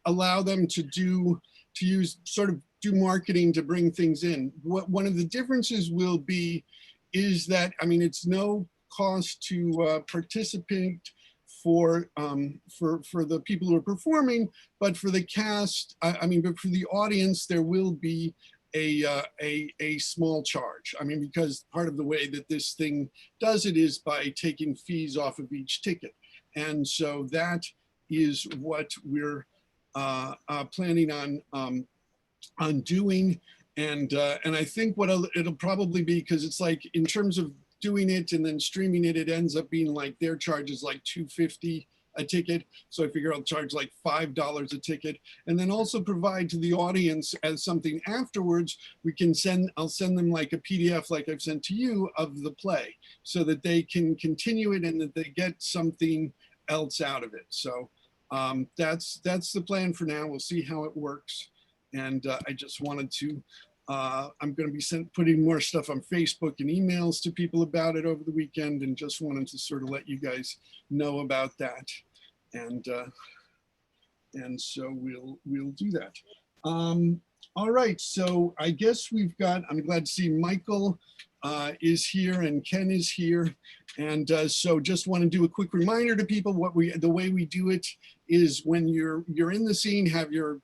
allow them to use sort of do marketing to bring things in. What one of the differences will be is that, I mean, it's no cost to participate for the people who are performing, but for the cast, but for the audience, there will be a small charge. I mean, because part of the way that this thing does it is by taking fees off of each ticket. And so that is what we're planning on doing. And I think what it'll probably be, because it's like in terms of doing it and then streaming it, it ends up being like their charge is like $2.50 a ticket. So I figure I'll charge like $5 a ticket, and then also provide to the audience as something afterwards. I'll send them like a PDF, like I've sent to you, of the play, so that they can continue it and that they get something else out of it. So that's the plan for now. We'll see how it works. And I just wanted to, I'm going to be putting more stuff on Facebook and emails to people about it over the weekend, and just wanted to sort of let you guys know about that. And so we'll do that. All right, so I guess I'm glad to see Michael is here and Ken is here. And so just want to do a quick reminder to people the way we do it is when you're in the scene, have your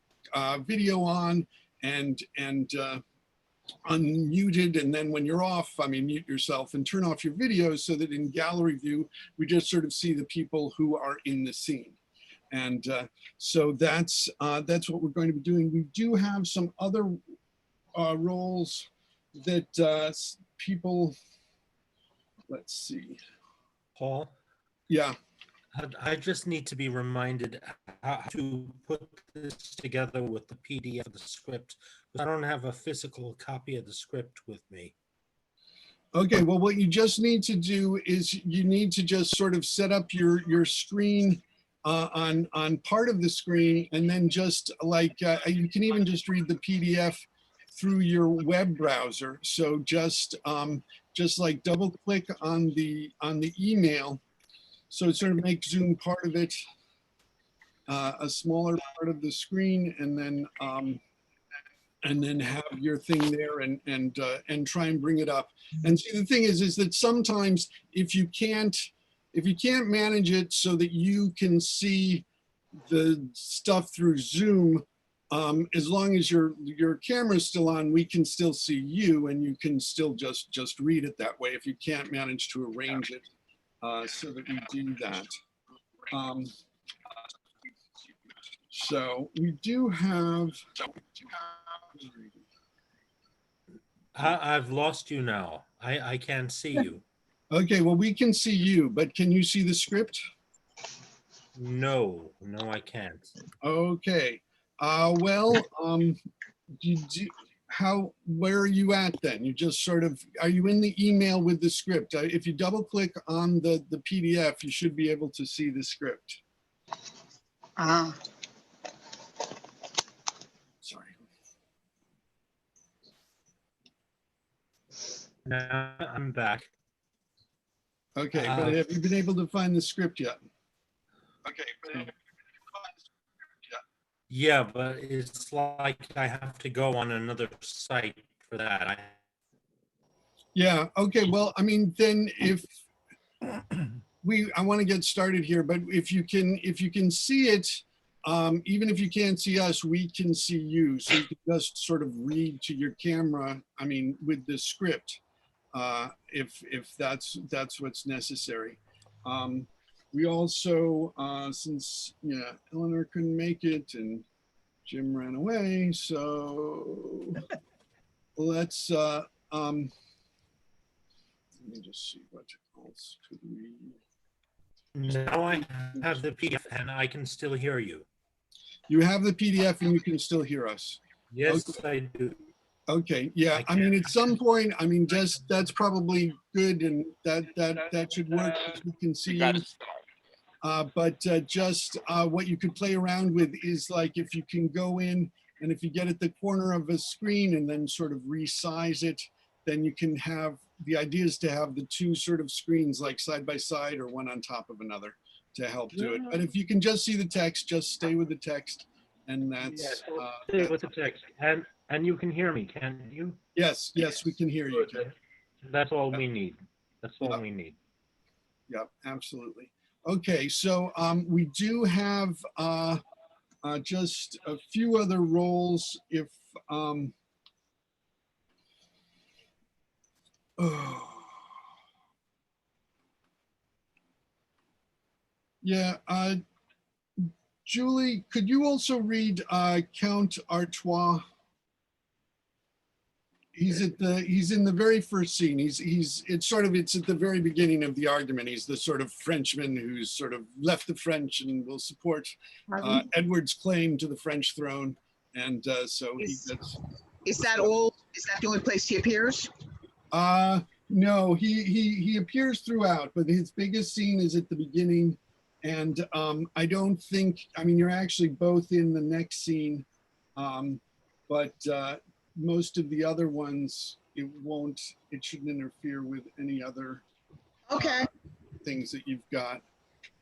video on and unmuted, and then when you're off, mute yourself and turn off your videos, so that in gallery view we just sort of see the people who are in the scene. And so that's what we're going to be doing. We do have some other roles that people, let's see. Paul? Yeah. I just need to be reminded how to put this together with the PDF of the script. I don't have a physical copy of the script with me. Okay, well, what you just need to do is you need to just sort of set up your screen on part of the screen, and then just like you can even just read the PDF through your web browser. So just like double click on the email. So it sort of makes Zoom part of it, a smaller part of the screen, and then have your thing there and try and bring it up. And see, the thing is that sometimes if you can't manage it so that you can see the stuff through Zoom, as long as your camera is still on, we can still see you, and you can still just read it that way if you can't manage to arrange it so that we do that. So we do have. I've lost you now. I can't see you. Okay, well, we can see you, but can you see the script? No, I can't. Okay. Where are you at then? You just sort of, are you in the email with the script? If you double click on the PDF, you should be able to see the script. Sorry. Now I'm back. Okay, but have you been able to find the script yet? Okay, but yeah, but it's like I have to go on another site for that. Yeah, okay, well, then if I want to get started here, but if you can see it, even if you can't see us, we can see you. So you can just sort of read to your camera, with the script, if that's what's necessary. We also, since Eleanor couldn't make it and Jim ran away, so let's let me just see what else could we. Now I have the PDF and I can still hear you. You have the PDF and you can still hear us. Yes, okay. I do. Okay, yeah. At some point, just that's probably good, and that should work. We can see you. But just what you could play around with is like if you can go in and if you get at the corner of a screen and then sort of resize it, then you can have, the idea is to have the two sort of screens like side by side or one on top of another to help do it. But if you can just see the text, just stay with the text and that's, Yes, we'll stay with the text. And you can hear me, can you? yes, we can hear you. Good. That's all we need. That's all Yeah. we need. Yep, absolutely. Okay, so we do have just a few other roles if, oh. Yeah, Julie, could you also read Count Artois? He's in the very first scene. It's at the very beginning of the argument. He's the sort of Frenchman who's sort of left the French and will support Edward's claim to the French throne. And so he gets. Is that all? Is that the only place he appears? No, he appears throughout, but his biggest scene is at the beginning. And I don't think, I mean, you're actually both in the next scene, but most of the other ones, it shouldn't interfere with any other things that you've got.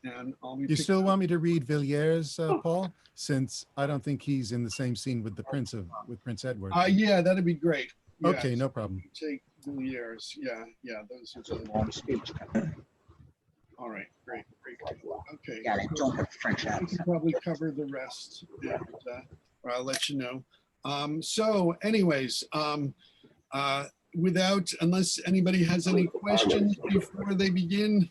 And I'll be You still want me to read Villiers, Paul? Since I don't think he's in the same scene with Prince Edward. Yeah, that'd be great. Yeah, Okay, no problem. Take Villiers. Yeah, those are the long speech. All right, great. Okay. Yeah, I don't have French I accent. can probably cover the rest, and, or I'll let you know. So anyways, unless anybody has any questions before they begin,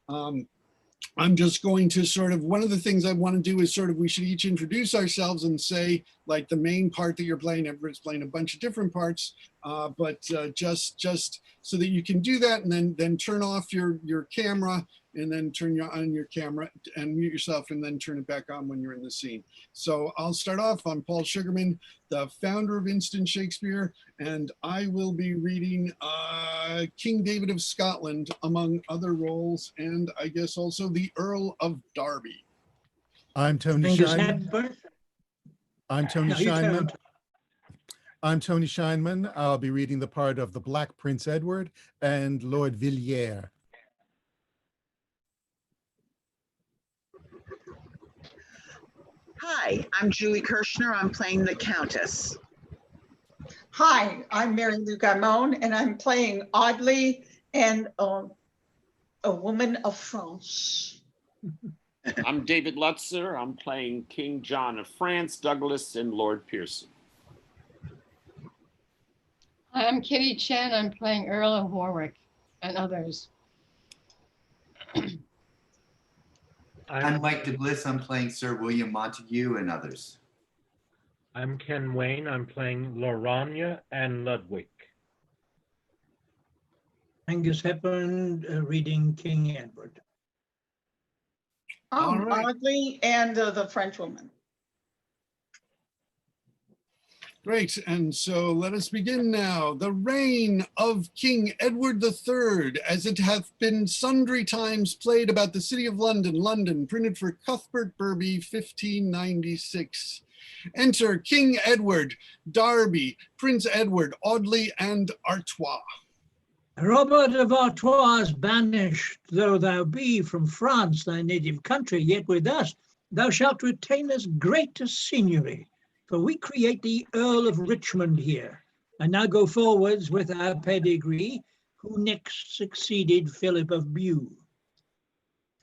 I'm just going to sort of, one of the things I want to do is sort of, we should each introduce ourselves and say, like the main part that you're playing, everybody's playing a bunch of different parts, but just so that you can do that, and then turn off your camera, and then turn on your camera and mute yourself, and then turn it back on when you're in the scene. So I'll start off. I'm Paul Sugarman, the founder of Instant Shakespeare, and I will be reading King David of Scotland, among other roles, and I guess also the Earl of Derby. I'm Tony Scheinman. I'm Tony Scheinman. I'll be reading the part of the Black Prince Edward and Lord Villiers. Hi, I'm Julie Kirshner. I'm playing the Countess. Hi, I'm Mary Lou Gamon, and I'm playing Audley and a woman of France. I'm David Lutzer. I'm playing King John of France, Douglas, and Lord Pearson. I'm Kitty Chen. I'm playing Earl of Warwick and others. I'm Mike DeBliss. I'm playing Sir William Montague and others. I'm Ken Wayne. I'm playing Lorania and Ludwig. Angus Hepburn, reading King Edward. All right. Audley and the French woman. Great, and so let us begin now. The reign of King Edward III, as it hath been sundry times played about the city of London, London, printed for Cuthbert Burby, 1596. Enter King Edward, Derby, Prince Edward, Audley, and Artois. Robert of Artois, banished though thou be from France, thy native country, yet with us thou shalt retain as great a signory. For we create the Earl of Richmond here, and now go forwards with our pedigree, who next succeeded Philip of Bue.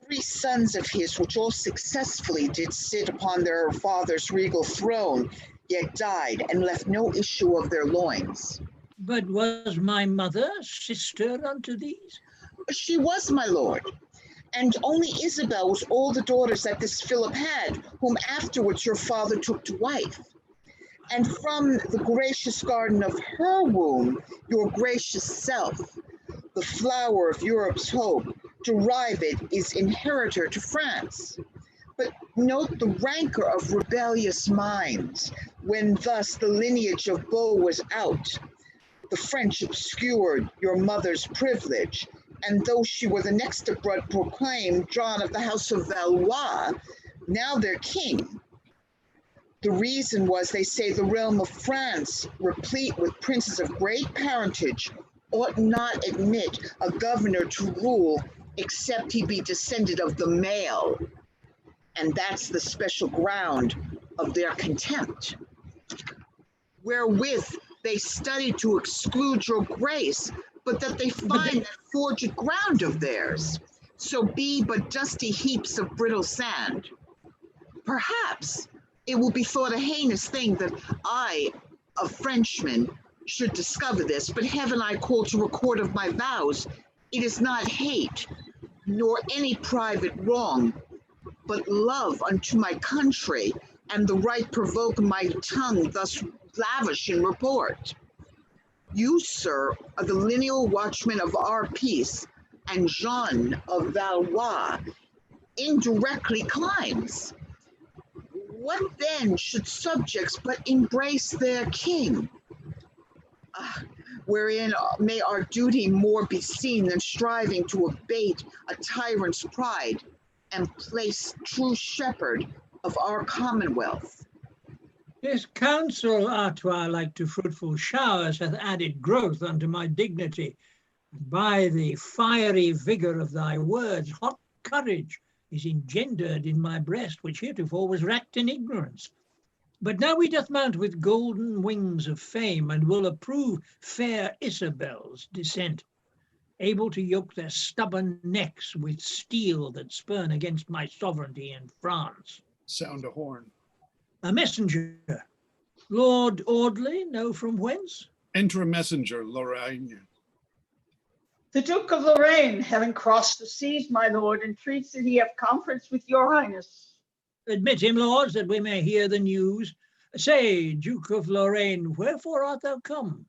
3 sons of his, which all successfully did sit upon their father's regal throne, yet died and left no issue of their loins. But was my mother sister unto these? She was, my lord. And only Isabel was all the daughters that this Philip had, whom afterwards your father took to wife. And from the gracious garden of her womb, your gracious self, the flower of Europe's hope, derived is inheritor to France. But note the rancor of rebellious minds, when thus the lineage of Beau was out. The French obscured your mother's privilege, and though she were the next of blood proclaimed John of the house of Valois, now their king. The reason was, they say, the realm of France, replete with princes of great parentage, ought not admit a governor to rule except he be descended of the male. And that's the special ground of their contempt, wherewith they study to exclude your grace, but that they find that forged ground of theirs, so be but dusty heaps of brittle sand. Perhaps it will be thought a heinous thing that I, a Frenchman, should discover this, but heaven I call to record of my vows, it is not hate, nor any private wrong, but love unto my country, and the right provoke my tongue thus lavish in report. You, sir, are the lineal watchman of our peace, and Jean of Valois indirectly climbs. What then should subjects but embrace their king? Wherein may our duty more be seen than striving to abate a tyrant's pride and place true shepherd of our commonwealth. This counsel, Artois, like to fruitful showers, hath added growth unto my dignity. And by the fiery vigour of thy words, hot courage is engendered in my breast, which heretofore was racked in ignorance. But now we doth mount with golden wings of fame, and will approve fair Isabel's descent, able to yoke their stubborn necks with steel that spurn against my sovereignty in France. Sound a horn. A messenger. Lord Audley, know from whence? Enter a messenger, Lorraine. The Duke of Lorraine, having crossed the seas, my lord, entreats that he have conference with your highness. Admit him, lords, that we may hear the news. Say, Duke of Lorraine, wherefore art thou come?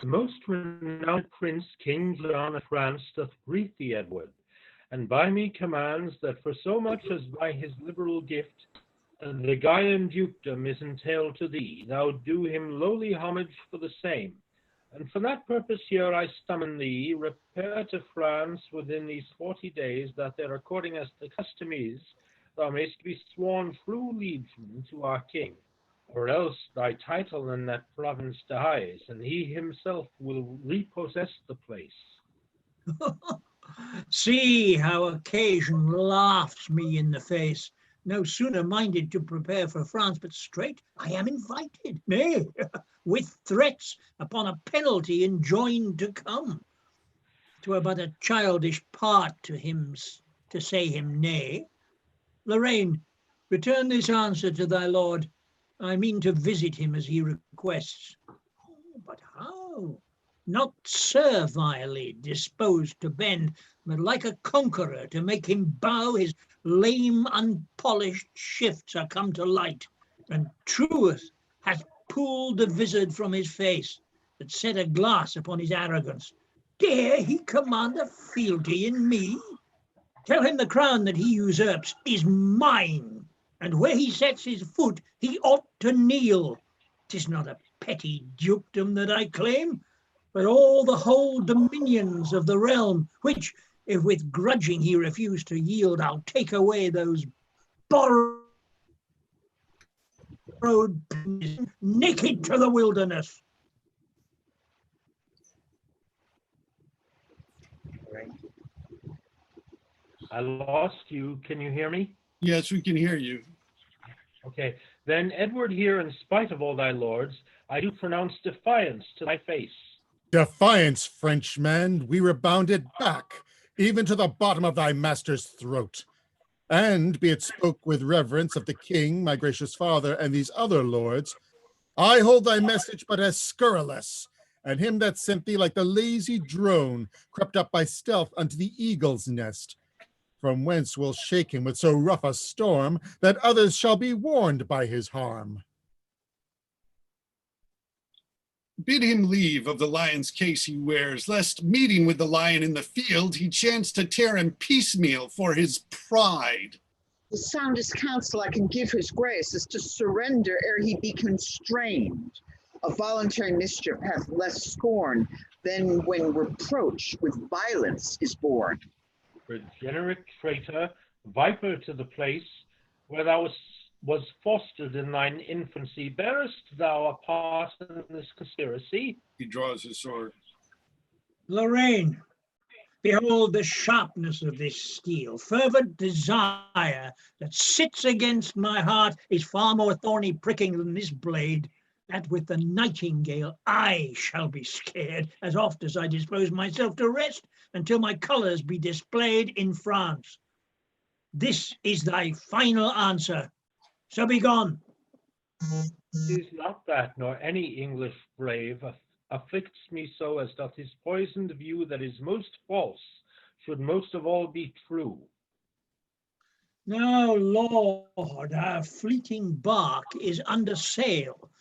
The most renowned prince, King John of France, doth greet thee, Edward, and by me commands that for so much as by his liberal gift the Guyan dukedom is entailed to thee, thou do him lowly homage for the same. And for that purpose here I summon thee, repair to France within these 40 days, that there according as the custom is, thou mayst be sworn true liegeman to our king, or else thy title in that province dies, and he himself will repossess the place. See how occasion laughs me in the face. No sooner minded to prepare for France, but straight I am invited, nay, with threats upon a penalty enjoined to come. 'Twere but a childish part to him to say him nay. Lorraine, return this answer to thy lord. I mean to visit him as he requests. But how? Not servilely disposed to bend, but like a conqueror to make him bow, his lame, unpolished shifts are come to light, and truth hath pulled the vizard from his face, that set a glass upon his arrogance. Dare he command a fealty in me? Tell him the crown that he usurps is mine, and where he sets his foot he ought to kneel. 'Tis not a petty dukedom that I claim, but all the whole dominions of the realm, which, if with grudging he refuse to yield, I'll take away those borrowed naked to the wilderness. I lost you. Can you hear me? Yes, we can hear you. Okay. Then, Edward, here, in spite of all thy lords, I do pronounce defiance to thy face. Defiance, Frenchman, we rebound it back, even to the bottom of thy master's throat. And be it spoke with reverence of the king, my gracious father, and these other lords, I hold thy message but as scurrilous, and him that sent thee like the lazy drone crept up by stealth unto the eagle's nest, from whence we'll shake him with so rough a storm that others shall be warned by his harm. Bid him leave of the lion's case he wears, lest meeting with the lion in the field, he chance to tear him piecemeal for his pride. The soundest counsel I can give his grace is to surrender ere he be constrained. A voluntary mischief hath less scorn than when reproach with violence is born. Regenerate traitor, viper to the place where thou was fostered in thine infancy, bearest thou a part in this conspiracy? He draws his sword. Lorraine, Behold the sharpness of this steel. Fervent desire that sits against my heart is far more thorny pricking than this blade. That with the nightingale I shall be scared, as oft as I dispose myself to rest, until my colours be displayed in France. This is thy final answer. So be gone. Is not that, nor any English brave, afflicts me so as doth his poisoned view that is most false, should most of all be true. Now, Lord, our fleeting bark is under sail.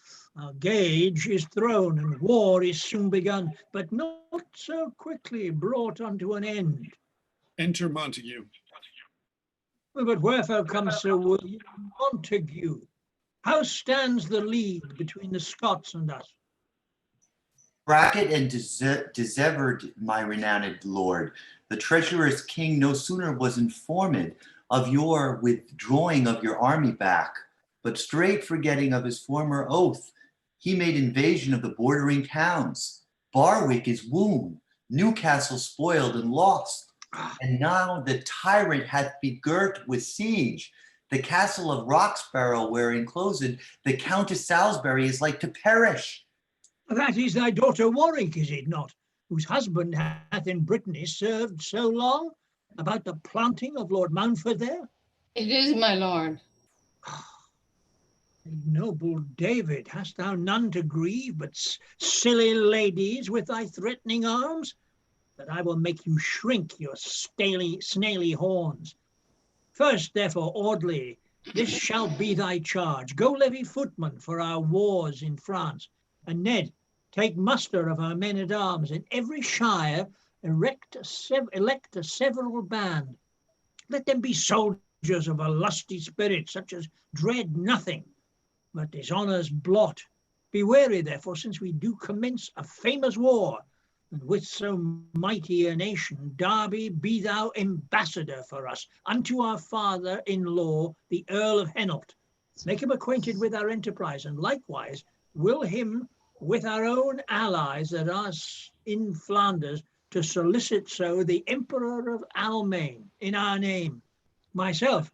Our gage is thrown, and war is soon begun, but not so quickly brought unto an end. Enter Montague. But wherefore comes Sir William Montague? How stands the league between the Scots and us? Bracket and dissevered, my renowned lord. The treacherous king no sooner was informed of your withdrawing of your army back, but straight forgetting of his former oath, he made invasion of the bordering towns. Barwick is wound, Newcastle spoiled and lost, and now the tyrant hath begirt with siege the castle of Roxbarrow, where enclosed the Countess Salisbury is like to perish. That is thy daughter Warwick, is it not, whose husband hath in Brittany served so long, about the planting of Lord Mountford there? It is, my lord. Noble David, hast thou none to grieve but silly ladies with thy threatening arms? That I will make you shrink your snaily horns. First, therefore, Audley, this shall be thy charge. Go levy footmen for our wars in France. And Ned, take muster of our men-at-arms. In every shire, elect a several band. Let them be soldiers of a lusty spirit, such as dread nothing but dishonour's blot. Be wary, therefore, since we do commence a famous war, and with so mighty a nation, Derby, be thou ambassador for us unto our father-in-law, the Earl of Hainault. Make him acquainted with our enterprise, and likewise will him with our own allies that are in Flanders to solicit so the Emperor of Almaine in our name. Myself,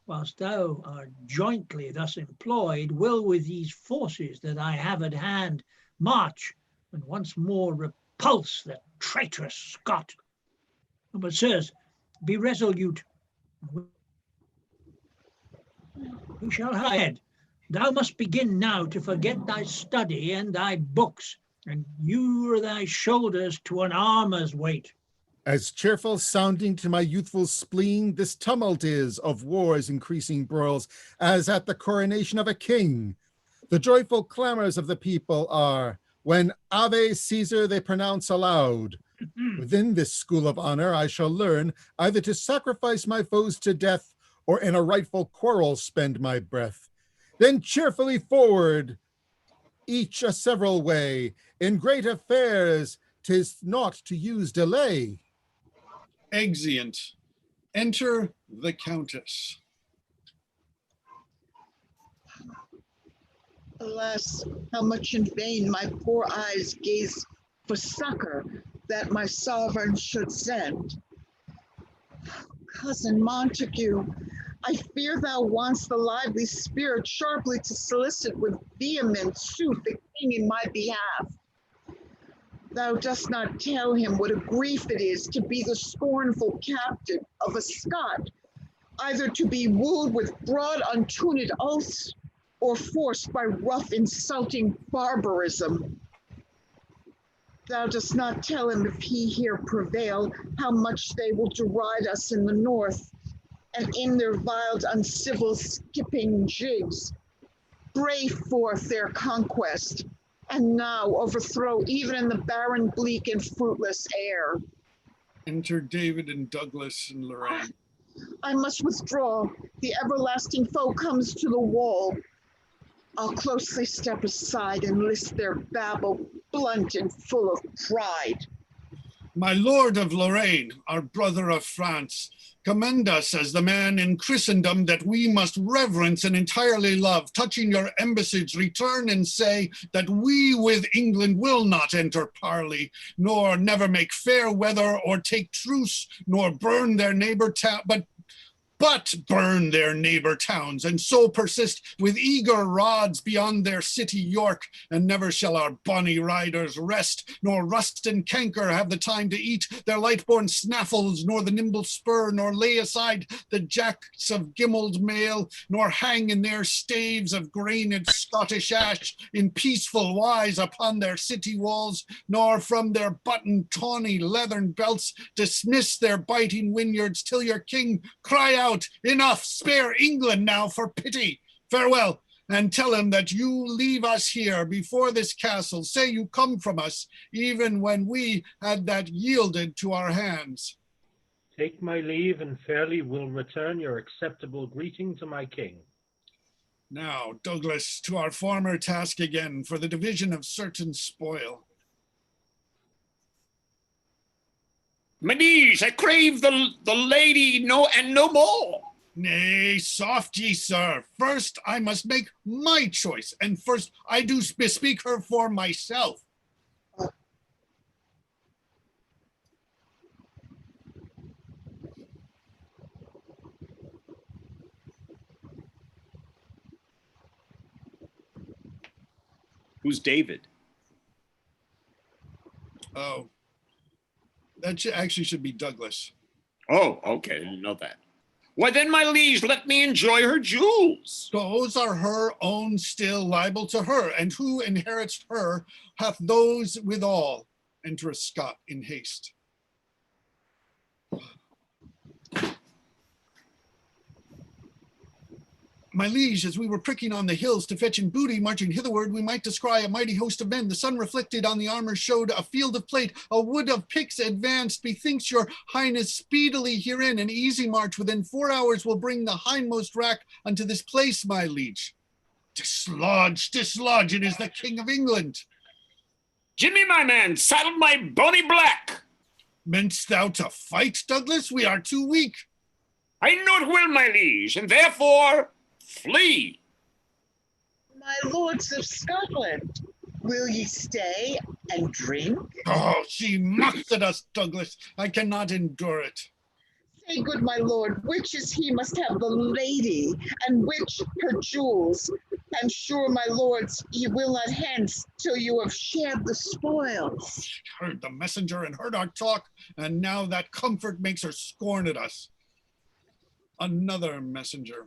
whilst thou art jointly thus employed, will with these forces that I have at hand march and once more repulse the traitorous Scot. But, sirs, be resolute. We shall hide. Thou must begin now to forget thy study and thy books, and ure thy shoulders to an armor's weight. As cheerful sounding to my youthful spleen, this tumult is of war's increasing broils, as at the coronation of a king. The joyful clamors of the people are, when Ave Caesar they pronounce aloud. Within this school of honor I shall learn either to sacrifice my foes to death, or in a rightful quarrel spend my breath. Then cheerfully forward, each a several way. In great affairs 'tis naught to use delay. Exeunt. Enter the Countess. Alas, how much in vain my poor eyes gaze for succor that my sovereign should send. Cousin Montague, I fear thou wants the lively spirit sharply to solicit with vehement suit the king in my behalf. Thou dost not tell him what a grief it is to be the scornful captive of a Scot, either to be wooed with broad untuned oaths, or forced by rough insulting barbarism. Thou dost not tell him, if he here prevail, how much they will deride us in the north, and in their vile uncivil skipping jigs bray forth their conquest, and now overthrow even in the barren, bleak, and fruitless air. Enter David and Douglas and Lorraine. I must withdraw. The everlasting foe comes to the wall. I'll closely step aside and list their babble, blunt and full of pride. My lord of Lorraine, our brother of France, commend us as the man in Christendom that we must reverence and entirely love. Touching your embassage, return and say that we with England will not enter parley, nor never make fair weather or take truce, nor burn their neighbor town, but burn their neighbor towns, and so persist with eager rods beyond their city York, and never shall our bonny riders rest, nor rust and canker have the time to eat their light-born snaffles, nor the nimble spur, nor lay aside the jacks of gimmeled mail, nor hang in their staves of grained Scottish ash in peaceful wise upon their city walls, nor from their buttoned tawny leathern belts dismiss their biting whinyards till your king cry out, enough, spare England now for pity. Farewell, and tell him that you leave us here before this castle. Say you come from us, even when we had that yielded to our hands. Take my leave, and fairly will return your acceptable greeting to my king. Now, Douglas, to our former task again, for the division of certain spoil. My liege, I crave the lady no more. Nay, soft ye, sir. First I must make my choice, and first I do bespeak her for myself. Who's David? Oh, that actually should be Douglas. Oh, okay, I didn't know that. Why then, my liege, let me enjoy her jewels. Those are her own, still liable to her, and who inherits her hath those withal. Enter a Scot in haste. My liege, as we were pricking on the hills to fetch in booty, marching hitherward, we might descry a mighty host of men. The sun reflected on the armor showed a field of plate, a wood of picks advanced. Bethinks your highness speedily herein, an easy march within 4 hours will bring the hindmost rack unto this place, my liege. Dislodge, dislodge, it is the King of England. Jimmy, my man, saddle my bony black. Mean'st thou to fight, Douglas? We are too weak. I know it will, my liege, and therefore flee. My lords of Scotland, will ye stay and drink? Oh, she mocks at us, Douglas. I cannot endure it. Say, good my lord, which is he must have the lady, and which her jewels? And sure, my lords, ye will not hence till you have shared the spoils. She heard the messenger and heard our talk, and now that comfort makes her scorn at us. Another messenger.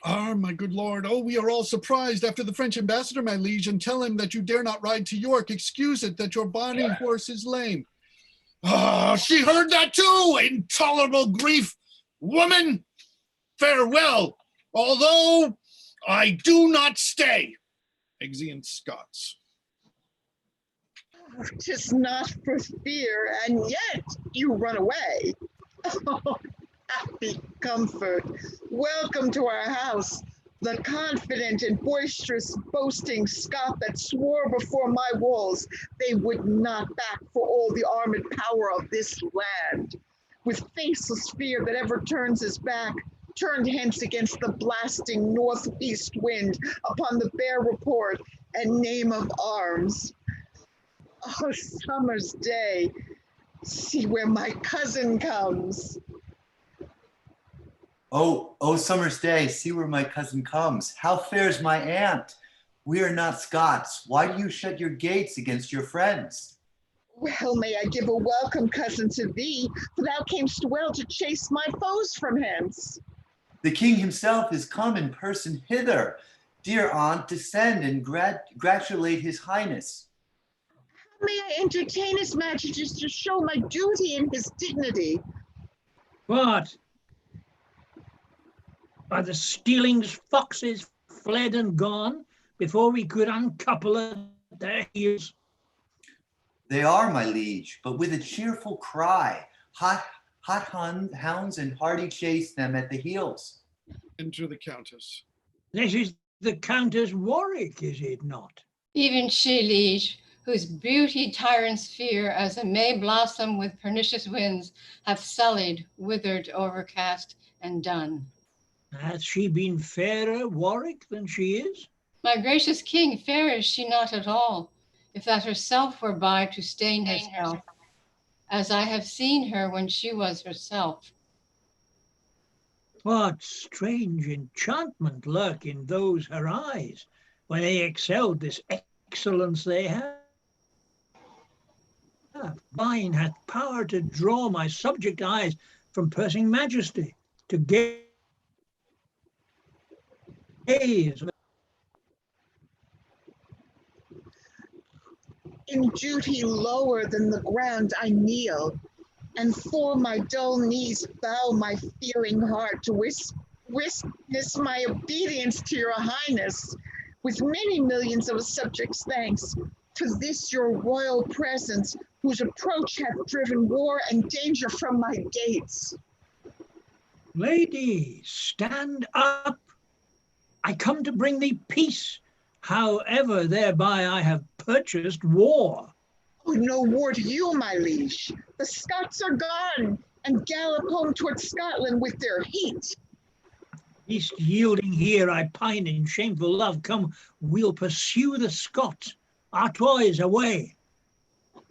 Ah, my good lord, oh, we are all surprised after the French ambassador, my liege, and tell him that you dare not ride to York. Excuse it, that your bonny horse is lame. Ah, she heard that too! Intolerable grief! Woman, farewell, although I do not stay. Exeunt Scots. 'Tis not for fear, and yet you run away. Oh, happy comfort. Welcome to our house. The confident and boisterous, boasting Scot that swore before my walls they would not back for all the armed power of this land. With faceless fear that ever turns his back, turned hence against the blasting northeast wind upon the bare report and name of arms. Oh, summer's day, see where my cousin comes. Oh, summer's day, see where my cousin comes. How fares my aunt? We are not Scots. Why do you shut your gates against your friends? Well, may I give a welcome, cousin, to thee, for thou camest well to chase my foes from hence. The king himself is come in person hither. Dear aunt, descend and gratulate his highness. How may I entertain his majesty to show my duty and his dignity? What? Are the stealings foxes fled and gone before we could uncouple at their heels? They are, my liege, but with a cheerful cry. Hot hounds and hardy chase them at the heels. Enter the Countess. This is the Countess Warwick, is it not? Even she, liege, whose beauty tyrants fear, as a May blossom with pernicious winds, hath sullied, withered, overcast, and done. Hath she been fairer, Warwick, than she is? My gracious king, fair is she not at all, if that herself were by to stain herself, as I have seen her when she was herself. What strange enchantment lurk in those her eyes, when they excelled this excellence they have. Mine hath power to draw my subject eyes from Persing majesty, to gaze. In duty lower than the ground I kneel, and for my dull knees bow my fearing heart to witness my obedience to your highness, with many millions of subjects' thanks to this your royal presence, whose approach hath driven war and danger from my gates. Lady, stand up. I come to bring thee peace, however thereby I have purchased war. Oh, no war to you, my liege. The Scots are gone, and gallop home toward Scotland with their heat. Least yielding here I pine in shameful love. Come, we'll pursue the Scots. Artois, away.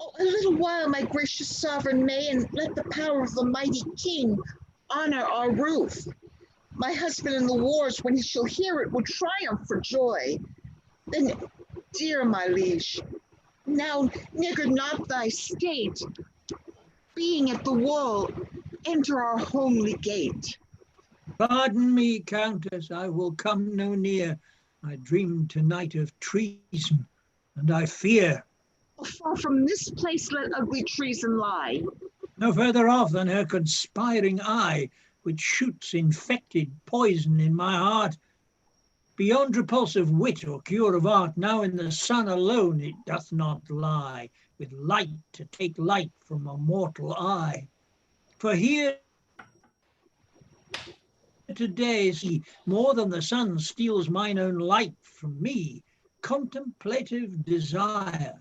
Oh, a little while, my gracious sovereign may, and let the power of the mighty king honor our roof. My husband in the wars, when he shall hear it, will triumph for joy. Then, dear my liege, now niggard not thy state, being at the wall, enter our homely gate. Pardon me, Countess, I will come no near. I dreamed tonight of treason, and I fear. Far from this place let ugly treason lie. No further off than her conspiring eye, which shoots infected poison in my heart. Beyond repulsive wit or cure of art, now in the sun alone it doth not lie, with light to take light from a mortal eye. For here today, see, more than the sun steals mine own light from me, contemplative desire,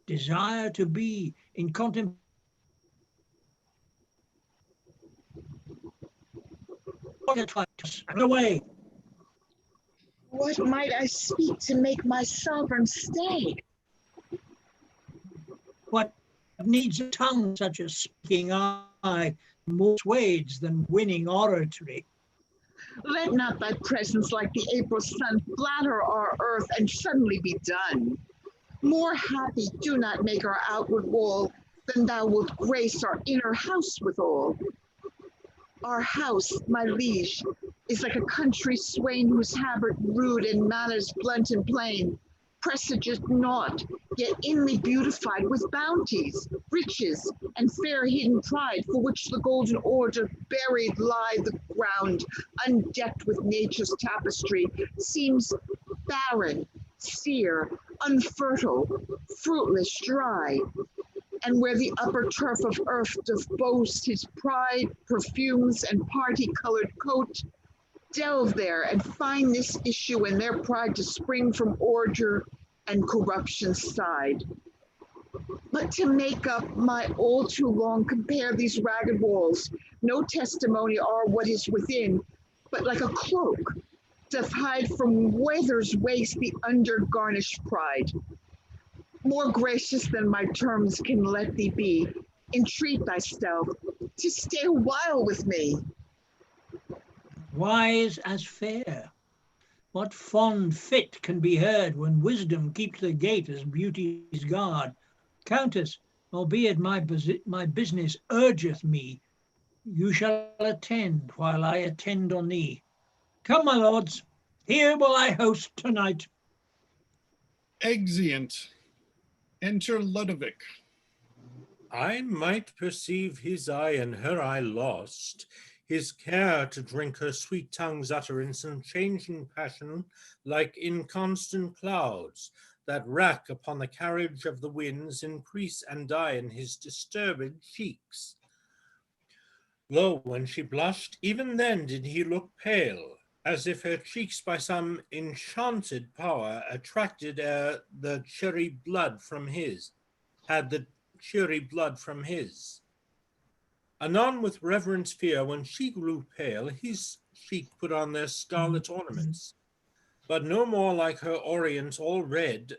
desire to be in contemplation. Away. What might I speak to make my sovereign stay? What needs a tongue such as speaking eye, more swades than winning oratory? Let not thy presence like the April sun flatter our earth and suddenly be done. More happy do not make our outward wall than thou wilt grace our inner house withal. Our house, my liege, is like a country swain whose habit rude and manners blunt and plain, presages naught, yet inly beautified with bounties, riches, and fair hidden pride, for which the golden order buried lie the ground, undecked with nature's tapestry, seems barren, sere, unfertile, fruitless, dry. And where the upper turf of earth doth boast his pride, perfumes, and party-colored coat, delve there and find this issue in their pride to spring from ordure and corruption's side. But to make up my all too long compare these ragged walls, no testimony are what is within, but like a cloak, doth hide from weather's waste the under-garnished pride. More gracious than my terms can let thee be, entreat thyself to stay a while with me. Wise as fair. What fond fit can be heard when wisdom keeps the gate as beauty's guard? Countess, albeit my business urgeth me, you shall attend while I attend on thee. Come, my lords, here will I host tonight. Exeunt. Enter Ludovic. I might perceive his eye and her eye lost, his care to drink her sweet tongue's utterance and changing passion like inconstant clouds that rack upon the carriage of the winds increase and die in his disturbed cheeks. Lo, when she blushed, even then did he look pale, as if her cheeks by some enchanted power attracted the cherry blood from his, had the cherry blood from his. Anon with reverent fear, when she grew pale, his cheek put on their scarlet ornaments, but no more like her orient all red,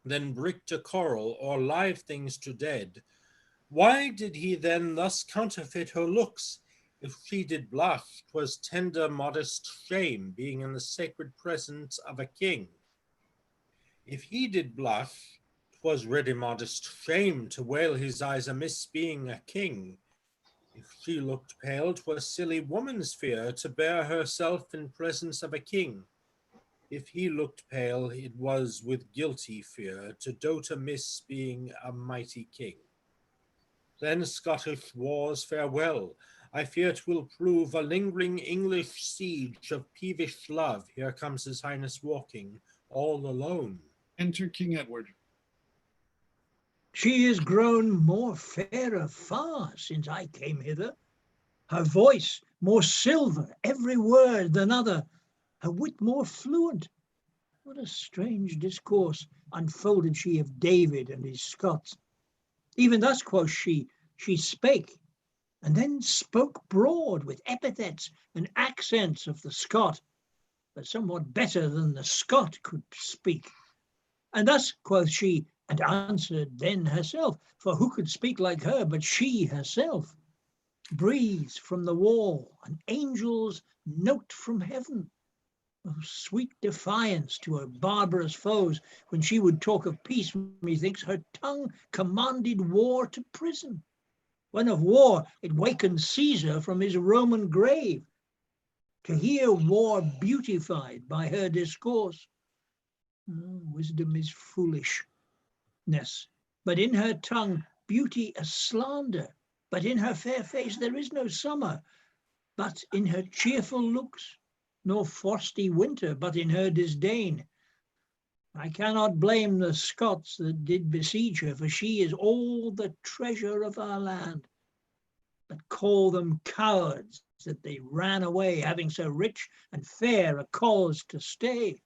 than brick to coral, or live things to dead. Why did he then thus counterfeit her looks? If she did blush, 'twas tender modest shame, being in the sacred presence of a king. If he did blush, 'twas ready modest shame to wail his eyes amiss, being a king. If she looked pale, 'twas silly woman's fear to bear herself in presence of a king. If he looked pale, it was with guilty fear to dote amiss, being a mighty king. Then Scottish wars farewell. I fear 'twill prove a lingering English siege of peevish love. Here comes his highness walking all alone. Enter King Edward. She is grown more fairer far since I came hither. Her voice more silver every word than other, her wit more fluent. What a strange discourse unfolded she of David and his Scots. Even thus, quoth she spake, and then spoke broad with epithets and accents of the Scot, but somewhat better than the Scot could speak. And thus, quoth she, and answered then herself, for who could speak like her but she herself? Breathes from the wall an angel's note from heaven, of sweet defiance to her barbarous foes. When she would talk of peace, methinks her tongue commanded war to prison. When of war, it wakened Caesar from his Roman grave. To hear war beautified by her discourse. Wisdom is foolishness, but in her tongue beauty a slander. But in her fair face there is no summer, but in her cheerful looks, nor frosty winter, but in her disdain. I cannot blame the Scots that did besiege her, for she is all the treasure of our land. But call them cowards that they ran away, having so rich and fair a cause to stay.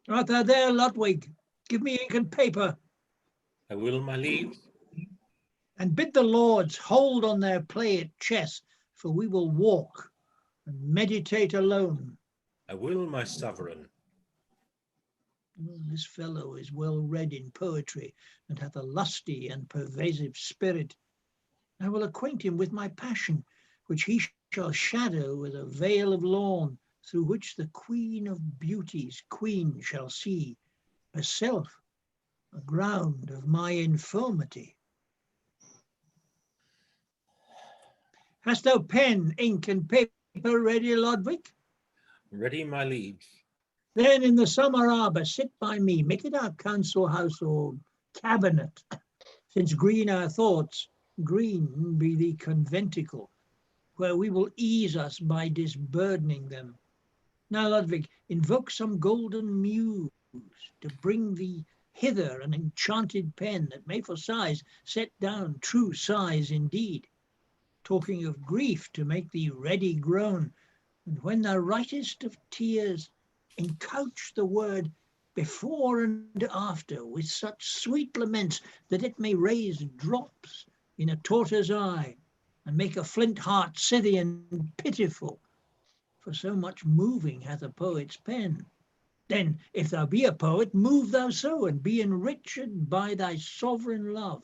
Art thou there, Ludwig? Give me ink and paper. I will, my liege. And bid the lords hold on their play at chess, for we will walk and meditate alone. I will, my sovereign. This fellow is well read in poetry, and hath a lusty and pervasive spirit. I will acquaint him with my passion, which he shall shadow with a veil of lawn, through which the Queen of Beauty's queen shall see herself a ground of my infirmity. Hast thou pen, ink, and paper ready, Ludwig? Ready, my liege. Then in the summer arbor sit by me, make it our council house or cabinet, since green our thoughts, green be the conventicle, where we will ease us by disburdening them. Now, Ludwig, invoke some golden muse to bring thee hither an enchanted pen that may for sighs set down true sighs indeed, talking of grief to make thee ready groan, and when thou writest of tears, encouch the word before and after with such sweet laments that it may raise drops in a tortoise eye and make a flint heart Scythian pitiful, for so much moving hath a poet's pen. Then, if thou be a poet, move thou so, and be enriched by thy sovereign love.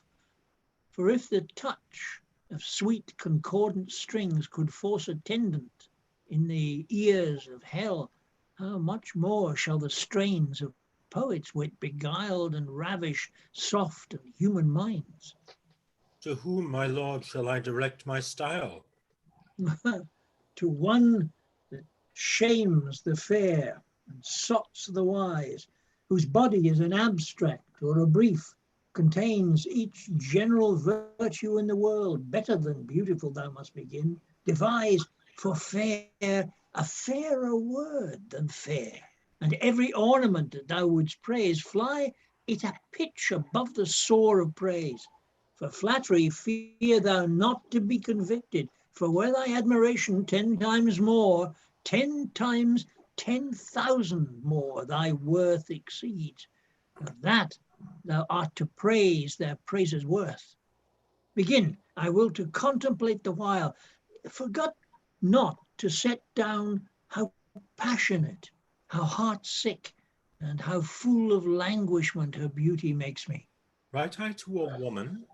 For if the touch of sweet concordant strings could force attendant in the ears of hell, how much more shall the strains of poets' wit beguiled and ravish soft and human minds? To whom, my lord, shall I direct my style? To one that shames the fair and sots the wise, whose body is an abstract or a brief, contains each general virtue in the world. Better than beautiful thou must begin. Devise for fair a fairer word than fair, and every ornament that thou wouldst praise, fly it a pitch above the soar of praise. For flattery fear thou not to be convicted, for were thy admiration 10 times more, 10 times 10,000 more thy worth exceeds. Of that thou art to praise their praises worth. Begin, I will to contemplate the while. Forgot not to set down how passionate, how heart sick, and how full of languishment her beauty makes me. Write I to a woman?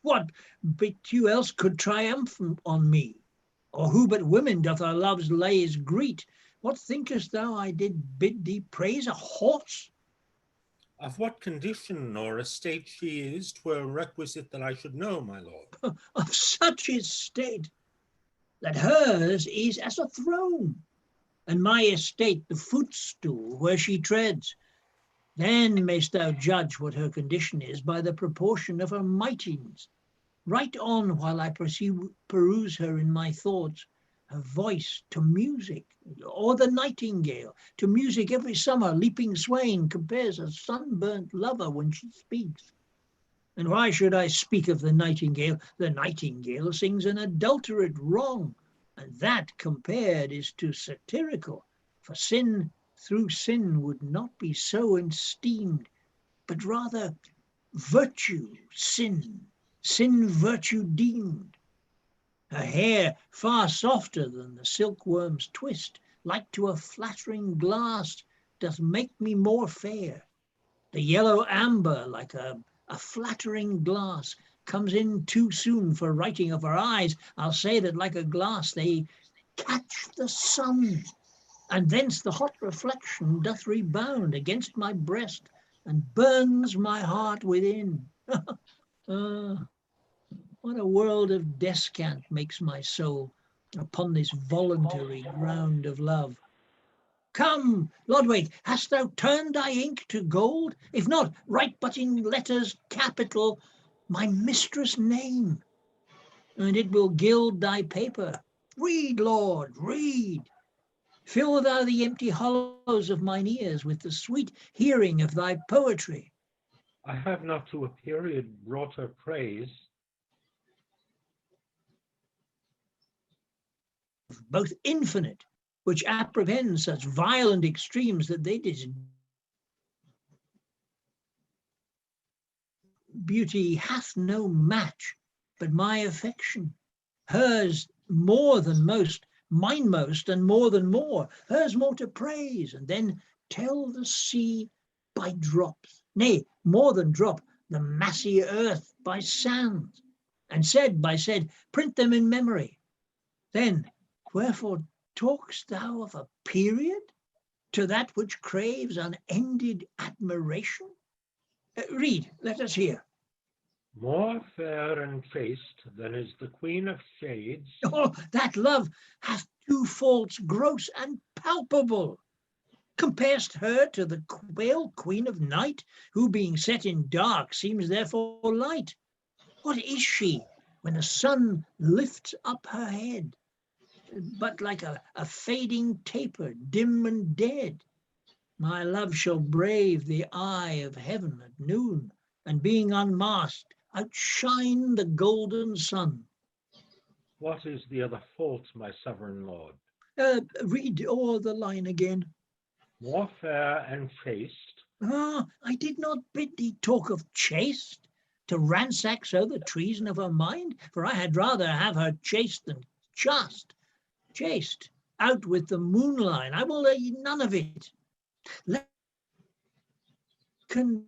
What but you else could triumph on me? Or who but women doth our love's lays greet? What thinkest thou I did bid thee praise a horse? Of what condition or estate she is, 'twere requisite that I should know, my lord. Of such estate, that hers is as a throne, and my estate the footstool where she treads. Then mayst thou judge what her condition is by the proportion of her mightings. Write on while I peruse her in my thoughts. Her voice to music, or the nightingale, to music every summer leaping swain compares a sunburnt lover when she speaks. And why should I speak of the nightingale? The nightingale sings an adulterate wrong, and that compared is to satirical, for sin through sin would not be so esteemed, but rather virtue sin, sin virtue deemed. Her hair far softer than the silkworm's twist, like to a flattering glass, doth make me more fair. The yellow amber, like a flattering glass, comes in too soon for writing of her eyes. I'll say that like a glass they catch the sun, and thence the hot reflection doth rebound against my breast, and burns my heart within. What a world of descant makes my soul upon this voluntary ground of love. Come, Lodwig, hast thou turned thy ink to gold? If not, write but in letters capital my mistress' name, and it will gild thy paper. Read, Lord, read. Fill thou the empty hollows of mine ears with the sweet hearing of thy poetry. I have not to a period brought her praise. Both infinite, which apprehends such violent extremes that they beauty hath no match but my affection. Hers more than most, mine most and more than more. Hers more to praise, and then tell the sea by drops, nay, more than drop, the massy earth by sands, and said by said, print them in memory. Then wherefore talk'st thou of a period to that which craves unended admiration? Read, let us hear. More fair and chaste than is the queen of shades. Oh, that love hath two faults gross and palpable. Comparest her to the pale queen of night, who being set in dark seems therefore light. What is she when the sun lifts up her head? But like a fading taper, dim and dead. My love shall brave the eye of heaven at noon, and being unmasked, outshine the golden sun. What is the other fault, my sovereign lord? Read o'er the line again. More fair and chaste. Ah, I did not bid thee talk of chaste, to ransack so the treason of her mind, for I had rather have her chaste than just. Chaste, out with the moonline, I will lay none of it. Let the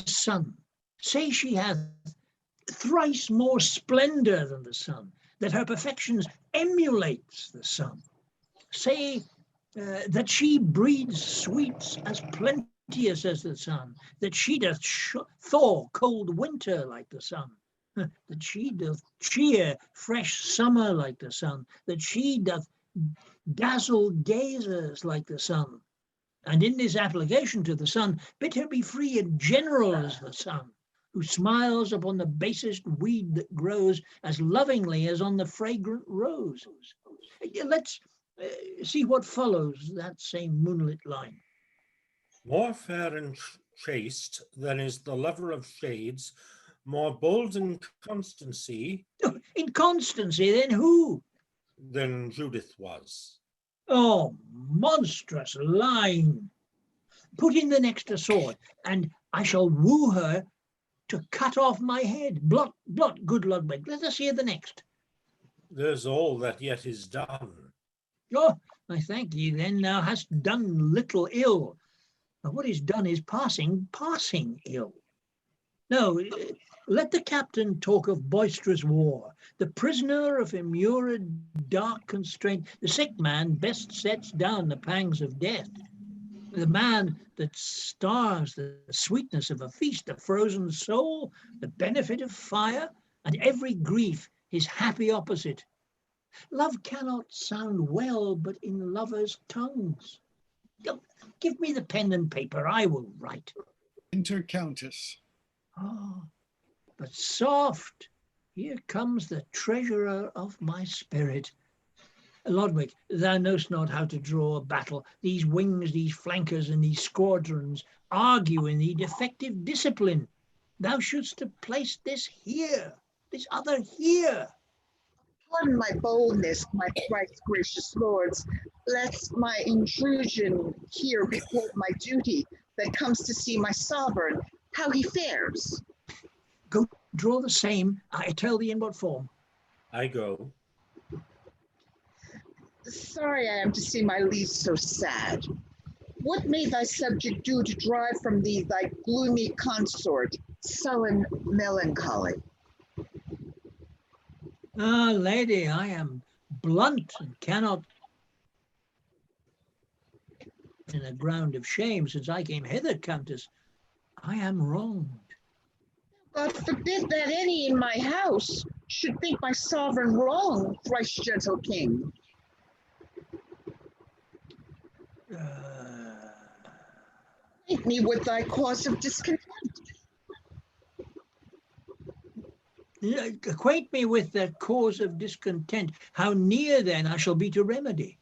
sun, say she hath thrice more splendor than the sun, that her perfections emulates the sun. Say that she breeds sweets as plenteous as the sun, that she doth thaw cold winter like the sun, that she doth cheer fresh summer like the sun, that she doth dazzle gazers like the sun. And in this application to the sun, bid her be free and general as the sun, who smiles upon the basest weed that grows as lovingly as on the fragrant rose. Let's see what follows that same moonlit line. More fair and chaste than is the lover of shades, more bold in constancy. In constancy, then who? Than Judith was. Oh, monstrous line! Put in the next a sword, and I shall woo her to cut off my head. Blot, blot, good Ludwig, let us hear the next. There's all that yet is done. Oh, I thank thee, then thou hast done little ill. But what is done is passing ill. No, let the captain talk of boisterous war, the prisoner of immured dark constraint. The sick man best sets down the pangs of death. The man that starves the sweetness of a feast, the frozen soul, the benefit of fire, and every grief his happy opposite. Love cannot sound well but in lovers' tongues. Give me the pen and paper, I will write. Enter Countess. Oh, but soft, here comes the treasurer of my spirit. Ludwig, thou knowst not how to draw a battle. These wings, these flankers, and these squadrons argue in the defective discipline. Thou shouldst have placed this here, this other here. Pardon my boldness, my thrice gracious lords, lest my intrusion here behold my duty that comes to see my sovereign, how he fares. Go draw the same, I tell thee in what form. I go. Sorry I am to see my liege so sad. What may thy subject do to drive from thee thy gloomy consort, sullen melancholy? Ah, lady, I am blunt and cannot in a ground of shame since I came hither, Countess. I am wronged. God forbid that any in my house should think my sovereign wrong, thrice gentle king. Acquaint me with thy cause of discontent. Acquaint me with the cause of discontent. How near then I shall be to remedy?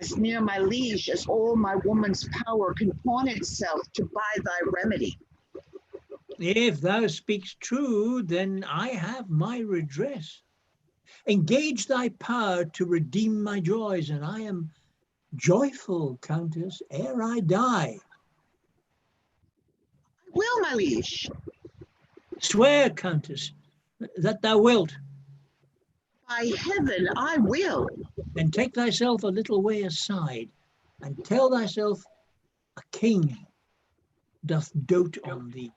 As near, my liege, as all my woman's power can pawn itself to buy thy remedy. If thou speakst true, then I have my redress. Engage thy power to redeem my joys, and I am joyful, Countess, ere I die. Will, my liege. Swear, Countess, that thou wilt. By heaven, I will. Then take thyself a little way aside, and tell thyself a king doth dote on thee.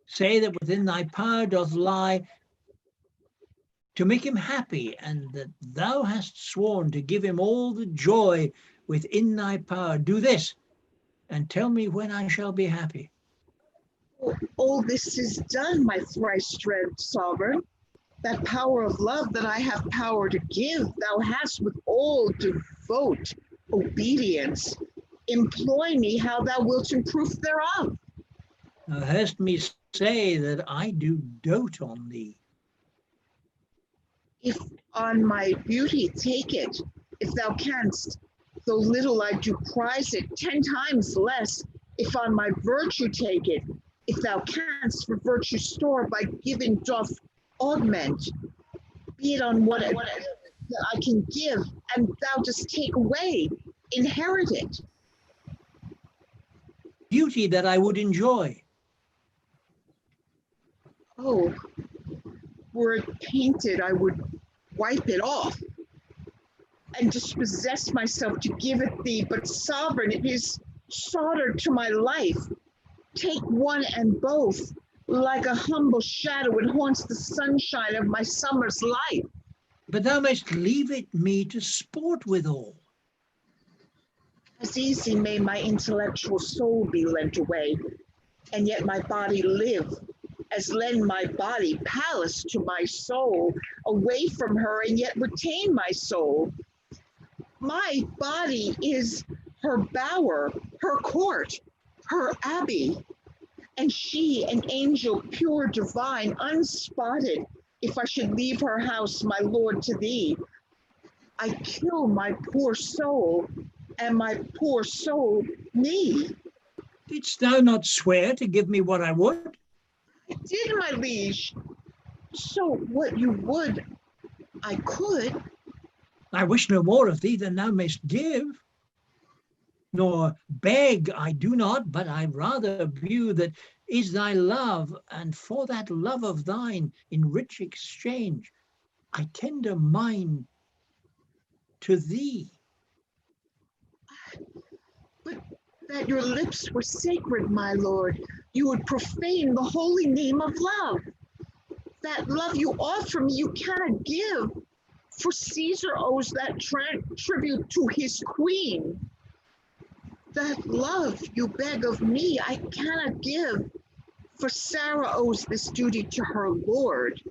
Say that within thy power doth lie to make him happy, and that thou hast sworn to give him all the joy within thy power. Do this, and tell me when I shall be happy. All this is done, my thrice dread sovereign. That power of love that I have power to give, thou hast with all devote obedience. Employ me how thou wilt in proof thereof. Thou hast me say that I do dote on thee. If on my beauty take it, if thou canst, though little I do prize it, 10 times less, if on my virtue take it, if thou canst for virtue store by giving doth augment, be it on what I can give, and thou just take away, inherit it. Beauty that I would enjoy. Oh, were it painted, I would wipe it off and dispossess myself to give it thee, but sovereign, it is soldered to my life. Take one and both, like a humble shadow, it haunts the sunshine of my summer's life. But thou mayst leave it me to sport withal. As easy may my intellectual soul be lent away, and yet my body live, as lend my body palace to my soul, away from her, and yet retain my soul. My body is her bower, her court, her abbey, and she an angel pure, divine, unspotted. If I should leave her house, my lord, to thee, I kill my poor soul, and my poor soul me. Didst thou not swear to give me what I would? I did, my liege. So what you would, I could. I wish no more of thee than thou mayst give, nor beg I do not, but I rather view that is thy love, and for that love of thine in rich exchange I tender mine to thee. But that your lips were sacred, my lord, you would profane the holy name of love. That love you offer me, you cannot give, for Caesar owes that tribute to his queen. That love you beg of me, I cannot give, for Sarah owes this duty to her lord.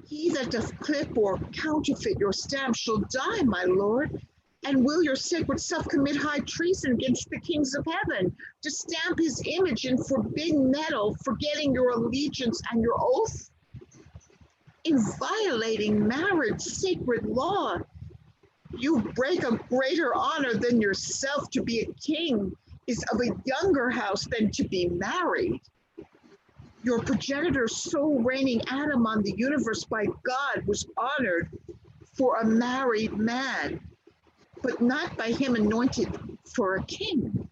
He that doth clip or counterfeit your stamp shall die, my lord. And will your sacred self commit high treason against the kings of heaven, to stamp his image in forbidden metal, forgetting your allegiance and your oath? In violating marriage sacred law, you break a greater honor than yourself. To be a king is of a younger house than to be married. Your progenitor, sole reigning Adam on the universe by God, was honored for a married man, but not by him anointed for a king.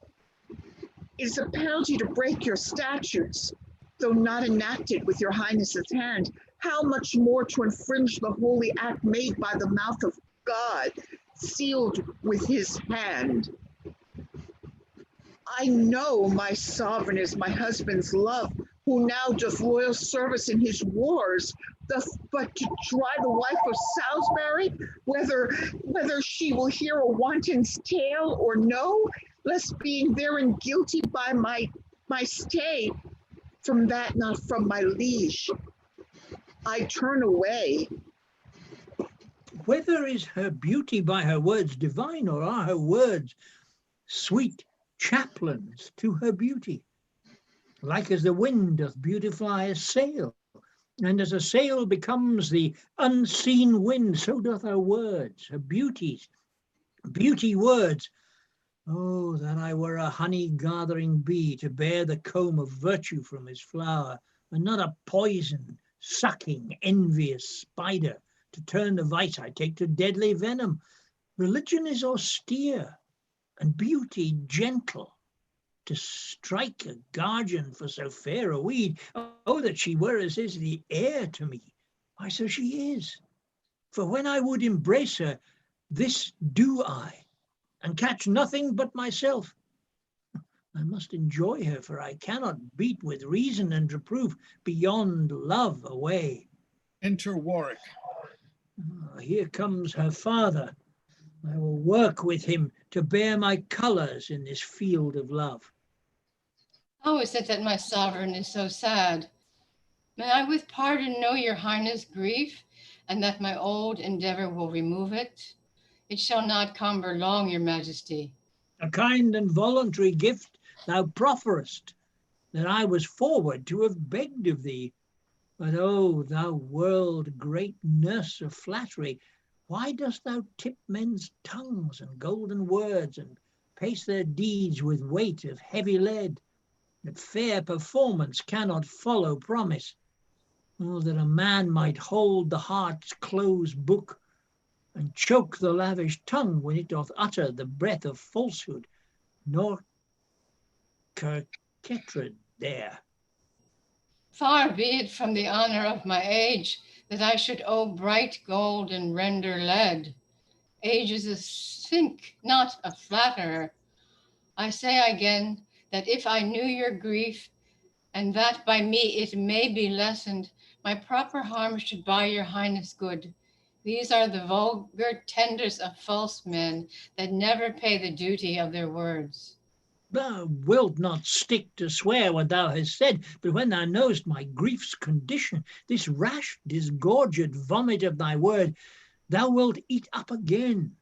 It is a penalty to break your statutes, though not enacted with your highness's hand. How much more to infringe the holy act made by the mouth of God, sealed with his hand. I know my sovereign is my husband's love, who now doth loyal service in his wars, doth but to try the wife of Salisbury, whether she will hear a wanton's tale or no, lest being therein guilty by my stay, from that not from my liege, I turn away. Whether is her beauty by her words divine, or are her words sweet chaplains to her beauty? Like as the wind doth beautify a sail, and as a sail becomes the unseen wind, so doth her words, her beauty words. Oh, that I were a honey-gathering bee, to bear the comb of virtue from his flower, and not a poison-sucking, envious spider, to turn the vice I take to deadly venom. Religion is austere, and beauty gentle. To strike a guardian for so fair a weed, oh, that she were as is the air to me. Why, so she is. For when I would embrace her, this do I, and catch nothing but myself. I must enjoy her, for I cannot beat with reason and reproof beyond love away. Enter Warwick. Here comes her father. I will work with him to bear my colours in this field of love. How is it that my sovereign is so sad? May I with pardon know your highness' grief, and that my old endeavour will remove it? It shall not cumber long, your majesty. A kind and voluntary gift thou profferest, that I was forward to have begged of thee. But, oh, thou world great nurse of flattery, why dost thou tip men's tongues and golden words, and pace their deeds with weight of heavy lead? That fair performance cannot follow promise. Oh, that a man might hold the heart's closed book, and choke the lavish tongue when it doth utter the breath of falsehood, nor coquetry there. Far be it from the honour of my age, that I should owe bright gold and render lead. Age is a sink, not a flatterer. I say again, that if I knew your grief, and that by me it may be lessened, my proper harm should buy your highness good. These are the vulgar tenders of false men, that never pay the duty of their words. Thou wilt not stick to swear what thou hast said, but when thou knowest my grief's condition, this rash disgorged vomit of thy word, thou wilt eat up again,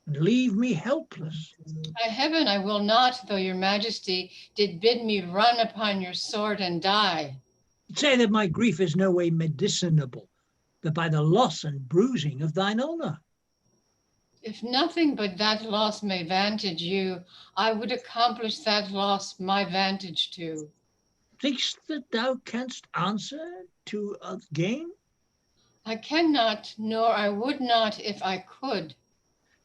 and leave me helpless. By heaven, I will not, though your majesty did bid me run upon your sword and die. Say that my grief is no way medicinable, but by the loss and bruising of thine honour. If nothing but that loss may vantage you, I would accomplish that loss my vantage too. Think'st that thou canst answer to a gain? I cannot, nor I would not if I could.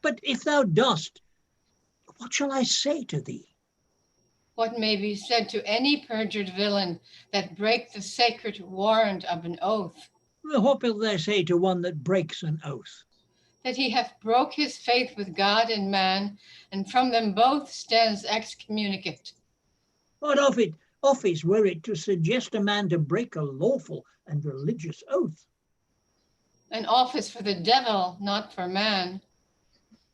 But if thou dost, what shall I say to thee? What may be said to any perjured villain that break the sacred warrant of an oath? What wilt thou say to one that breaks an oath? That he hath broke his faith with God and man, and from them both stands excommunicate. What office were it to suggest a man to break a lawful and religious oath? An office for the devil, not for man.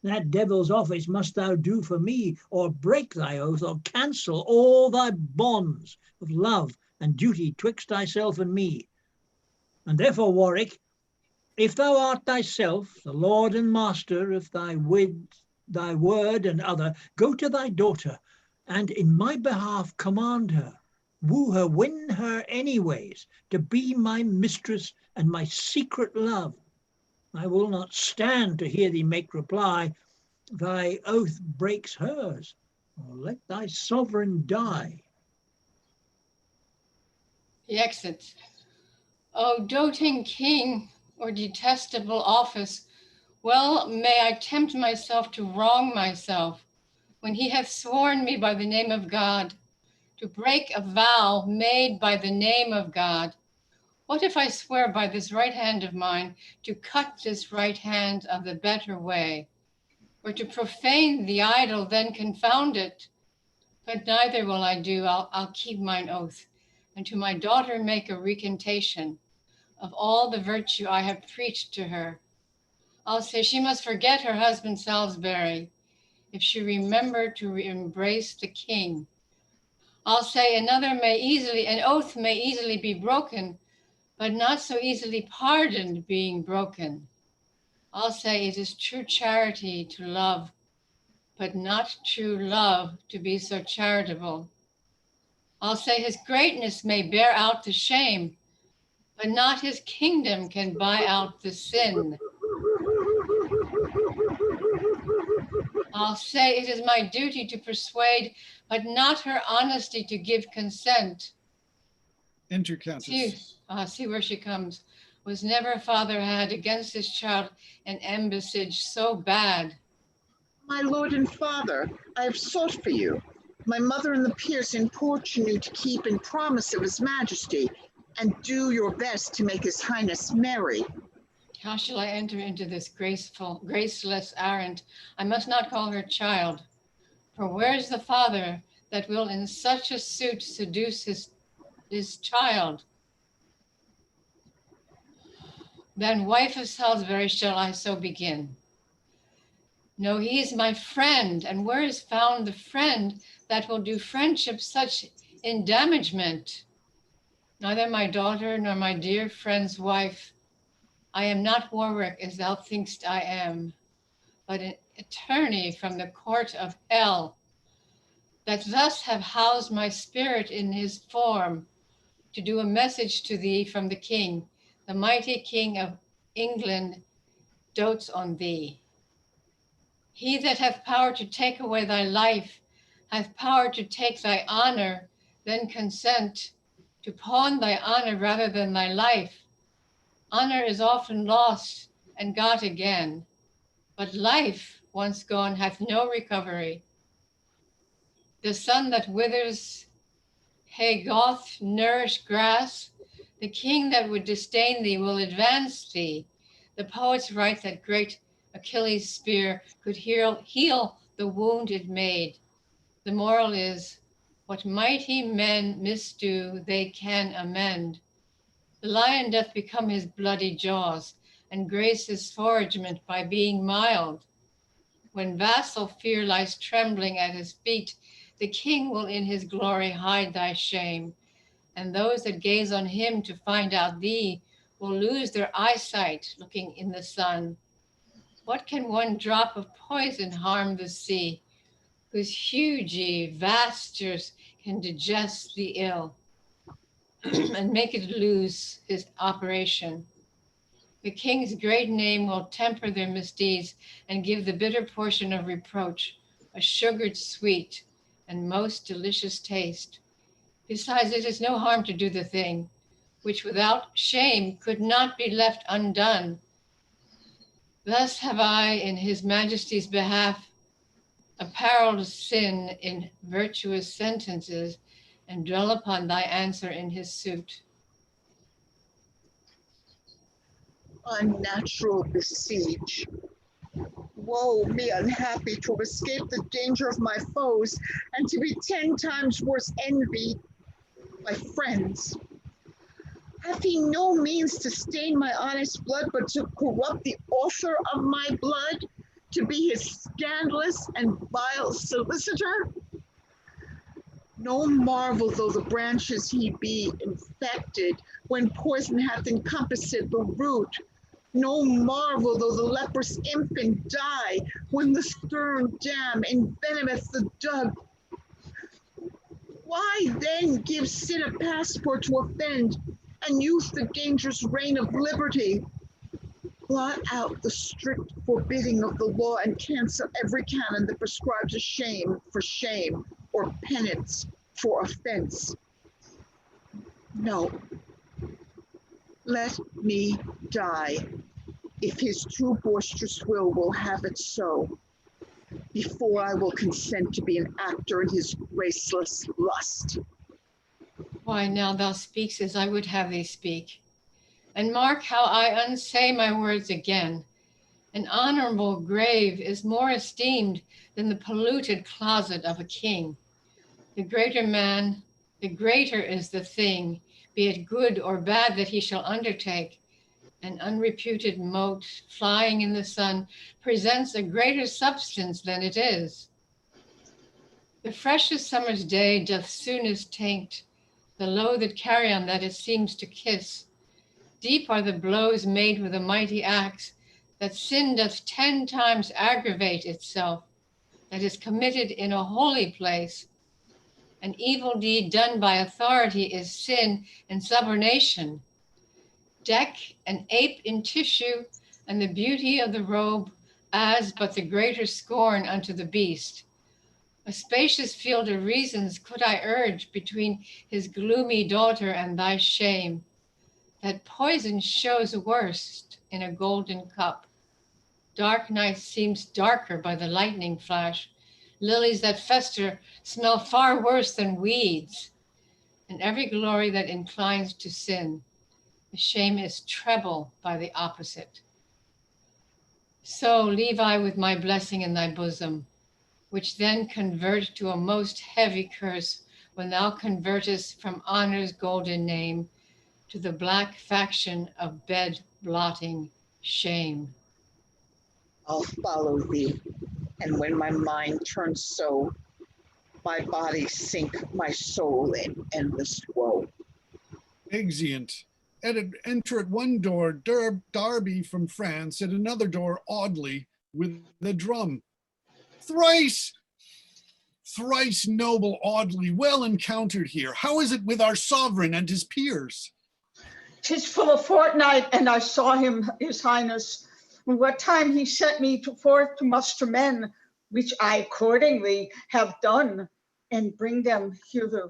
That devil's office must thou do for me, or break thy oath, or cancel all thy bonds of love and duty twixt thyself and me. And therefore, Warwick, if thou art thyself the lord and master of thy word and other, go to thy daughter, and in my behalf command her, woo her, win her anyways, to be my mistress and my secret love. I will not stand to hear thee make reply, thy oath breaks hers, or let thy sovereign die. He exits. O doting king, or detestable office, well may I tempt myself to wrong myself, when he hath sworn me by the name of God, to break a vow made by the name of God. What if I swear by this right hand of mine to cut this right hand of the better way, or to profane the idol, then confound it? But neither will I do. I'll keep mine oath, and to my daughter make a recantation of all the virtue I have preached to her. I'll say she must forget her husband Salisbury, if she remember to embrace the king. I'll say an oath may easily be broken, but not so easily pardoned being broken. I'll say it is true charity to love, but not true love to be so charitable. I'll say his greatness may bear out the shame, but not his kingdom can buy out the sin. I'll say it is my duty to persuade, but not her honesty to give consent. Enter Countess. See where she comes. Was never father had against his child an embassage so bad. My lord and father, I have sought for you. My mother and the peers importune you to keep in promise of his majesty, and do your best to make his highness merry. How shall I enter into this graceless errand? I must not call her child. For where's the father that will in such a suit seduce his child? Then wife of Salisbury shall I so begin. No, he is my friend, and where is found the friend that will do friendship such endamagement? Neither my daughter nor my dear friend's wife. I am not Warwick as thou thinkst I am, but an attorney from the court of hell, that thus have housed my spirit in his form, to do a message to thee from the king. The mighty king of England dotes on thee. He that hath power to take away thy life hath power to take thy honor, then consent to pawn thy honor rather than thy life. Honor is often lost and got again, but life, once gone, hath no recovery. The sun that withers doth nourish grass. The king that would disdain thee will advance thee. The poets write that great Achilles' spear could heal the wound it made. The moral is, what mighty men misdo, they can amend. The lion doth become his bloody jaws, and grace his foragement by being mild. When vassal fear lies trembling at his feet, the king will in his glory hide thy shame, and those that gaze on him to find out thee will lose their eyesight looking in the sun. What can one drop of poison harm the sea, whose hugy vastures can digest the ill and make it lose his operation? The king's great name will temper their misdeeds and give the bitter portion of reproach a sugared sweet and most delicious taste. Besides, it is no harm to do the thing which without shame could not be left undone. Thus have I in his majesty's behalf apparelled sin in virtuous sentences, and dwell upon thy answer in his suit. Unnatural besiege. Woe me unhappy to have escaped the danger of my foes, and to be 10 times worse envied by friends. Hath he no means to stain my honest blood, but to corrupt the author of my blood, to be his scandalous and vile solicitor? No marvel though the branches he be infected, when poison hath encompassed the root. No marvel though the leprous infant die, when the stern dam envenometh the dug. Why then give sin a passport to offend, and use the dangerous reign of liberty? Blot out the strict forbidding of the law, and cancel every canon that prescribes a shame for shame, or penance for offense. No, let me die, if his too boisterous will have it so, before I will consent to be an actor in his graceless lust. Why, now thou speaks as I would have thee speak. And mark how I unsay my words again. An honorable grave is more esteemed than the polluted closet of a king. The greater man, the greater is the thing, be it good or bad that he shall undertake. An unreputed mote flying in the sun presents a greater substance than it is. The freshest summer's day doth soonest taint the loathed carrion that it seems to kiss. Deep are the blows made with a mighty axe, that sin doth 10 times aggravate itself, that is committed in a holy place. An evil deed done by authority is sin and subornation. Deck an ape in tissue, and the beauty of the robe as but the greater scorn unto the beast. A spacious field of reasons could I urge between his gloomy daughter and thy shame. That poison shows worst in a golden cup. Dark night seems darker by the lightning flash. Lilies that fester smell far worse than weeds. And every glory that inclines to sin, the shame is treble by the opposite. So leave I with my blessing in thy bosom, which then convert to a most heavy curse when thou convertest from honor's golden name to the black faction of bed blotting shame. I'll follow thee, and when my mind turns so, my body sink my soul in endless woe. Exeunt. Enter at one door Darby from France, at another door Audley with the drum. Thrice noble Audley, well encountered here. How is it with our sovereign and his peers? 'Tis full a fortnight, and I saw him, his highness, what time he sent me forth to muster men, which I accordingly have done, and bring them hither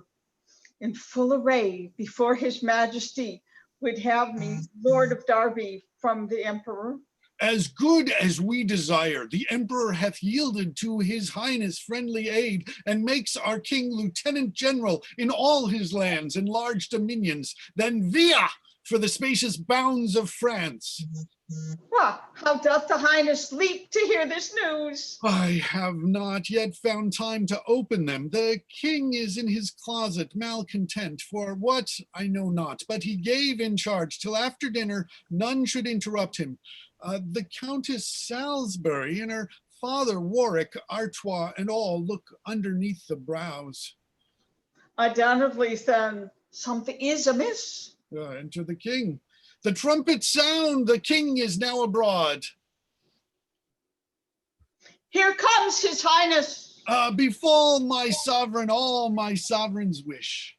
in full array before his majesty would have me Lord of Derby from the emperor. As good as we desire. The emperor hath yielded to his highness friendly aid, and makes our king lieutenant general in all his lands and large dominions. Then via for the spacious bounds of France. How doth the highness leap to hear this news? I have not yet found time to open them. The king is in his closet, malcontent, for what I know not, but he gave in charge till after dinner none should interrupt him. The Countess Salisbury and her father Warwick, Artois, and all look underneath the brows. Undoubtedly, then, something is amiss. Enter the king. The trumpet sound, the king is now abroad. Here comes his highness. Befall my sovereign all my sovereign's wish.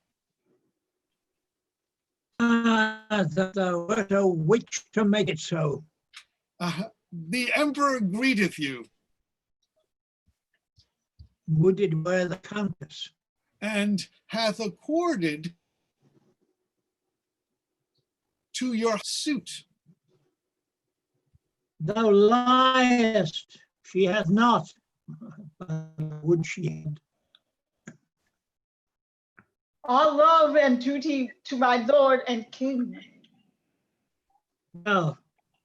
That thou wert a witch to make it so. The emperor greeteth you. Would it were the countess. And hath accorded to your suit. Thou liest, she hath not. Would she had. All love and duty to my lord and king. Well,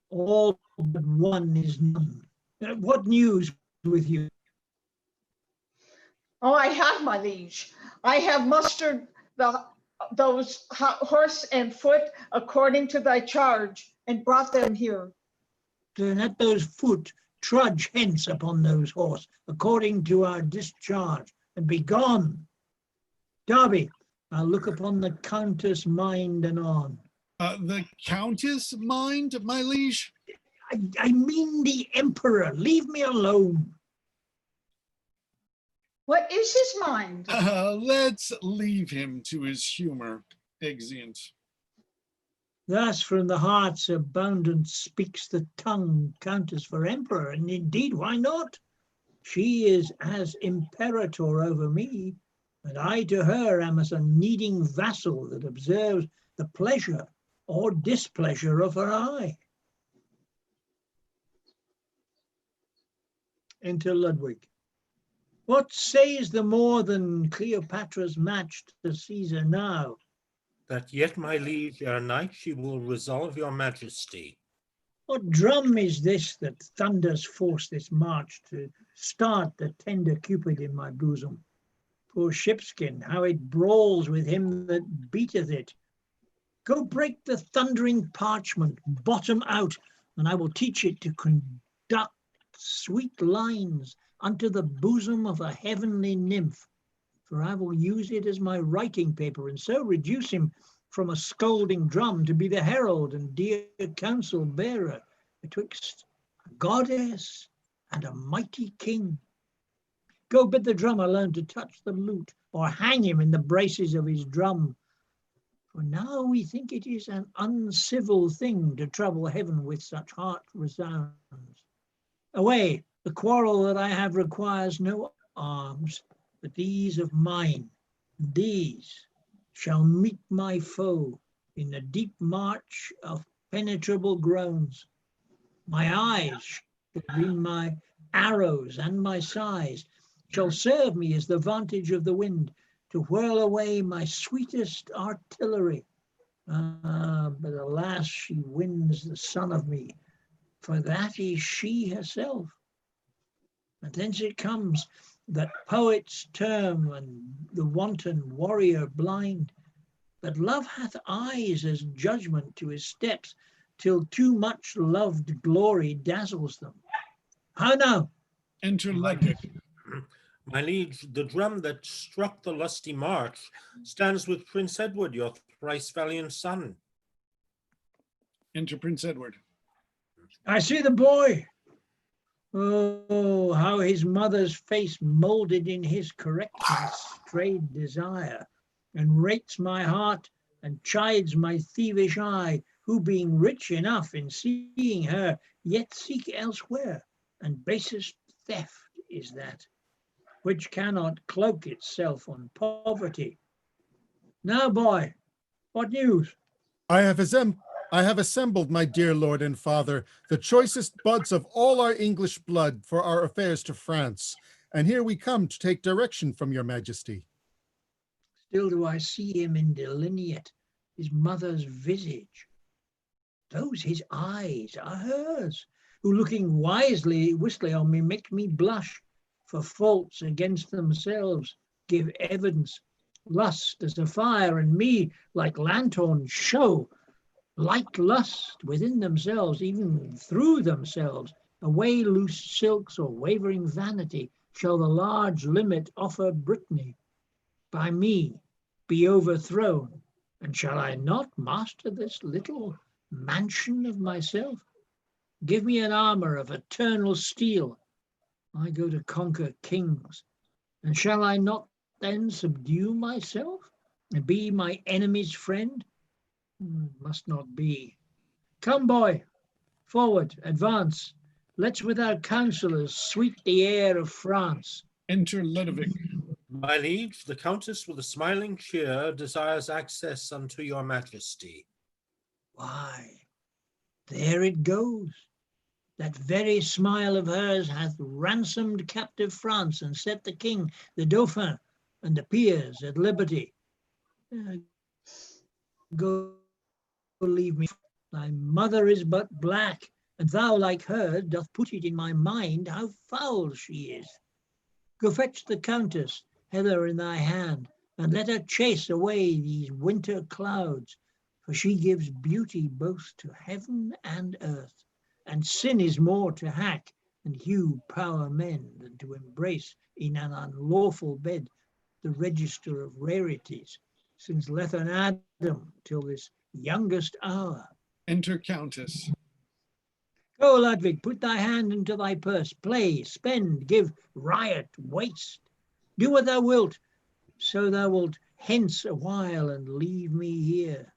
all but one is none. What news with you? Oh, I have, my liege. I have mustered those horse and foot according to thy charge and brought them here. Then let those foot trudge hence upon those horse, according to our discharge, and be gone. Darby, I'll look upon the Countess mind anon. The Countess mind, my liege? I mean the Emperor. Leave me alone. What is his mind? Let's leave him to his humor, exeunt. Thus from the heart's abundance speaks the tongue, Countess for Emperor, and indeed, why not? She is as imperator over me, and I to her am as a needing vassal that observes the pleasure or displeasure of her eye. Enter Ludwig. What says the more than Cleopatra's match to Caesar now? That yet, my liege, ere night she will resolve your majesty. What drum is this that thunders forth this march to start the tender Cupid in my bosom? Poor shipskin, how it brawls with him that beateth it. Go break the thundering parchment, bottom out, and I will teach it to conduct sweet lines unto the bosom of a heavenly nymph. For I will use it as my writing paper, and so reduce him from a scolding drum to be the herald and dear counsel bearer betwixt a goddess and a mighty king. Go bid the drummer learn to touch the lute, or hang him in the braces of his drum. For now we think it is an uncivil thing to trouble heaven with such heart resounds. Away, the quarrel that I have requires no arms, but these of mine. These shall meet my foe in the deep march of penetrable groans. My eyes shall be my arrows, and my sighs shall serve me as the vantage of the wind to whirl away my sweetest artillery. But alas, she wins the son of me, for that is she herself. And thence it comes that poets term and the wanton warrior blind. But love hath eyes as judgment to his steps, till too much loved glory dazzles them. How now? Enter Ludwig. My liege, the drum that struck the lusty march stands with Prince Edward, your thrice valiant son. Enter Prince Edward. I see the boy. Oh, how his mother's face molded in his correctness strayed desire, and rates my heart and chides my thievish eye, who being rich enough in seeing her, yet seek elsewhere, and basest theft is that, which cannot cloak itself on poverty. Now, boy, what news? I have assembled, my dear lord and father, the choicest buds of all our English blood for our affairs to France, and here we come to take direction from your majesty. Still do I see him in delineate, his mother's visage. Those his eyes are hers, who looking wistly on me make me blush, for faults against themselves give evidence. Lust as a fire, and me like lanthorns show. Like lust within themselves, even through themselves, away loose silks or wavering vanity, shall the large limit offer Brittany. By me be overthrown, and shall I not master this little mansion of myself? Give me an armor of eternal steel. I go to conquer kings, and shall I not then subdue myself and be my enemy's friend? Must not be. Come, boy, forward, advance. Let's with our counselors sweet the air of France. Enter Ludovic. My liege, the countess with a smiling cheer desires access unto your majesty. Why, there it goes. That very smile of hers hath ransomed captive France and set the king, the dauphin, and the peers at liberty. Go leave me. Thy mother is but black, and thou, like her, doth put it in my mind how foul she is. Go fetch the countess, Heather in thy hand, and let her chase away these winter clouds, for she gives beauty both to heaven and earth, and sin is more to hack and hew power men than to embrace in an unlawful bed the register of rarities, since lethen Adam till this youngest hour. Enter Countess. Go, Ludwig, put thy hand into thy purse, play, spend, give, riot, waste. Do what thou wilt, so thou wilt hence a while and leave me here.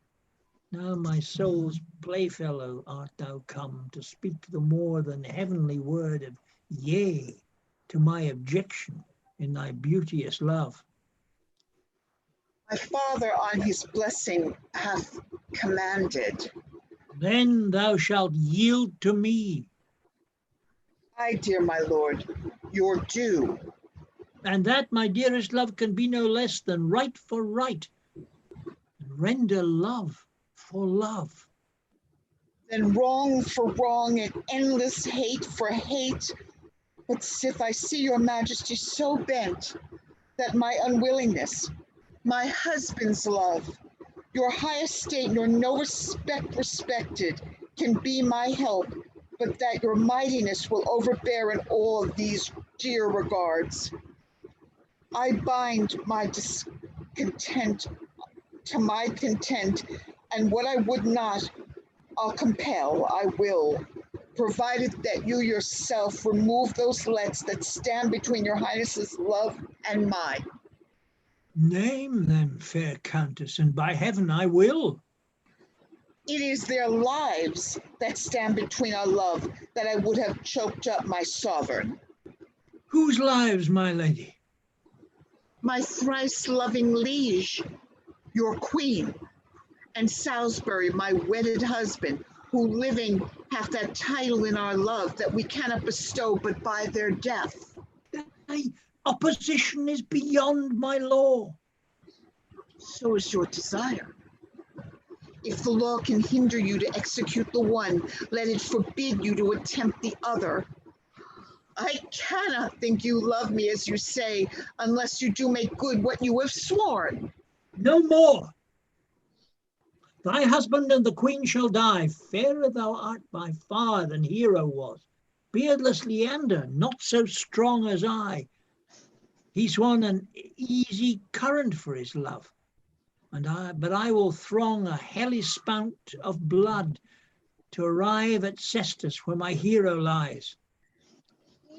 Now my soul's playfellow art thou come to speak the more than heavenly word of yea to my objection in thy beauteous love. My father on his blessing hath commanded. Then thou shalt yield to me. Ay, dear my lord, your due. And that, my dearest love, can be no less than right for right, and render love for love. Then wrong for wrong and endless hate for hate. But sith I see your majesty so bent that my unwillingness, my husband's love, your high estate nor no respect respected can be my help, but that your mightiness will overbear in all of these dear regards. I bind my discontent to my content, and what I would not, I'll compel, I will, provided that you yourself remove those lets that stand between your highness's love and mine. Name them, fair countess, and by heaven I will. It is their lives that stand between our love that I would have choked up my sovereign. Whose lives, my lady? My thrice loving liege, your queen, and Salisbury, my wedded husband, who living hath that title in our love that we cannot bestow but by their death. Thy opposition is beyond my law. So is your desire. If the law can hinder you to execute the one, let it forbid you to attempt the other. I cannot think you love me as you say, unless you do make good what you have sworn. No more. Thy husband and the queen shall die. Fairer thou art by far than Hero was. Beardless Leander, not so strong as I. He swam an easy current for his love. But I will throng a Hellespont of blood to arrive at Cestus, where my hero lies.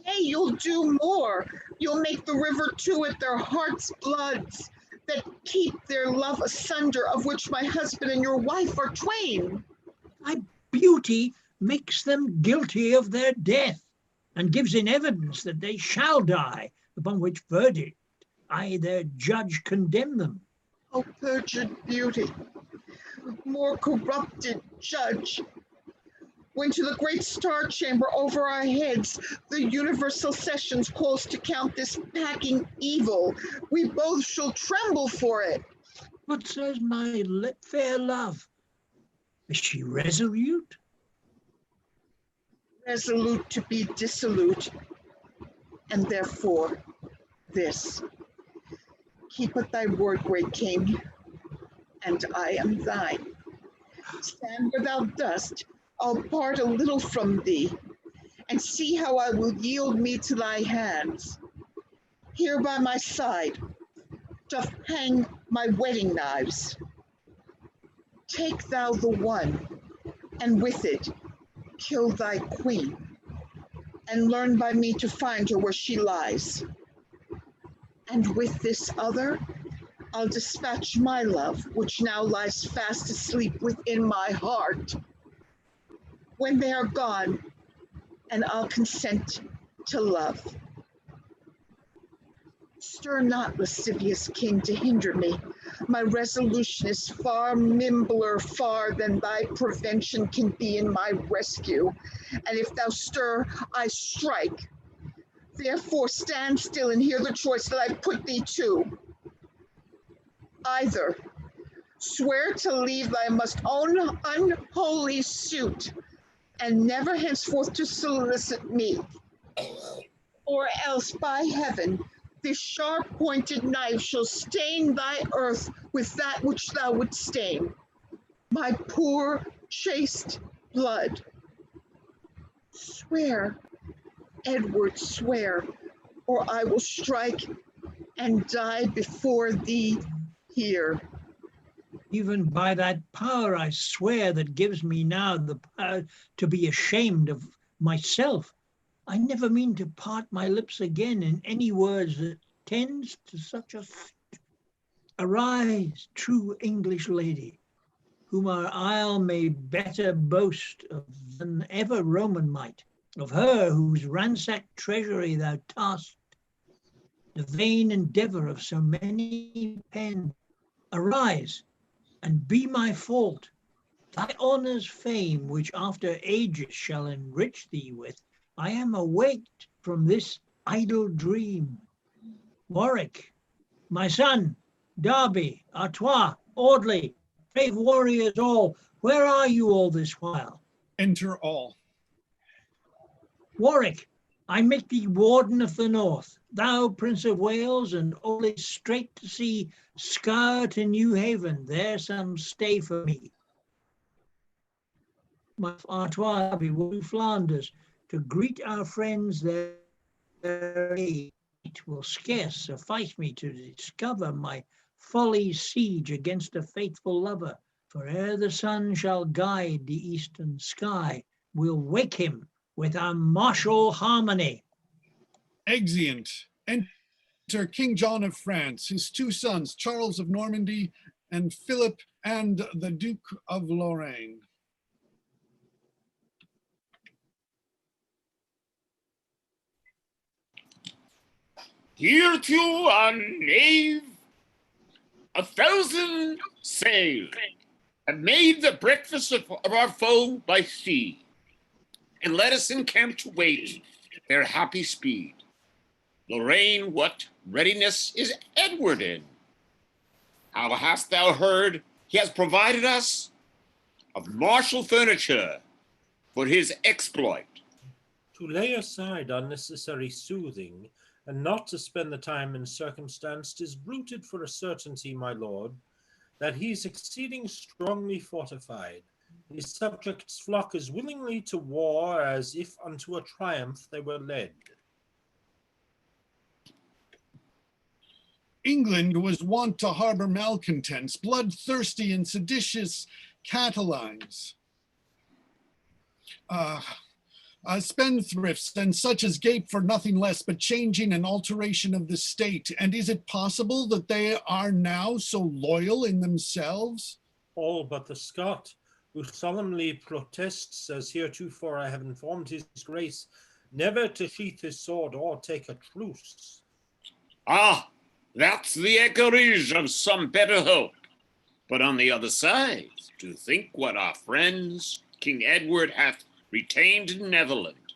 Nay, you'll do more. You'll make the river too at their hearts' bloods that keep their love asunder, of which my husband and your wife are twain. Thy beauty makes them guilty of their death, and gives in evidence that they shall die, upon which verdict I, their judge, condemn them. O perjured beauty, more corrupted judge, when to the great star chamber over our heads the universal sessions calls to count this packing evil, we both shall tremble for it. What says my fair love? Is she resolute? Resolute to be dissolute, and therefore this. Keep thy word, great king, and I am thine. Stand where thou dost, I'll part a little from thee, and see how I will yield me to thy hands. Here by my side doth hang my wedding knives. Take thou the one, and with it kill thy queen, and learn by me to find her where she lies. And with this other, I'll dispatch my love, which now lies fast asleep within my heart. When they are gone, and I'll consent to love. Stir not, lascivious king, to hinder me. My resolution is far nimbler far than thy prevention can be in my rescue. And if thou stir, I strike. Therefore stand still and hear the choice that I put thee to. Either swear to leave thy most own unholy suit, and never henceforth to solicit me, or else by heaven, this sharp-pointed knife shall stain thy earth with that which thou wouldst stain, my poor chaste blood. Swear, Edward, swear, or I will strike and die before thee here. Even by that power I swear that gives me now the power to be ashamed of myself, I never mean to part my lips again in any words that tends to such a feat. Arise, true English lady, whom our isle may better boast of than ever Roman might, of her whose ransacked treasury thou tasked, the vain endeavor of so many pen. Arise, and be my fault, thy honour's fame, which after ages shall enrich thee with. I am awaked from this idle dream. Warwick, my son, Derby, Artois, Audley, brave warriors all, where are you all this while? Enter all. Warwick, I make thee warden of the north, thou Prince of Wales, and always straight to sea, scour to New Haven, there some stay for me. My Artois be to Flanders, to greet our friends there. It will scarce suffice me to discover my folly's siege against a faithful lover, for ere the sun shall guide the eastern sky, we'll wake him with our martial harmony. Exeunt. Enter King John of France, his two sons, Charles of Normandy and Philip, and the Duke of Lorraine. Here to our knave, 1,000 sail have made the breakfast of our foe by sea, and let us encamp to wait their happy speed. Lorraine, what readiness is Edward in? How hast thou heard he has provided us of martial furniture for his exploit? To lay aside unnecessary soothing, and not to spend the time in circumstance, 'tis rooted for a certainty, my lord, that he's exceeding strongly fortified. His subjects flock as willingly to war as if unto a triumph they were led. England was wont to harbor malcontents, bloodthirsty and seditious Catalines, spendthrifts, and such as gape for nothing less but changing and alteration of the state. And is it possible that they are now so loyal in themselves? All but the Scot, who solemnly protests, as heretofore I have informed his grace, never to sheath his sword or take a truce. Ah, that's the echoage of some better hope. But on the other side, to think what our friends King Edward hath retained in Netherland,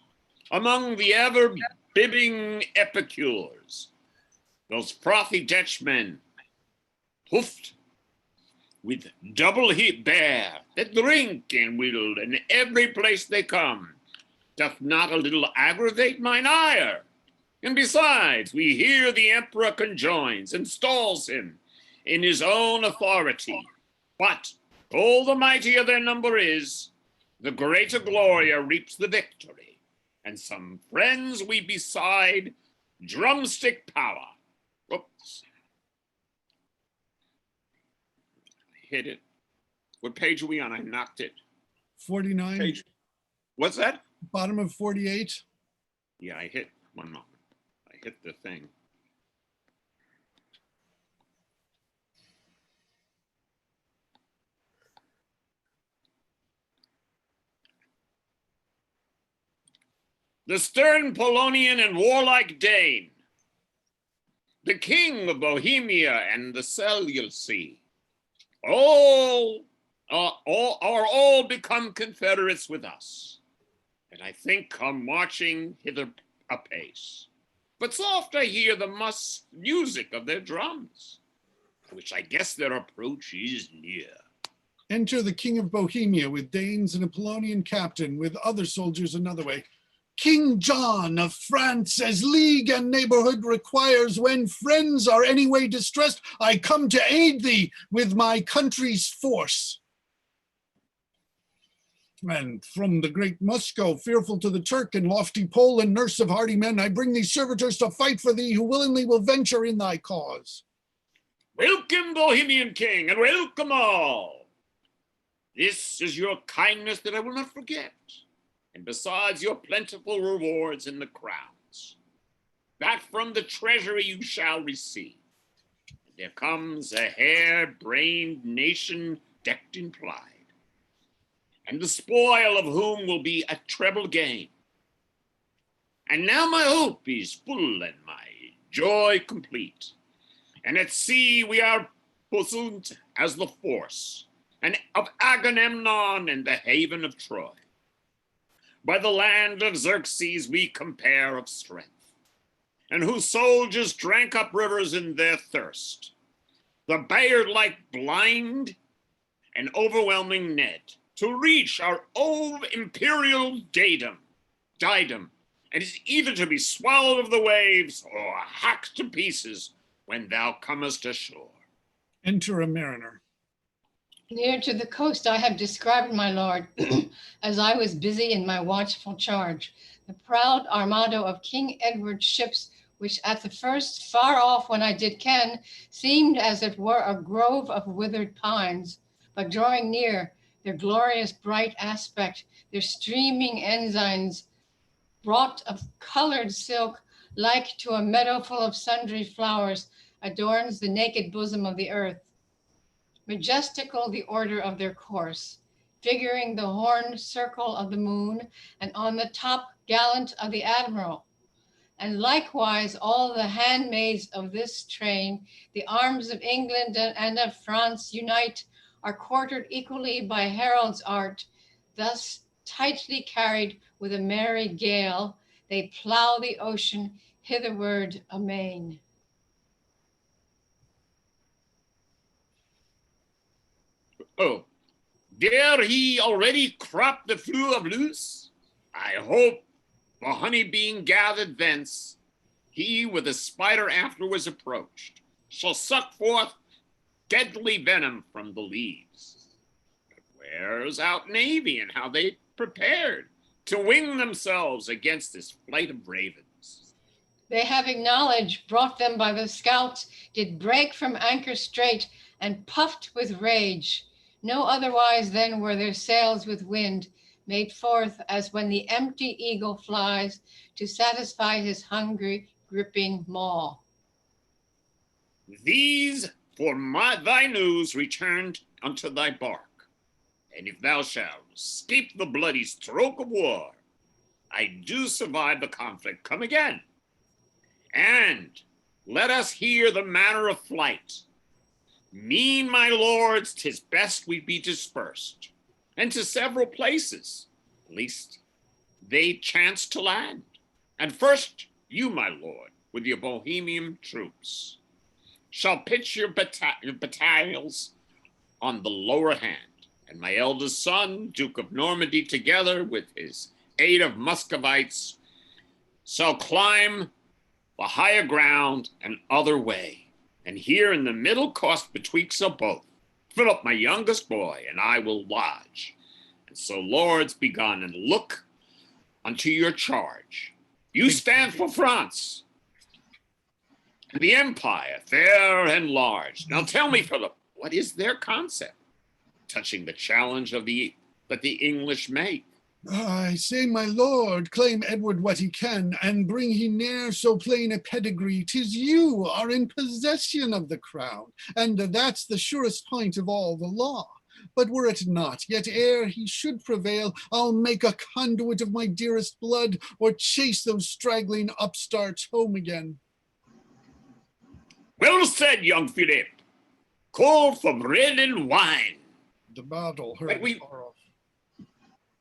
among the ever-bibbing epicures, those frothy Dutchmen, hoofed with double heap bear, that drink and will in every place they come, doth not a little aggravate mine ire. And besides, we hear the emperor conjoins, installs him in his own authority. But all the mightier their number is, the greater Gloria reaps the victory. And some friends we beside drumstick power. Oops. Hit it. What page are we on? I knocked it. 49. Page. What's that? Bottom of 48. Yeah, I hit one moment. I hit the thing. The stern Polonian and warlike Dane, the king of Bohemia and the Sea, all are all become confederates with us, and I think come marching hither apace. But soft I hear the music of their drums, which I guess their approach is near. Enter the King of Bohemia with Danes and a Polonian captain, with other soldiers another way. King John of France, as league and neighborhood requires, when friends are any way distressed, I come to aid thee with my country's force. And from the great Moscow, fearful to the Turk, and lofty Poland, nurse of hardy men, I bring these servitors to fight for thee, who willingly will venture in thy cause. Welcome, Bohemian King, and welcome all. This is your kindness that I will not forget, and besides your plentiful rewards in the crowns, that from the treasury you shall receive. And there comes a hair-brained nation decked in pride, and the spoil of whom will be a treble gain. And now my hope is full and my joy complete, and at sea we are bosomed as the force, and of Agamemnon and the haven of Troy. By the land of Xerxes we compare of strength, and whose soldiers drank up rivers in their thirst. The Bayard like blind and overwhelming Ned, to reach our old imperial diadem, and is either to be swallowed of the waves or hacked to pieces when thou comest ashore. Enter a mariner. Near to the coast I have described, my lord, as I was busy in my watchful charge, the proud armado of King Edward's ships, which at the first, far off when I did ken, seemed as it were a grove of withered pines, but drawing near, their glorious bright aspect, their streaming ensigns, wrought of colored silk, like to a meadow full of sundry flowers, adorns the naked bosom of the earth. Majestical the order of their course, figuring the horned circle of the moon, and on the top gallant of the admiral. And likewise all the handmaids of this train, the arms of England and of France unite, are quartered equally by heralds' art. Thus tightly carried with a merry gale, they plough the ocean hitherward amain. Oh, dare he already crop the flue of loose? I hope, the honey being gathered thence, he with the spider afterwards approached, shall suck forth deadly venom from the leaves. But where's out navy, and how they prepared to wing themselves against this flight of ravens? They having knowledge brought them by the scouts, did break from anchor straight, and puffed with rage. No otherwise then were their sails with wind, made forth as when the empty eagle flies to satisfy his hungry, gripping maw. These for thy news returned unto thy bark, and if thou shalt escape the bloody stroke of war, I do survive the conflict, come again, and let us hear the manner of flight. Mean, my lords, 'tis best we be dispersed, and to several places, least they chance to land. And first, you, my lord, with your Bohemian troops, shall pitch your battalions on the lower hand, and my eldest son, Duke of Normandy, together with his aid of Muscovites, shall climb the higher ground and other way. And here in the middle cost betwixt us both, Philip, my youngest boy, and I will lodge. And so, lords, be gone, and look unto your charge. You stand for France, the empire, fair and large. Now tell me, Philip, what is their concept touching the challenge of that the English make? I say, my lord, claim Edward what he can, and bring he ne'er so plain a pedigree, 'tis you are in possession of the crown, and that's the surest point of all the law. But were it not, yet ere he should prevail, I'll make a conduit of my dearest blood, or chase those straggling upstarts home again. Well said, young Philip. Call for bread and wine, The battle heard But we- far off.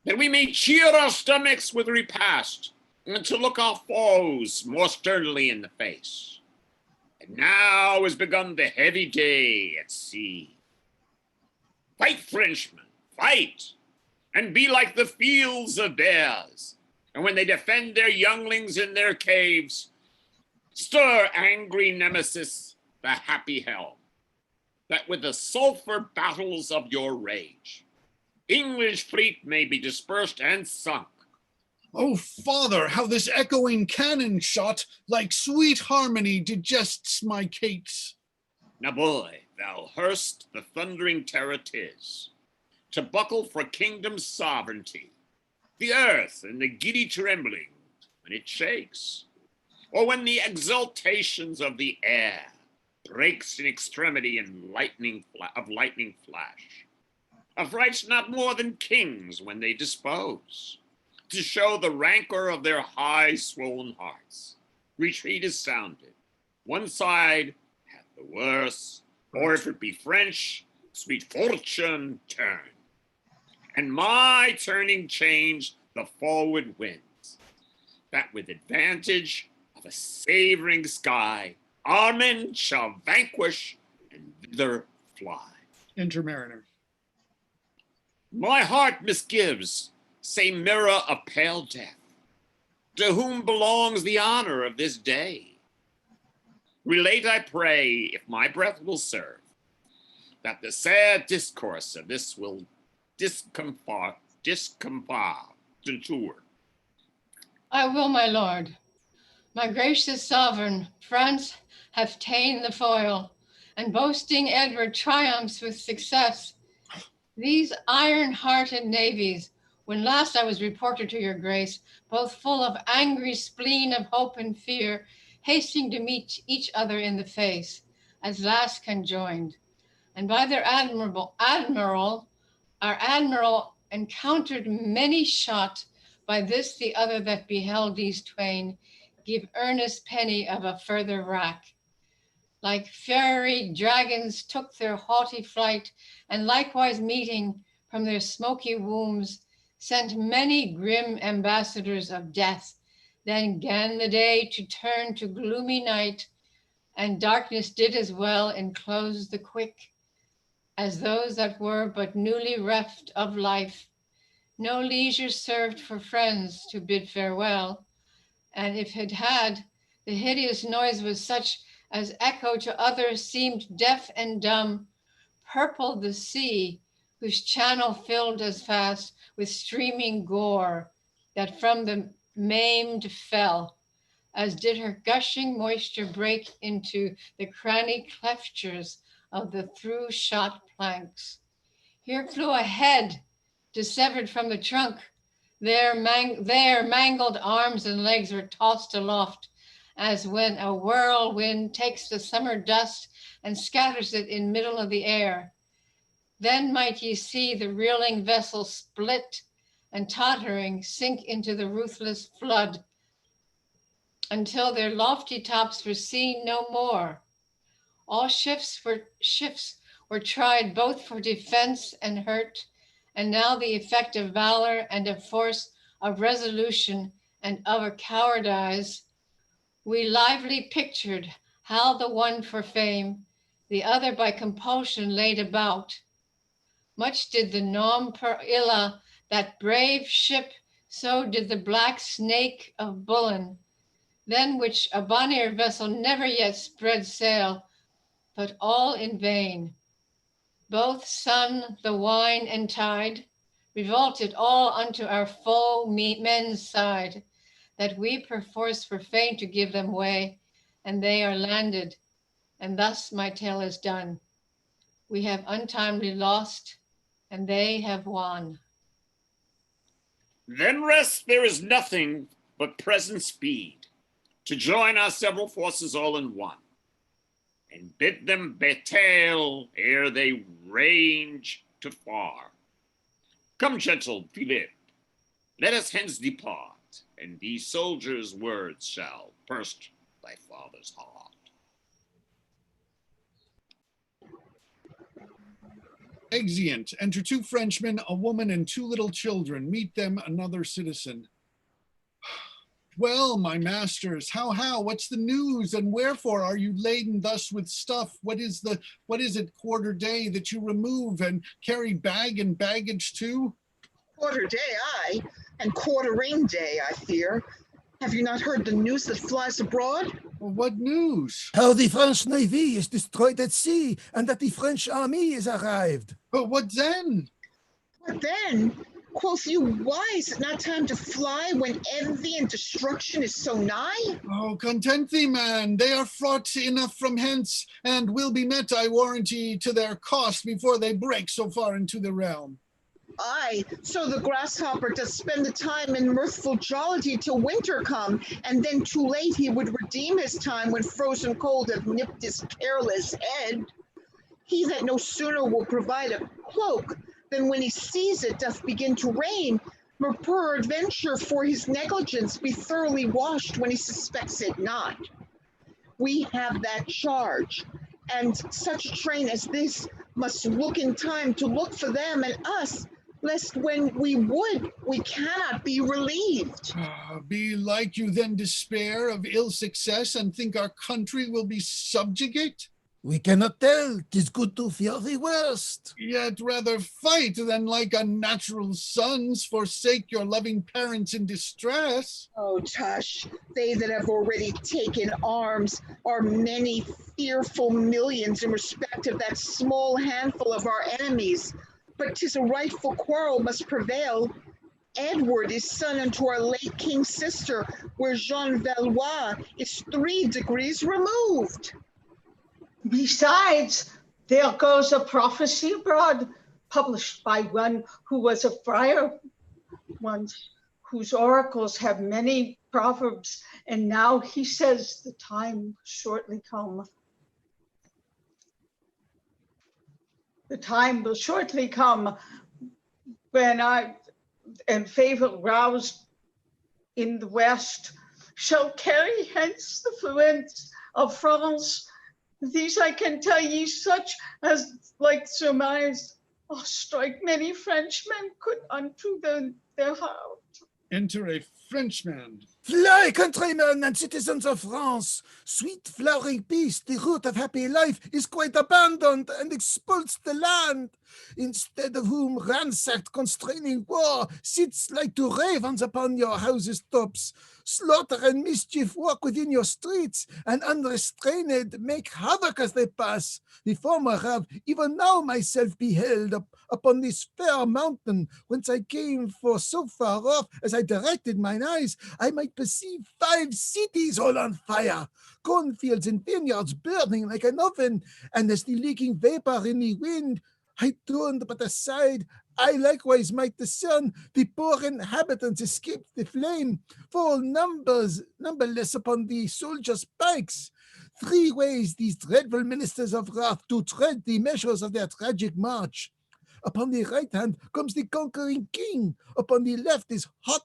that we may cheer our stomachs with repast, and to look our foes more sternly in the face. And now has begun the heavy day at sea. Fight, Frenchmen, fight, and be like the fields of bears. And when they defend their younglings in their caves, stir angry Nemesis the happy helm, that with the sulphur battles of your rage, English fleet may be dispersed and sunk. Oh, father, how this echoing cannon shot like sweet harmony digests my cates. Now, boy, thou hearst the thundering terror 'tis, to buckle for kingdom's sovereignty, the earth and the giddy trembling when it shakes, or when the exultations of the air breaks in extremity in lightning flash, affrights not more than kings when they dispose, to show the rancor of their high swollen hearts. Retreat is sounded. One side hath the worse, or if it be French, sweet fortune turn. And my turning change the forward winds, that with advantage of a savoring sky, our men shall vanquish and thither fly. Enter Mariner. My heart misgives, say mirror of pale death, to whom belongs the honor of this day. Relate, I pray, if my breath will serve, that the sad discourse of this will discomfort, tour. I will, my lord. My gracious sovereign, France hath ta'en the foil, and boasting Edward triumphs with success. These iron-hearted navies, when last I was reporter to your grace, both full of angry spleen of hope and fear, hasting to meet each other in the face, as last conjoined. And by their our admiral encountered many shot, by this the other that beheld these twain, give earnest penny of a further wrack. Like fiery dragons took their haughty flight, and likewise meeting from their smoky wombs, sent many grim ambassadors of death. Then 'gan the day to turn to gloomy night, and darkness did as well enclose the quick, as those that were but newly reft of life. No leisure served for friends to bid farewell, and if it had, the hideous noise was such as echo to others seemed deaf and dumb. Purple the sea, whose channel filled as fast with streaming gore, that from the maimed fell, as did her gushing moisture break into the cranny cleftures of the through-shot planks. Here flew a head, dissevered from the trunk. There mangled arms and legs were tossed aloft, as when a whirlwind takes the summer dust and scatters it in middle of the air. Then might ye see the reeling vessel split and tottering sink into the ruthless flood, until their lofty tops were seen no more. All shifts were tried both for defense and hurt, and now the effect of valor and of force, of resolution and of a cowardice, we lively pictured how the one for fame, the other by compulsion laid about. Much did the Nom per Illa, that brave ship, so did the black snake of Bullen, than which a bonnier vessel never yet spread sail, but all in vain. Both sun, the wine, and tide revolted all unto our foe men's side, that we perforce were fain to give them way, and they are landed, and thus my tale is done. We have untimely lost, and they have won. Then rest there is nothing but present speed, to join our several forces all in one, and bid them betail ere they range too far. Come, gentle Philip, let us hence depart, and these soldiers' words shall burst thy father's heart. Exeunt. Enter 2 Frenchmen, a woman, and 2 little children. Meet them another citizen. Well, my masters, how, what's the news, and wherefore are you laden thus with stuff? What is it, quarter day, that you remove, and carry bag and baggage too? Quarter day, aye, and quartering day, I fear. Have you not heard the news that flies abroad? Well, what news? How the French navy is destroyed at sea, and that the French army is arrived. But what then? What then? Quoth you, why is it not time to fly when envy and destruction is so nigh? Oh, content thee, man. They are fraught enough from hence, and will be met, I warranty, to their cost before they break so far into the realm. Aye, so the grasshopper does spend the time in mirthful jollity till winter come, and then too late he would redeem his time when frozen cold hath nipped his careless head. He that no sooner will provide a cloak than when he sees it doth begin to rain, nor peradventure for his negligence be thoroughly washed when he suspects it not. We have that charge, and such a train as this must look in time to look for them and us, lest when we would, we cannot be relieved. Be like you then despair of ill success, and think our country will be subjugate? We cannot tell. 'Tis good to fear the worst. Yet rather fight than like unnatural sons forsake your loving parents in distress. Oh, tush, they that have already taken arms are many fearful millions in respect of that small handful of our enemies. But 'tis a rightful quarrel must prevail. Edward is son unto our late king's sister, where Jean Valois is 3 degrees removed. Besides, there goes a prophecy abroad, published by one who was a friar once, whose oracles have many proverbs, and now he says the time will shortly come. The time will shortly come when I, and favor roused in the West, shall carry hence the fluence of France. These I can tell ye, such as like surmise, strike many Frenchmen could unto their heart. Enter a Frenchman. Fly, countrymen and citizens of France! Sweet flowering peace, the root of happy life, is quite abandoned and expulsed the land. Instead of whom ransacked, constraining war sits like two ravens upon your houses' tops. Slaughter and mischief walk within your streets, and unrestrained make havoc as they pass. The former have even now myself beheld upon this fair mountain, whence I came, for so far off as I directed mine eyes, I might perceive 5 cities all on fire, cornfields and vineyards burning like an oven, and as the leaking vapor in the wind, I turned but aside, I likewise might discern the poor inhabitants escape the flame, fall numberless upon the soldiers' pikes. 3 ways these dreadful ministers of wrath do tread the measures of their tragic march. Upon the right hand comes the conquering king, upon the left is hot,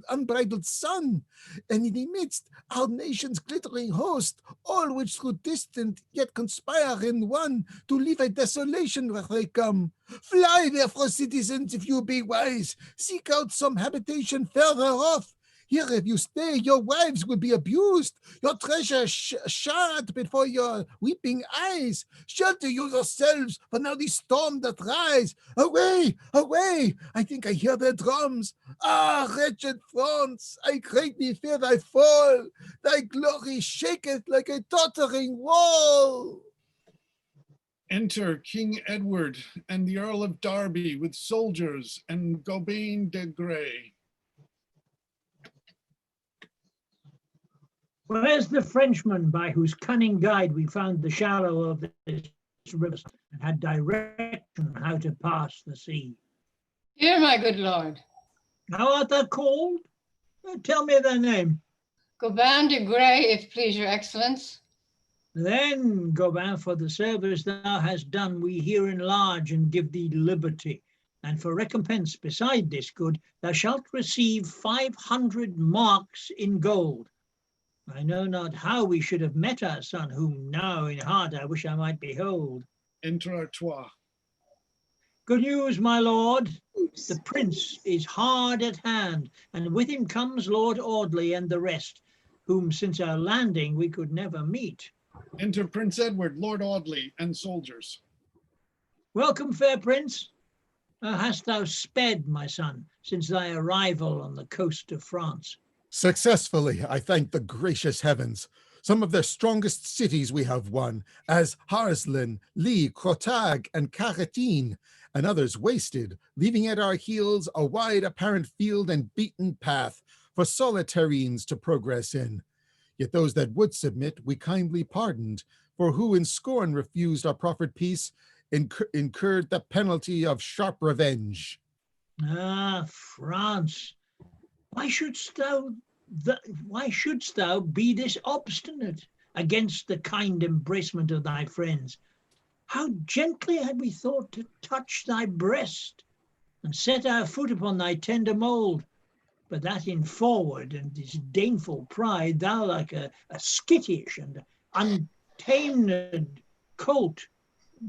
unbridled sun, and in the midst our nation's glittering host, all which through distant yet conspire in one to leave a desolation where they come. Fly therefore, citizens, if you be wise, seek out some habitation further off. Here, if you stay, your wives will be abused, your treasure shot before your weeping eyes. Shelter you yourselves, for now the storm doth rise. Away, away! I think I hear their drums. Ah, wretched France, I greatly fear thy fall. Thy glory shaketh like a tottering wall. Enter King Edward and the Earl of Derby with soldiers and Gobain de Grey. Where's the Frenchman by whose cunning guide we found the shallow of this river and had direction how to pass the sea? Here, my good lord. How art thou called? Tell me thy name. Gobain de Grey, if please your excellence. Then, Gobain, for the service thou hast done, we here enlarge and give thee liberty. And for recompense beside this good, thou shalt receive 500 marks in gold. I know not how we should have met our son, whom now in heart I wish I might behold. Enter Artois. Good news, my lord. The prince is hard at hand, and with him comes Lord Audley and the rest, whom since our landing we could never meet. Enter Prince Edward, Lord Audley, and soldiers. Welcome, fair prince. How hast thou sped, my son, since thy arrival on the coast of France? Successfully, I thank the gracious heavens. Some of their strongest cities we have won, as Harslin, Lee, Crotag, and Caratine, and others wasted, leaving at our heels a wide apparent field and beaten path for solitarines to progress in. Yet those that would submit we kindly pardoned, for who in scorn refused our proffered peace incurred the penalty of sharp revenge. Ah, France, why shouldst thou be this obstinate against the kind embracement of thy friends? How gently had we thought to touch thy breast and set our foot upon thy tender mould, but that in forward and disdainful pride thou, like a skittish and untamed colt,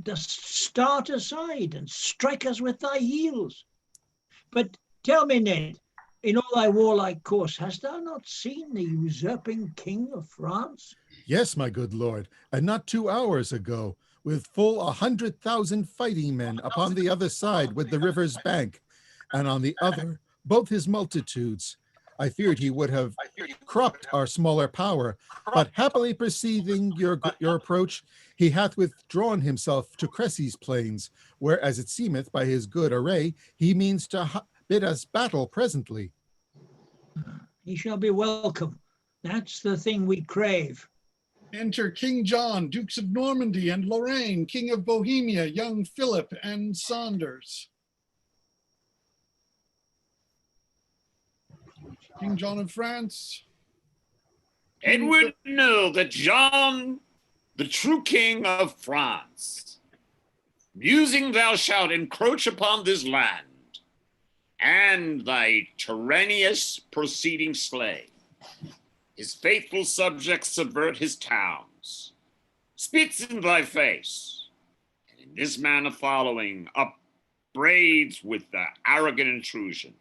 dost start aside and strike us with thy heels. But tell me, Ned, in all thy warlike course, hast thou not seen the usurping king of France? Yes, my good lord, and not 2 hours ago, with full 100,000 fighting men upon the other side with the river's bank, and on the other both his multitudes. I feared he would have cropped our smaller power, but happily perceiving your approach, he hath withdrawn himself to Cressy's plains, where, as it seemeth by his good array, he means to bid us battle presently. He shall be welcome. That's the thing we crave. Enter King John, Dukes of Normandy and Lorraine, King of Bohemia, young Philip and Saunders. King John of France. Edward knew that John, the true king of France, musing thou shalt encroach upon this land, and thy tyrannous proceeding slay. His faithful subjects subvert his towns, spits in thy face, and in this manner following upbraids with the thine arrogant intrusion.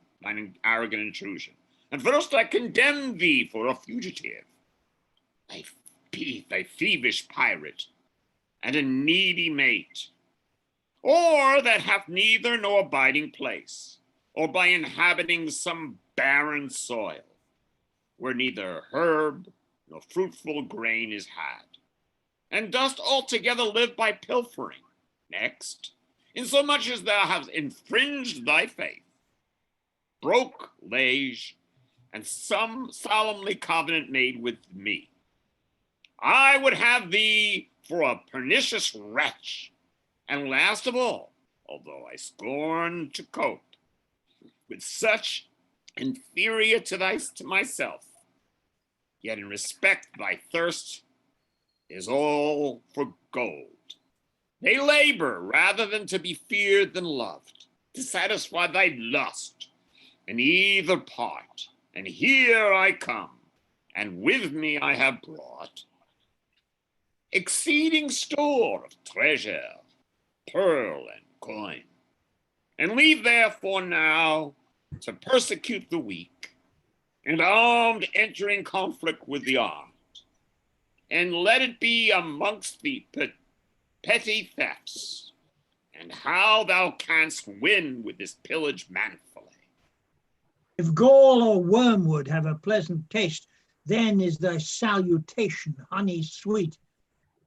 And first I condemn thee for a fugitive, thy thievish pirate, and a needy mate, or that hath neither nor abiding place, or by inhabiting some barren soil, where neither herb nor fruitful grain is had, and dost altogether live by pilfering. Next, insomuch as thou hast infringed thy faith, broke liege, and some solemnly covenant made with me, I would have thee for a pernicious wretch. And last of all, although I scorn to cope with such inferior to myself, yet in respect thy thirst is all for gold. They labor rather than to be feared than loved, to satisfy thy lust in either part. And here I come, and with me I have brought exceeding store of treasure, pearl and coin, and leave therefore now to persecute the weak, and armed enter in conflict with the armed, and let it be amongst the petty thefts, and how thou canst win with this pillage manfully. If gall or wormwood have a pleasant taste, then is thy salutation honey sweet.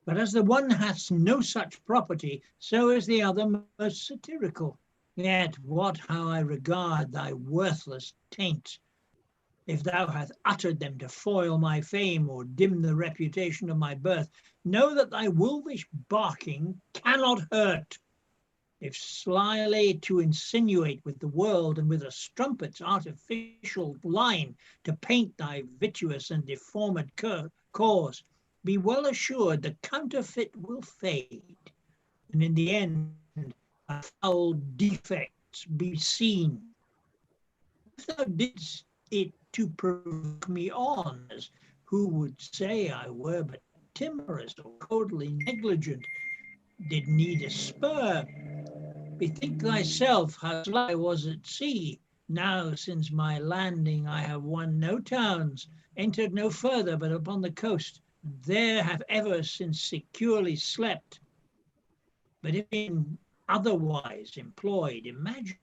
But as the one hath no such property, so is the other most satirical. Yet what how I regard thy worthless taint. If thou hast uttered them to foil my fame or dim the reputation of my birth, know that thy wolvish barking cannot hurt. If slyly to insinuate with the world and with a strumpet's artificial line to paint thy vituous and deformed cause, be well assured the counterfeit will fade, and in the end foul defects be seen. If thou didst it to provoke me on, as who would say I were but timorous or coldly negligent, did need a spur, Bethink thyself how slow I was at sea. Now, since my landing, I have won no towns, entered no further but upon the coast, and there have ever since securely slept. But if in otherwise employed, imagine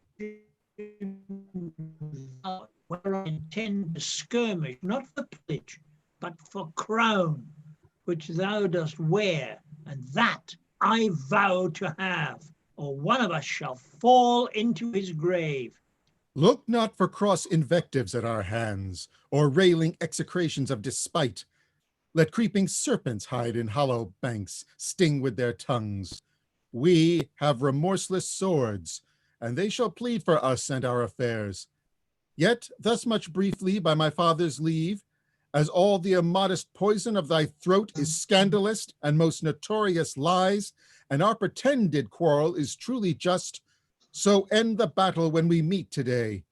thou where I intend to skirmish, not for pillage, but for crown, which thou dost wear, and that I vow to have, or one of us shall fall into his grave. Look not for cross invectives at our hands, or railing execrations of despite. Let creeping serpents hide in hollow banks, sting with their tongues. We have remorseless swords, and they shall plead for us and our affairs. Yet thus much briefly, by my father's leave, as all the immodest poison of thy throat is scandalous and most notorious lies, and our pretended quarrel is truly just, so end the battle when we meet today.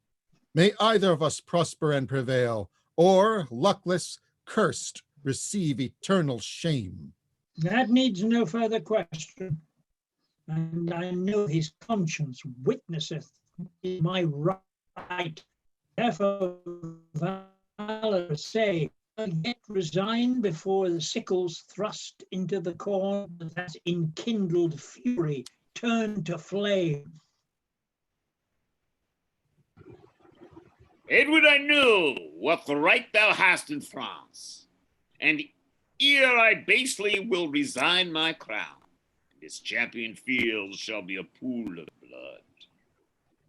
May either of us prosper and prevail, or, luckless, cursed, receive eternal shame. That needs no further question. And I know his conscience witnesseth my right. Therefore, valor say, yet resign before the sickles thrust into the corn that enkindled fury turned to flame. Edward, I know what the right thou hast in France, and ere I basely will resign my crown, this champion field shall be a pool of blood,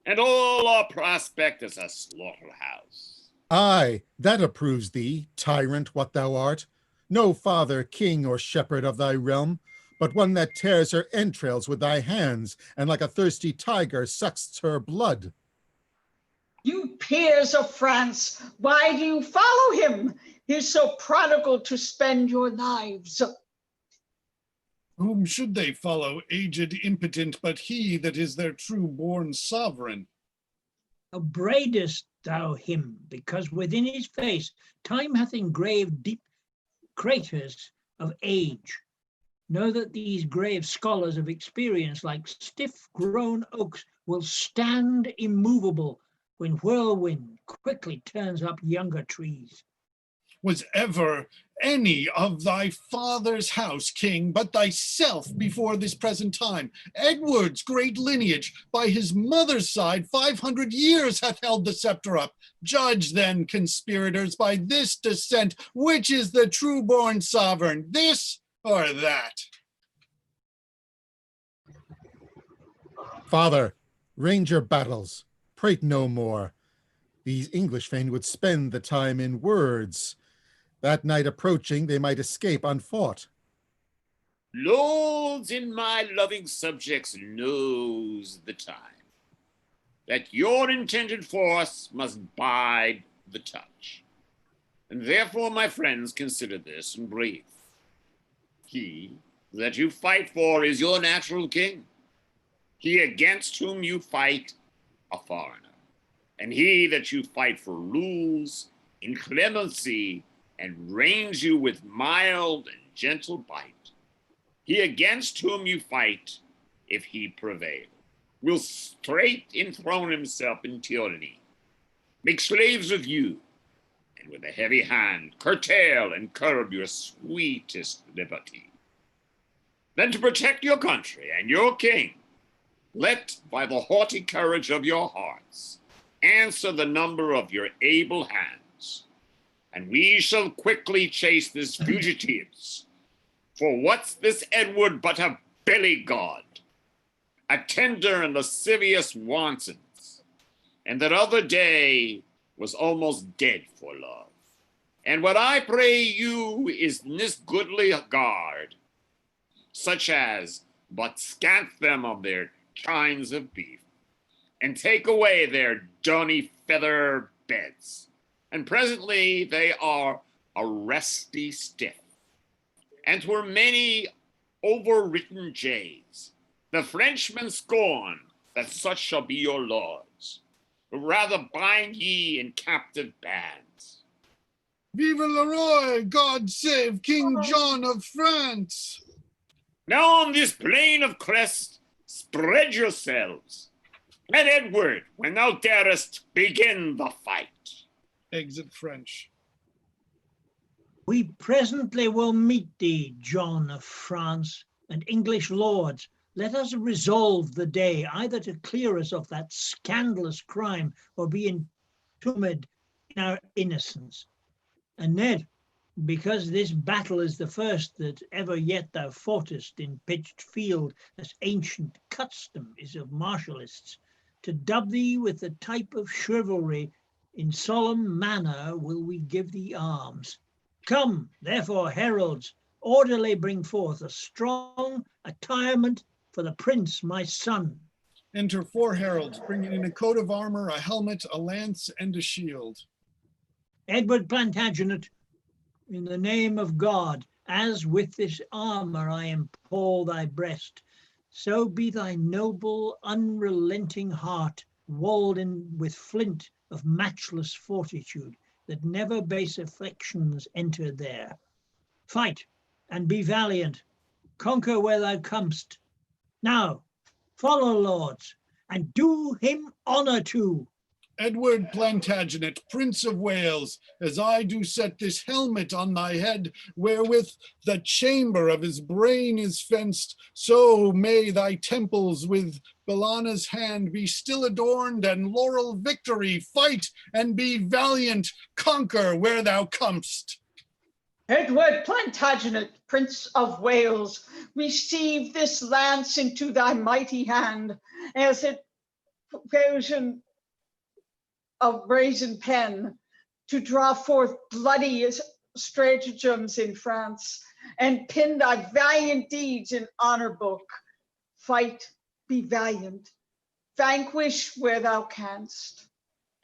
and all our prospect is a slaughterhouse. Aye, that approves thee, tyrant what thou art, no father, king, or shepherd of thy realm, but one that tears her entrails with thy hands, and like a thirsty tiger sucks her blood. You peers of France, why do you follow him? He's so prodigal to spend your lives. Whom should they follow, aged impotent, but he that is their true-born sovereign? Upbraidest thou him, because within his face time hath engraved deep craters of age. Know that these grave scholars of experience, like stiff-grown oaks, will stand immovable when whirlwind quickly turns up younger trees. Was ever any of thy father's house king but thyself before this present time? Edward's great lineage by his mother's side 500 years hath held the scepter up. Judge then, conspirators, by this descent, which is the true-born sovereign, this or that? Father, range your battles, prate no more. These English fain would spend the time in words. That night approaching, they might escape unfought. Lords and my loving subjects knows the time, that your intended force must bide the touch. And therefore, my friends, consider this in brief. He that you fight for is your natural king. He against whom you fight, a foreigner. And he that you fight for rules in clemency and reigns you with mild and gentle bite. He against whom you fight, if he prevail, will straight enthrone himself in tyranny, make slaves of you, and with a heavy hand curtail and curb your sweetest liberty. Then to protect your country and your king, let by the haughty courage of your hearts answer the number of your able hands, and we shall quickly chase these fugitives. For what's this Edward but a belly god, a tender and lascivious wanton, and that other day was almost dead for love. And what I pray you is this goodly guard, such as but scant them of their chines of beef, and take away their dunny feather beds, and presently they are a resty stiff. And 'twere many overwritten jays, the Frenchmen scorn that such shall be your lords, but rather bind ye in captive bands. Vive le roi! God save King John of France! Now on this plain of crest, Spread yourselves. And Edward, when thou darest, begin the fight. Exit French. We presently will meet thee, John of France, and English lords. Let us resolve the day, either to clear us of that scandalous crime, or be entombed in our innocence. And Ned, because this battle is the first that ever yet thou foughtest in pitched field, as ancient custom is of martialists, to dub thee with the type of chivalry, in solemn manner will we give thee arms. Come, therefore, heralds, orderly bring forth a strong attirement for the prince, my son. Enter 4 heralds, bringing in a coat of armor, a helmet, a lance, and a shield. Edward Plantagenet, in the name of God, as with this armor I impall thy breast, so be thy noble, unrelenting heart walled in with flint of matchless fortitude, that never base affections enter there. Fight and be valiant, conquer where thou comest. Now, follow, lords, and do him honor too. Edward Plantagenet, Prince of Wales, as I do set this helmet on thy head, wherewith the chamber of his brain is fenced, so may thy temples with Bellana's hand be still adorned, and laurel victory fight and be valiant, conquer where thou comest. Edward Plantagenet, Prince of Wales, receive this lance into thy mighty hand, as it occasion of brazen pen to draw forth bloody stratagems in France, and pin thy valiant deeds in honor book. Fight, be valiant, vanquish where thou canst.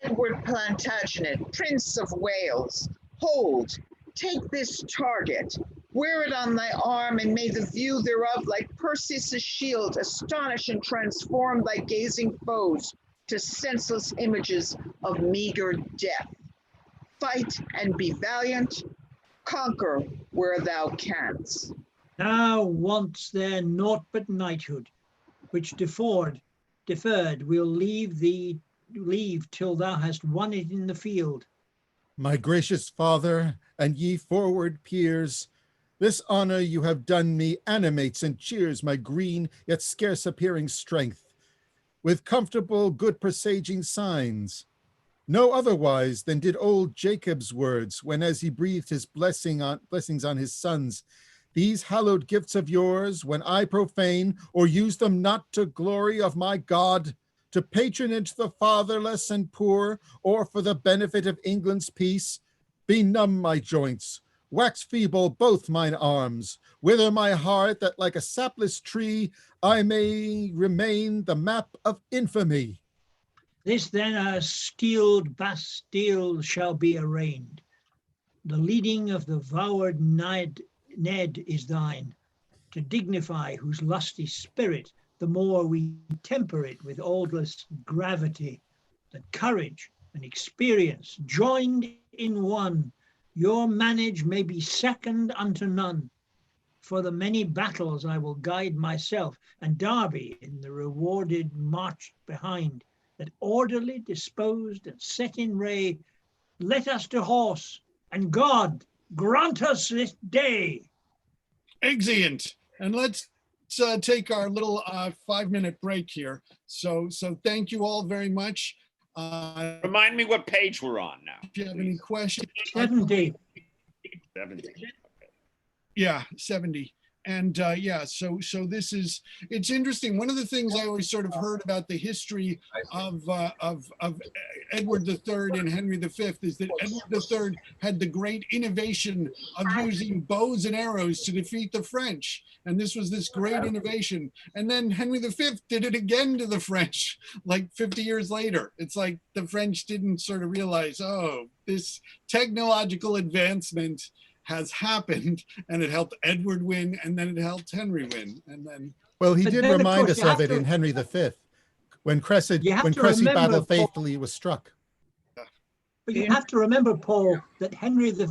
Edward Plantagenet, Prince of Wales, hold, take this target, wear it on thy arm, and may the view thereof, like Perseus' shield, astonish and transform thy gazing foes to senseless images of meager death. Fight and be valiant, conquer where thou canst. Now wants there naught but knighthood, which deferred we'll leave till thou hast won it in the field. My gracious father, and ye forward peers, this honor you have done me animates and cheers my green yet scarce appearing strength, with comfortable good presaging signs. No otherwise than did old Jacob's words, when as he breathed his blessings on his sons, these hallowed gifts of yours, when I profane or use them not to glory of my God, to patronage the fatherless and poor, or for the benefit of England's peace, benumb my joints, wax feeble both mine arms, wither my heart, that like a sapless tree I may remain the map of infamy. This then our steeled Bastille shall be arraigned. The leading of the voward Ned is thine, to dignify whose lusty spirit, the more we temper it with aweless gravity, that courage and experience joined in one, your manage may be second unto none. For the many battles I will guide myself, and Derby in the rewarded march behind, that orderly disposed and set in ray, let us to horse, and God grant us this day. Exeunt. And let's take our little 5-minute break here. So thank you all very much. Remind me what page we're on now. If you have any questions. 70. 70. Yeah, 70. And yeah, so this is, it's interesting. One of the things I always sort of heard about the history of Edward III and Henry V is that Edward III had the great innovation of using bows and arrows to defeat the French. And this was this great innovation. And then Henry V did it again to the French, like 50 years later. It's like the French didn't sort of realize, oh, this technological advancement has happened, and it helped Edward win, and then it helped Henry win, and then. Well, he But did then, of remind course, us you of have it to- in Henry V, when Cressy You have to Battle remember, Paul- faithfully was struck. But you have to remember, Paul, that Henry V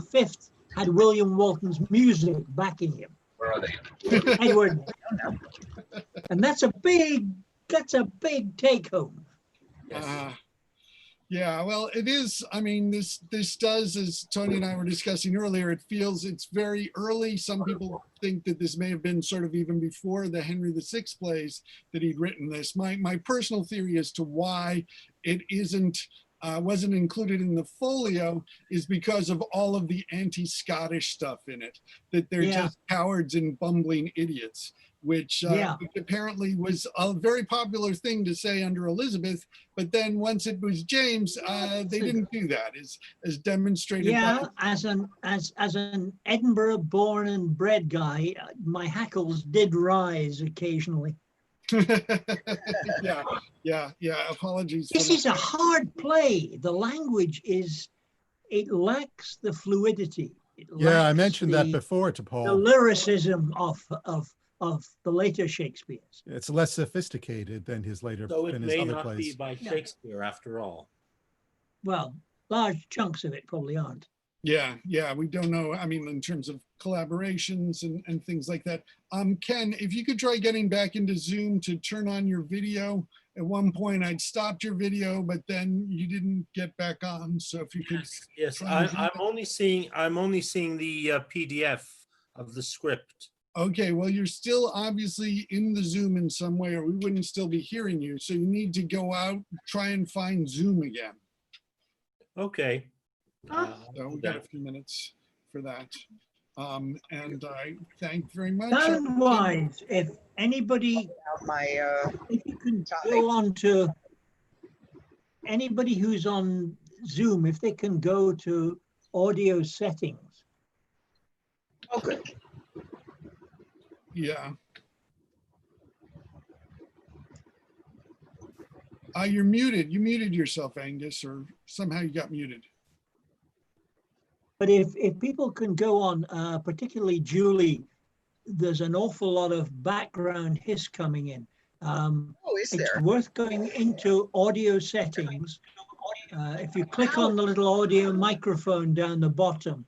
had William Walton's music backing him. Where are they? Edward And that's a big take home. Yes. Yeah, well, it is. I mean, this does, as Tony and I were discussing earlier, it feels it's very early. Some people think that this may have been sort of even before the Henry VI plays that he'd written this. My personal theory as to why it wasn't included in the folio is because of all of the anti-Scottish stuff in it, that they're just cowards and bumbling idiots, which apparently was a very popular thing to say under Elizabeth. But then once it was James, they didn't do that, as demonstrated. Yeah, as an Edinburgh born and bred guy, my hackles did rise occasionally. yeah. Apologies. This is a hard play. The language it lacks the fluidity. I mentioned that before to Paul. The lyricism of the later Shakespeare's. It's less sophisticated than his later. So it than his may other not plays. be by Shakespeare after all. Well, large chunks of it probably aren't. Yeah, we don't know. I mean, in terms of collaborations and things like that. Ken, if you could try getting back into Zoom to turn on your video. At one point, I'd stopped your video, but then you didn't get back on. So if you could. Yes, I'm only seeing the PDF of the script. Okay, well, you're still obviously in the Zoom in some way, or we wouldn't still be hearing you. So you need to go out, try and find Zoom again. Okay. So we got a few minutes for that. And I thank very much. Sound-wise, if anybody, if you can go on to anybody who's on Zoom, if they can go to audio settings. Okay. Yeah. You're muted. You muted yourself, Angus, or somehow you got muted. But if people can go on, particularly Julie, there's an awful lot of background hiss coming in. Is there? It's worth going into audio settings. If you click on the little audio microphone down the bottom,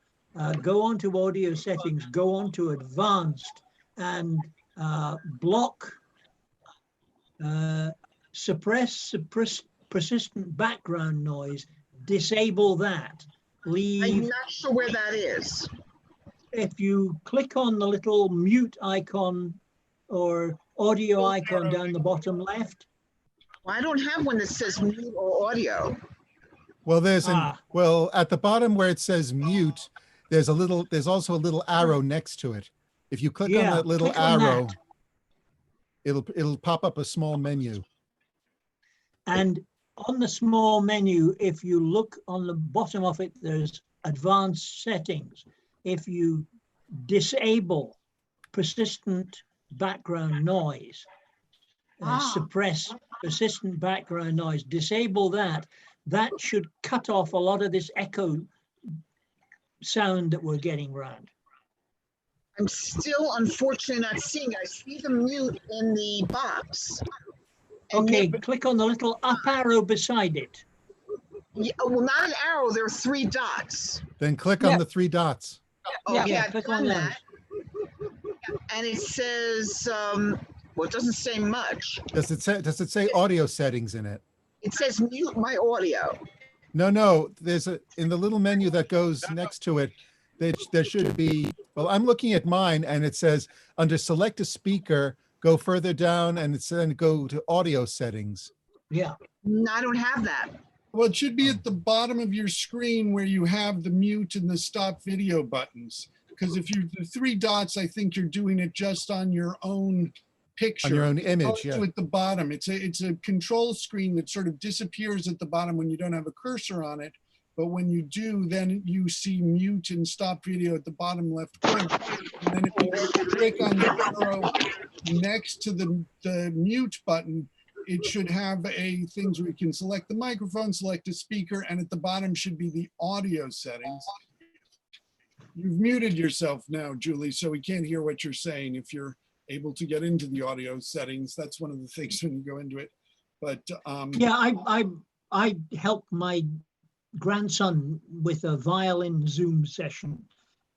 go on to audio settings, go on to advanced, and block, suppress persistent background noise, disable that. Leave. I'm not sure where that is. If you click on the little mute icon or audio icon down the bottom left. Well, I don't have one that says mute or audio. Well, well, at the bottom where it says mute, there's also a little arrow next to it. If you click on that little arrow, it'll pop up a small menu. And on the small menu, if you look on the bottom of it, there's advanced settings. If you disable persistent background noise, suppress persistent background noise, disable that, that should cut off a lot of this echo sound that we're getting around. I'm still unfortunately not seeing it. I see the mute in the box. Okay, click on the little up arrow beside it. Yeah, well, not an arrow, there are 3 dots. Then click on the 3 dots. Okay, I've click done on that. And it says, well, it doesn't say much. Does it say audio settings in it? It says mute my audio. No, there's in the little menu that goes next to it, there should be, well, I'm looking at mine and it says under select a speaker, go further down and then go to audio settings. Yeah. No, I don't have that. Well, it should be at the bottom of your screen where you have the mute and the stop video buttons. Because if you the 3 dots, I think you're doing it just on your own picture. On your own image, yeah. At the bottom, it's a control screen that sort of disappears at the bottom when you don't have a cursor on it. But when you do, then you see mute and stop video at the bottom left corner. And then if you click on the arrow next to the mute button, it should have things where you can select the microphone, select a speaker, and at the bottom should be the audio settings. You've muted yourself now, Julie, so we can't hear what you're saying. If you're able to get into the audio settings, that's one of the things when you go into it. But yeah, I helped my grandson with a violin Zoom session,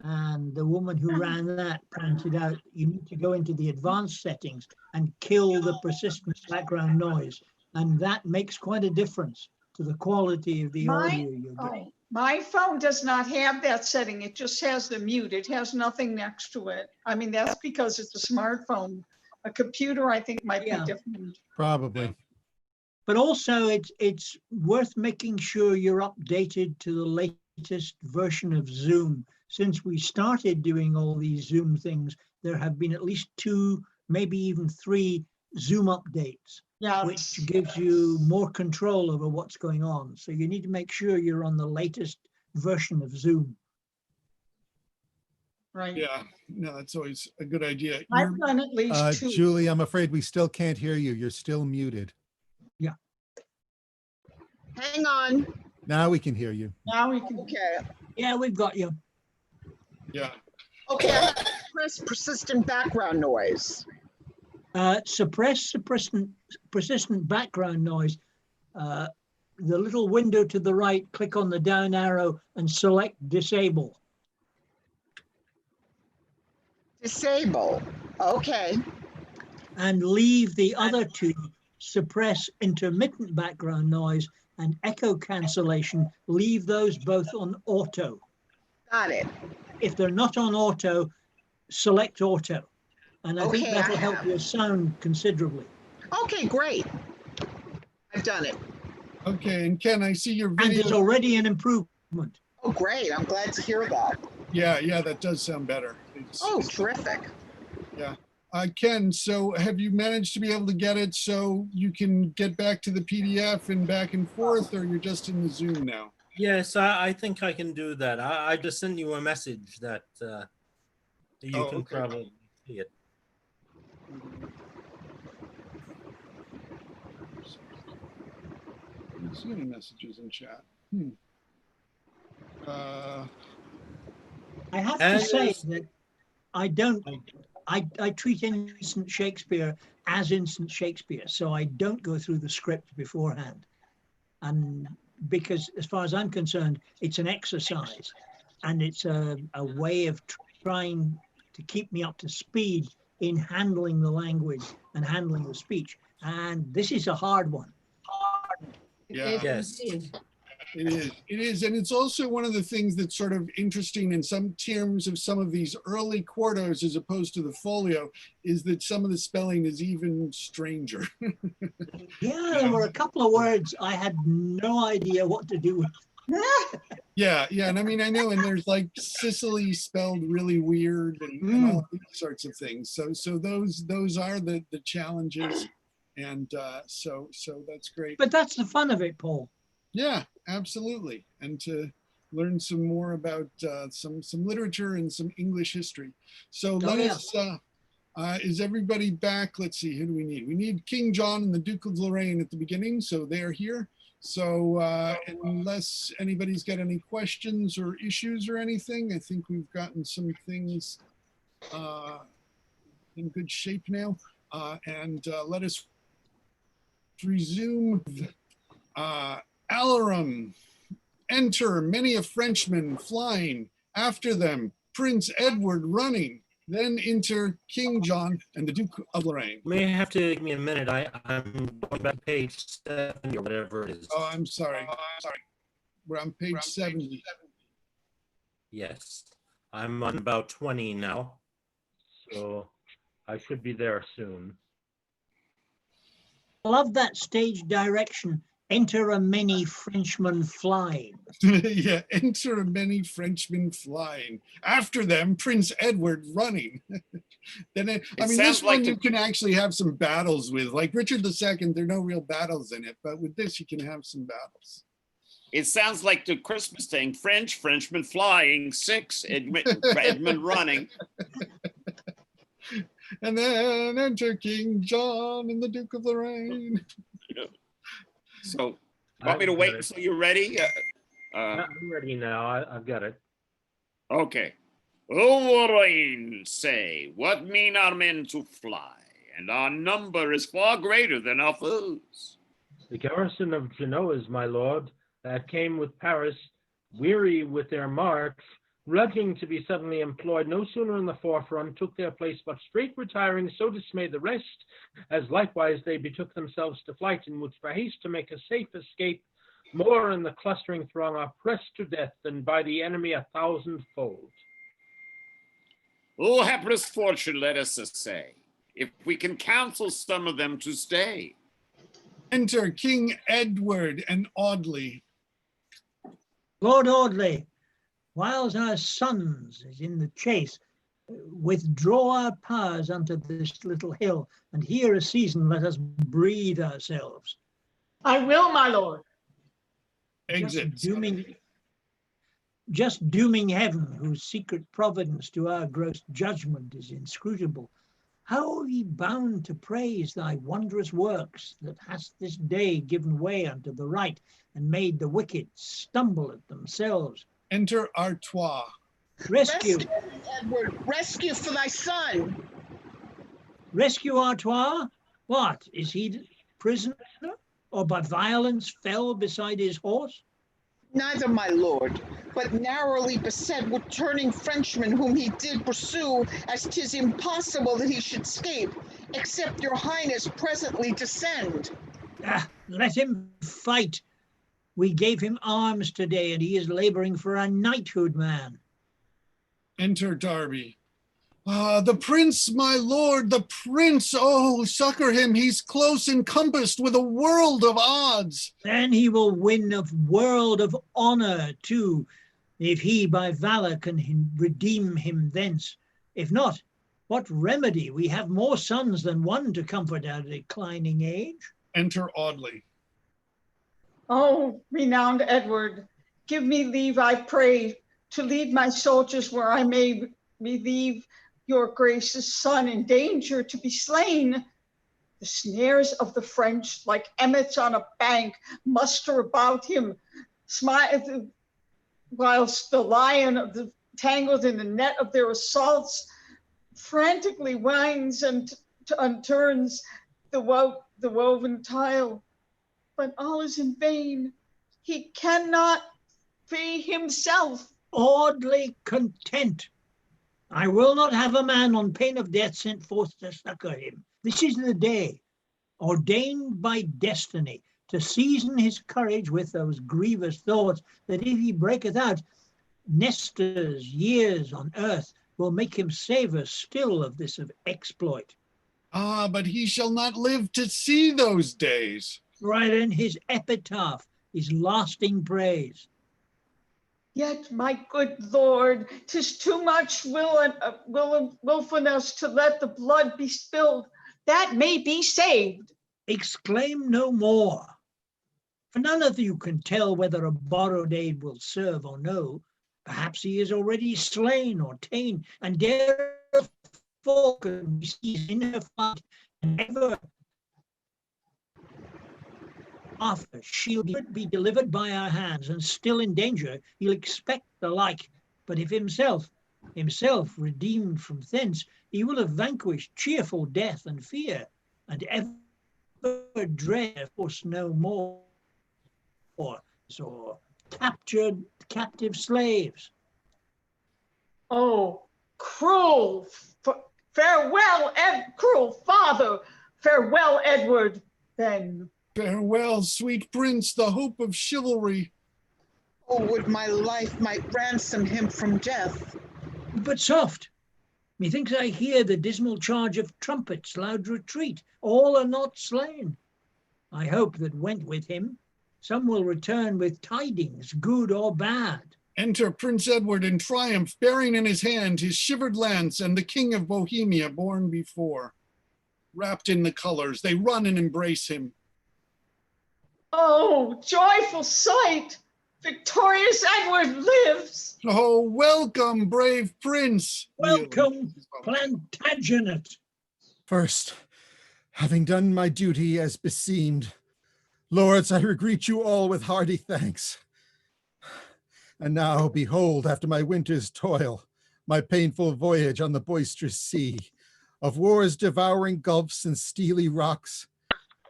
And the woman who ran that pointed out you need to go into the advanced settings and kill the persistent background noise. And that makes quite a difference to the quality of the audio you're getting. My phone does not have that setting. It just has the mute. It has nothing next to it. I mean, that's because it's a smartphone. A computer, I think, might be Yeah. different. Probably. But also it's worth making sure you're updated to the latest version of Zoom. Since we started doing all these Zoom things, there have been at least 2, maybe even 3 Zoom updates, Yes. which gives you more control over what's going on. So you need to make sure you're on the latest version of Zoom. Right. Yeah, no, that's always a good idea. I've done at least 2. Julie, I'm afraid we still can't hear you. You're still muted. Hang on. Now we can hear you. Now we can. Okay. Yeah, we've got you. Yeah. Okay, I have to press persistent background noise. Suppress persistent background noise. The little window to the right, click on the down arrow and select disable. Disable. Okay. And leave the other 2, suppress intermittent background noise and echo cancellation, leave those both on auto. Got it. If they're not on auto, select auto. And I think Okay, that'll I help have. your sound considerably. Okay, great. I've done it. Okay, and Ken, I see your And there's video. already an improvement. Oh, great. I'm glad to hear that. Yeah, that does sound better. Oh, terrific. Ken, so have you managed to be able to get it so you can get back to the PDF and back and forth, or you're just in the Zoom now? Yes, I think I can do that. I just sent you a message that you Oh, can okay. probably see it. I don't see any messages in chat. I have And to say there's- that I treat instant Shakespeare as instant Shakespeare, so I don't go through the script beforehand. And because as far as I'm concerned, it's an exercise and it's a way of trying to keep me up to speed in handling the language and handling the speech. And this is a hard one. Yeah. It Yes. is. It is, and it's also one of the things that's sort of interesting in some terms of some of these early quartos as opposed to the folio, is that some of the spelling is even stranger. Yeah, there were a couple of words I had no idea what to do with. Yeah, and I mean, I know, and there's like Sicily spelled really weird and all these sorts of things. So those are the challenges, and so that's great. But that's the fun of it, Paul. Yeah, absolutely, and to learn some more about some literature and some English history. So let us. Is everybody back? Let's see. Who do we need? We need King John and the Duke of Lorraine at the beginning, so they're here. So unless anybody's got any questions or issues or anything, I think we've gotten some things in good shape now. And let us resume. Alarum, enter many a Frenchman flying, after them Prince Edward running, then enter King John and the Duke of Lorraine. May have to give me a minute. I'm going back to page 70 or whatever it is. Oh, I'm sorry. We're on page 70. Yes, I'm on about 20 now. So I should be there soon. I love that stage direction. Enter a many Frenchman flying. Yeah, enter many Frenchmen flying. After them, Prince Edward running. Then I mean, sounds this one like you can actually have some battles with. Like Richard II, there are no real battles in it, but with this, you can have some battles. It sounds like the Christmas thing. Frenchman flying, 6, Edmund running. And then enter King John and the Duke of Lorraine. So, want me to wait until you're ready? I'm ready now. I've got it. Okay. O Lorraine, say, what mean our men to fly? And our number is far greater than our foes. The garrison of Genoa, my lord, that came with Paris, weary with their march, grudging to be suddenly employed, no sooner in the forefront took their place, but straight retiring, so dismayed the rest, as likewise they betook themselves to flight, in which for haste to make a safe escape, more in the clustering throng are pressed to death than by the enemy 1,000-fold. O hapless fortune, let us essay, if we can counsel some of them to stay. Enter King Edward and Audley. Lord Audley, whiles our sons is in the chase, withdraw our powers unto this little hill, and here a season let us breathe ourselves. I will, my lord. Exit. Just dooming heaven, whose secret providence to our gross judgment is inscrutable. How are we bound to praise thy wondrous works, that hast this day given way unto the right, and made the wicked stumble at themselves? Enter Artois. Rescue, Edward, rescue for thy son. rescue Artois? What, is he prisoner, or by violence fell beside his horse? Neither, my lord, but narrowly beset with turning Frenchmen whom he did pursue, as 'tis impossible that he should escape, except your highness presently descend. Let him fight. We gave him arms today, and he is laboring for a knighthood, man. Enter Darby. The prince, my lord, the prince, oh, succor him. He's close encompassed with a world of odds. Then he will win a world of honor too, if he by valor can redeem him thence. If not, what remedy? We have more sons than one to comfort our declining age. Enter Audley. Oh, renowned Edward, give me leave, I pray, to lead my soldiers where I may relieve your gracious son in danger to be slain. The snares of the French, like emmets on a bank, muster about him, whilst the lion, tangled in the net of their assaults, frantically winds and turns the woven tile. But all is in vain. He cannot free himself. Audley, content. I will not have a man on pain of death sent forth to succor him. This is the day, ordained by destiny, to season his courage with those grievous thoughts, that if he breaketh out, Nestor's years on earth will make him savor still of this exploit. But he shall not live to see those days. Right in his epitaph, his lasting praise. Yet, my good lord, 'tis too much willfulness to let the blood be spilled. That may be saved. Exclaim no more, for none of you can tell whether a borrowed aid will serve or no. Perhaps he is already slain or ta'en, and therefore can be seized in her fight, and ever after she'll be delivered by our hands, and still in danger he'll expect the like. But if himself redeemed from thence, he will have vanquished cheerful death and fear, and ever dread of course no more, or captured captive slaves. Oh, cruel father, farewell, Edward, then. Farewell, sweet prince, the hope of chivalry. Oh, would my life might ransom him from death. But soft, methinks I hear the dismal charge of trumpets, loud retreat. All are not slain. I hope that went with him, some will return with tidings, good or bad. Enter Prince Edward in triumph, bearing in his hand his shivered lance, and the King of Bohemia borne before. Wrapped in the colors, they run and embrace him. Oh, joyful sight! Victorious Edward lives! Oh, welcome, brave prince! Welcome, Plantagenet! First, having done my duty as beseemed, lords, I greet you all with hearty thanks. And now, behold, after my winter's toil, my painful voyage on the boisterous sea, of war's devouring gulfs and steely rocks,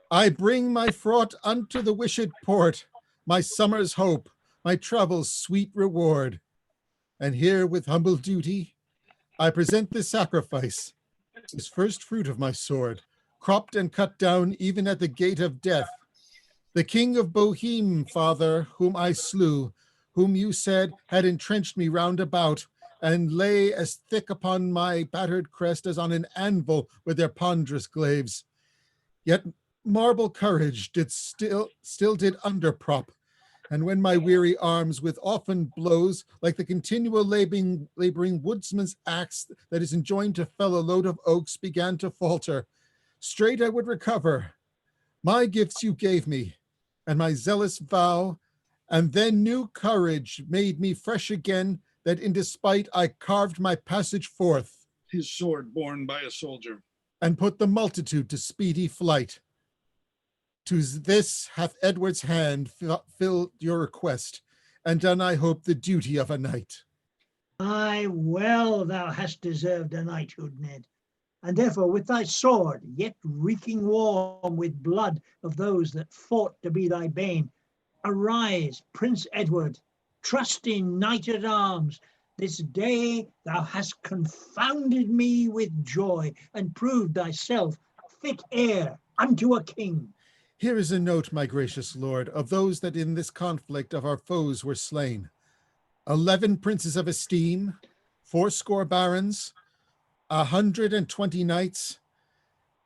I bring my fraught unto the wished port, my summer's hope, my travel's sweet reward. And here with humble duty, I present this sacrifice, this first fruit of my sword, cropped and cut down even at the gate of death. The king of Boheme, father, whom I slew, whom you said had entrenched me round about, and lay as thick upon my battered crest as on an anvil with their ponderous glaives. Yet marble courage did still did underprop, and when my weary arms with often blows, like the continual laboring woodsman's axe that is enjoined to fell a load of oaks, began to falter, straight I would recover. My gifts you gave me, and my zealous vow, and then new courage made me fresh again, that in despite I carved my passage forth. His sword borne by a soldier. And put the multitude to speedy flight. To this hath Edward's hand filled your request, and done, I hope, the duty of a knight. Aye, well thou hast deserved a knighthood, Ned, and therefore with thy sword, yet reeking warm with blood of those that fought to be thy bane, arise, Prince Edward, trusty knight at arms. This day thou hast confounded me with joy, and proved thyself a fit heir unto a king. Here is a note, my gracious lord, of those that in this conflict of our foes were slain. 11 princes of esteem, 80 barons, 120 knights,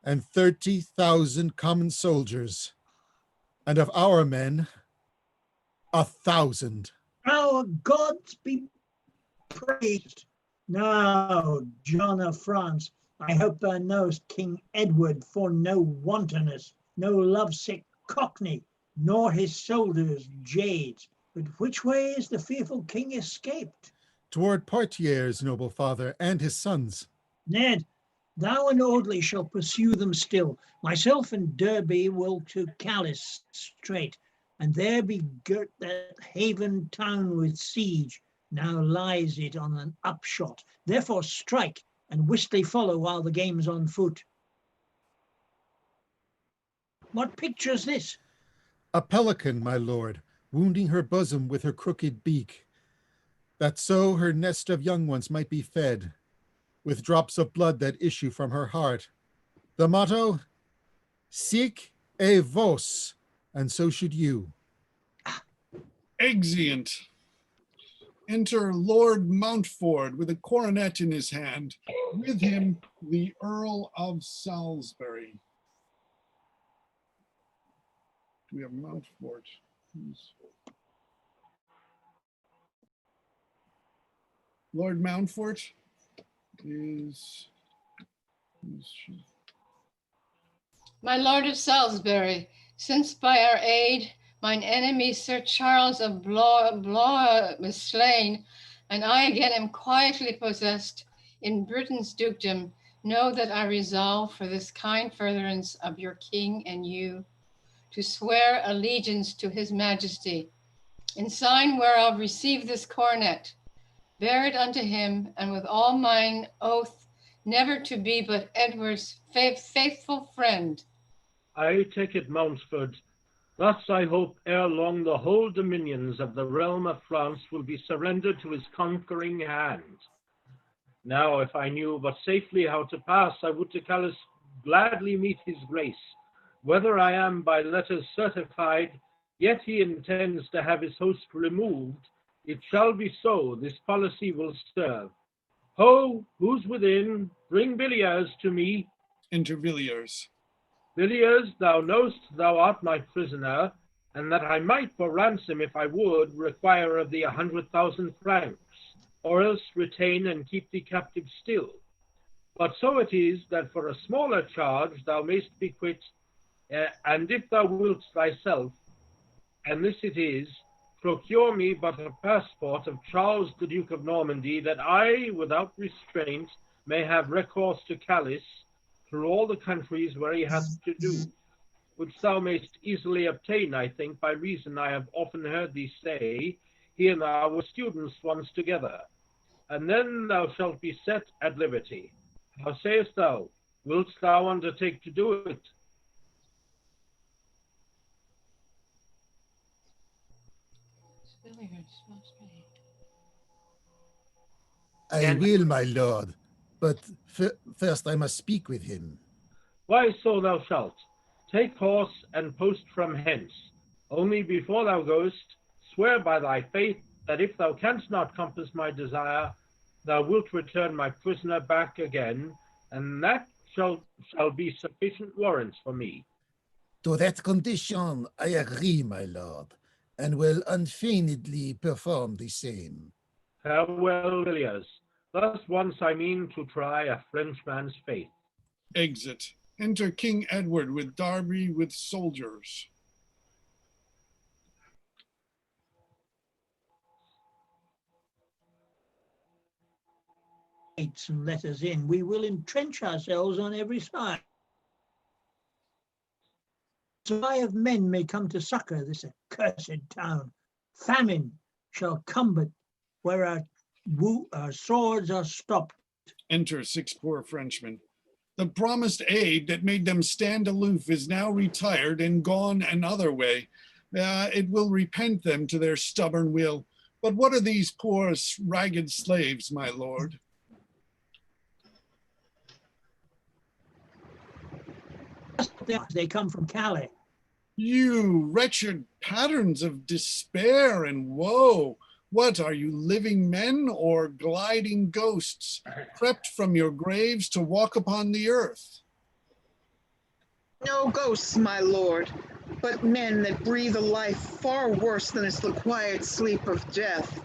and 30,000 common soldiers. And of our men, 1,000. Our gods be praised. Now, John of France, I hope thou knowest King Edward for no wantonness, no lovesick cockney, nor his soldiers jades. But which way is the fearful king escaped? Toward Poitiers, noble father, and his sons. Ned, thou and Audley shall pursue them still. Myself and Derby will to Calais straight, and there be girt that haven town with siege. Now lies it on an upshot. Therefore strike, and wistly follow while the game's on foot. What picture's this? A pelican, my lord, wounding her bosom with her crooked beak, that so her nest of young ones might be fed, with drops of blood that issue from her heart. The motto, sic et vos, and so should you. Exeunt. Enter Lord Mountford with a coronet in his hand, with him the Earl of Salisbury. Do we have Mountford? Lord Mountfort is My Lord of Salisbury, since by our aid mine enemy Sir Charles of Blois was slain, and I again am quietly possessed in Britain's dukedom, know that I resolve for this kind furtherance of your king and you, to swear allegiance to his majesty, in sign whereof receive this coronet, bear it unto him, and with all mine oath never to be but Edward's faithful friend. I take it, Mountford. Thus I hope ere long the whole dominions of the realm of France will be surrendered to his conquering hand. Now, if I knew but safely how to pass, I would to Calais gladly meet his grace. Whether I am by letters certified, yet he intends to have his host removed, it shall be so, this policy will serve. Ho, who's within? Bring Villiers to me. Enter Villiers. Villiers, thou knowst thou art my prisoner, and that I might for ransom, if I would, require of thee 100,000 francs, or else retain and keep thee captive still. But so it is that for a smaller charge thou mayst be quit, and if thou wilt thyself, and this it is, procure me but a passport of Charles the Duke of Normandy, that I, without restraint, may have recourse to Calais through all the countries where he hath to do, which thou mayst easily obtain, I think, by reason I have often heard thee say, he and thou were students once together, and then thou shalt be set at liberty. How sayest thou? Wilt thou undertake to do it? I will, my lord. But first I must speak with him. Why, so thou shalt. Take horse and post from hence. Only before thou goest, swear by thy faith that if thou canst not compass my desire, thou wilt return my prisoner back again, and that shall be sufficient warrants for me. To that condition I agree, my lord, and will unfeignedly perform the same. Farewell, Villiers. Thus once I mean to try a Frenchman's faith. Exit. Enter King Edward with Derby with soldiers. Gates and let us in. We will entrench ourselves on every side. Supply of men may come to succor this accursed town. Famine shall combat where our swords are stopped. Enter 6 poor Frenchmen. The promised aid that made them stand aloof is now retired and gone another way. It will repent them to their stubborn will. But what are these poor ragged slaves, my lord? They come from Calais. You wretched patterns of despair and woe. What are you, living men or gliding ghosts, crept from your graves to walk upon the earth? No ghosts, my lord, but men that breathe a life far worse than is the quiet sleep of death.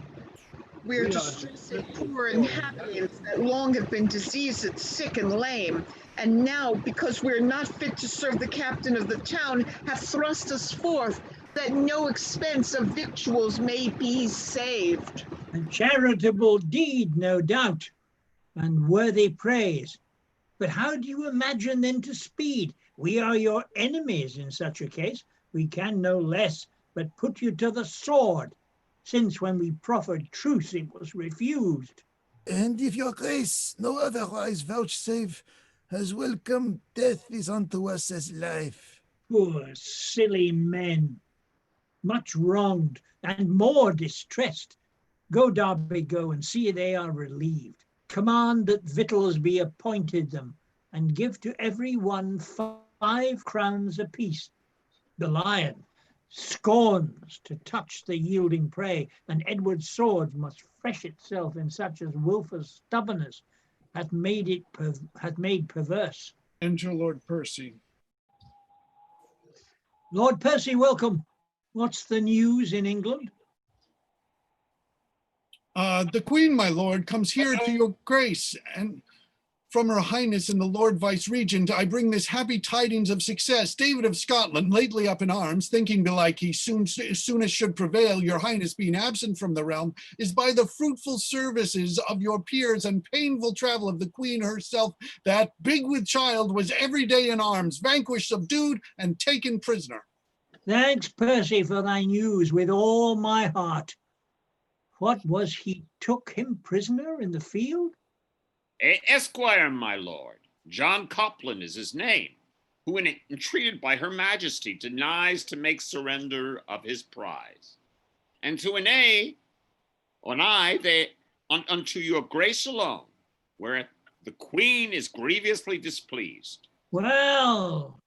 We are distressed, poor inhabitants that long have been diseased, sick, and lame, and now, because we are not fit to serve the captain of the town, have thrust us forth, that no expense of victuals may be saved. A charitable deed, no doubt, and worthy praise. But how do you imagine then to speed? We are your enemies in such a case. We can no less but put you to the sword, since when we proffered truce it was refused. And if your grace no otherwise vouchsafe, as welcome death is unto us as life. Poor silly men, much wronged and more distressed. Go, Derby, go, and see they are relieved. Command that victuals be appointed them, and give to every one 5 crowns apiece. The lion scorns to touch the yielding prey, and Edward's sword must fresh itself in such as Wilfer's stubbornness hath made perverse. Enter Lord Percy. Lord Percy, welcome. What's the news in England? The Queen, my lord, comes here to your grace, and from her highness and the Lord Vice-Regent, I bring this happy tidings of success. David of Scotland, lately up in arms, thinking belike he soonest should prevail, your highness being absent from the realm, is by the fruitful services of your peers and painful travel of the Queen herself, that, big with child, was every day in arms, vanquished, subdued, and taken prisoner. Thanks, Percy, for thy news with all my heart. What was he took him prisoner in the field? Esquire, my lord, John Copland is his name, who entreated by her majesty denies to make surrender of his prize. And to an I, unto your grace alone, where the queen is grievously displeased. Well,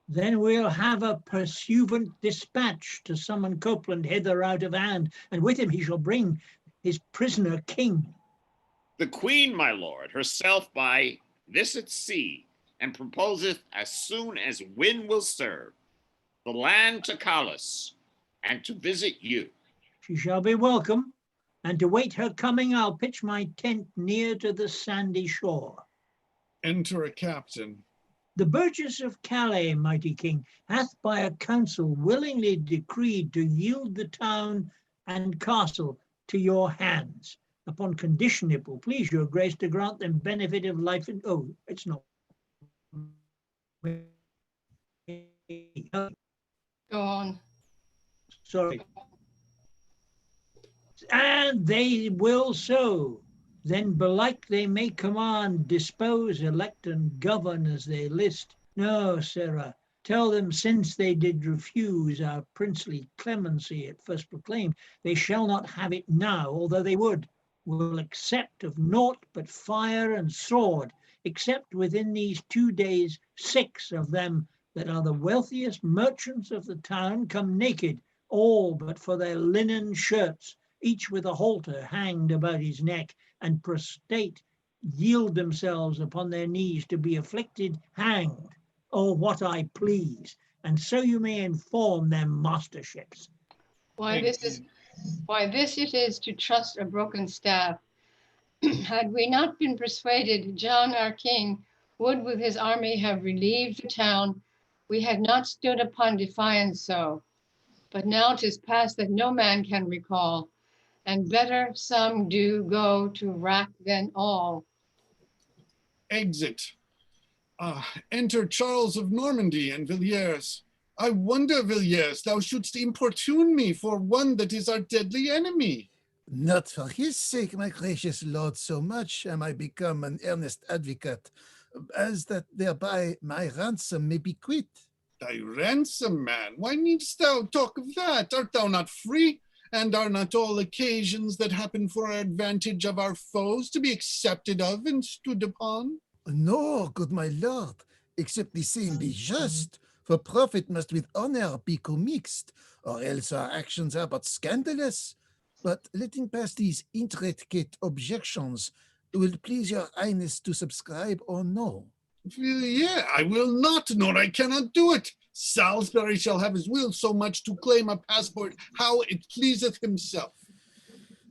then we'll have a pursuant dispatch to summon Copland hither out of hand, and with him he shall bring his prisoner king. The queen, my lord, herself by this at sea, and proposeth as soon as wind will serve, the land to Calais, and to visit you. She shall be welcome, and to wait her coming I'll pitch my tent near to the sandy shore. Enter a captain. The Burgess of Calais, mighty king, hath by a council willingly decreed to yield the town and castle to your hands, upon condition it will please your grace to grant them benefit of life and it's not. Go on. Sorry. And they will so. Then belike they may command, dispose, elect, and govern as they list. No, Sarah, tell them since they did refuse our princely clemency at first proclaimed, they shall not have it now, although they would. will accept of naught but fire and sword, except within these 2 days 6 of them that are the wealthiest merchants of the town come naked, all but for their linen shirts, each with a halter hanged about his neck, and prostrate yield themselves upon their knees to be afflicted, hanged, or what I please, and so you may inform them masterships. Why this it is to trust a broken staff. Had we not been persuaded, John our king would with his army have relieved the town. We had not stood upon defiance so. But now 'tis past that no man can recall, and better some do go to wrack than all. Exit. Enter Charles of Normandy and Villiers. I wonder, Villiers, thou shouldst importune me for one that is our deadly enemy. Not for his sake, my gracious lord, so much am I become an earnest advocate, as that thereby my ransom may be quit. Thy ransom, man, why needst thou talk of that? Art thou not free? And are not all occasions that happen for our advantage of our foes to be accepted of and stood upon? No, good my lord, except the same be just, for profit must with honor be commixed, or else our actions are but scandalous. But letting pass these intricate objections, will it please your highness to subscribe or no? Yeah, I will not, nor I cannot do it. Salisbury shall have his will so much to claim a passport how it pleaseth himself.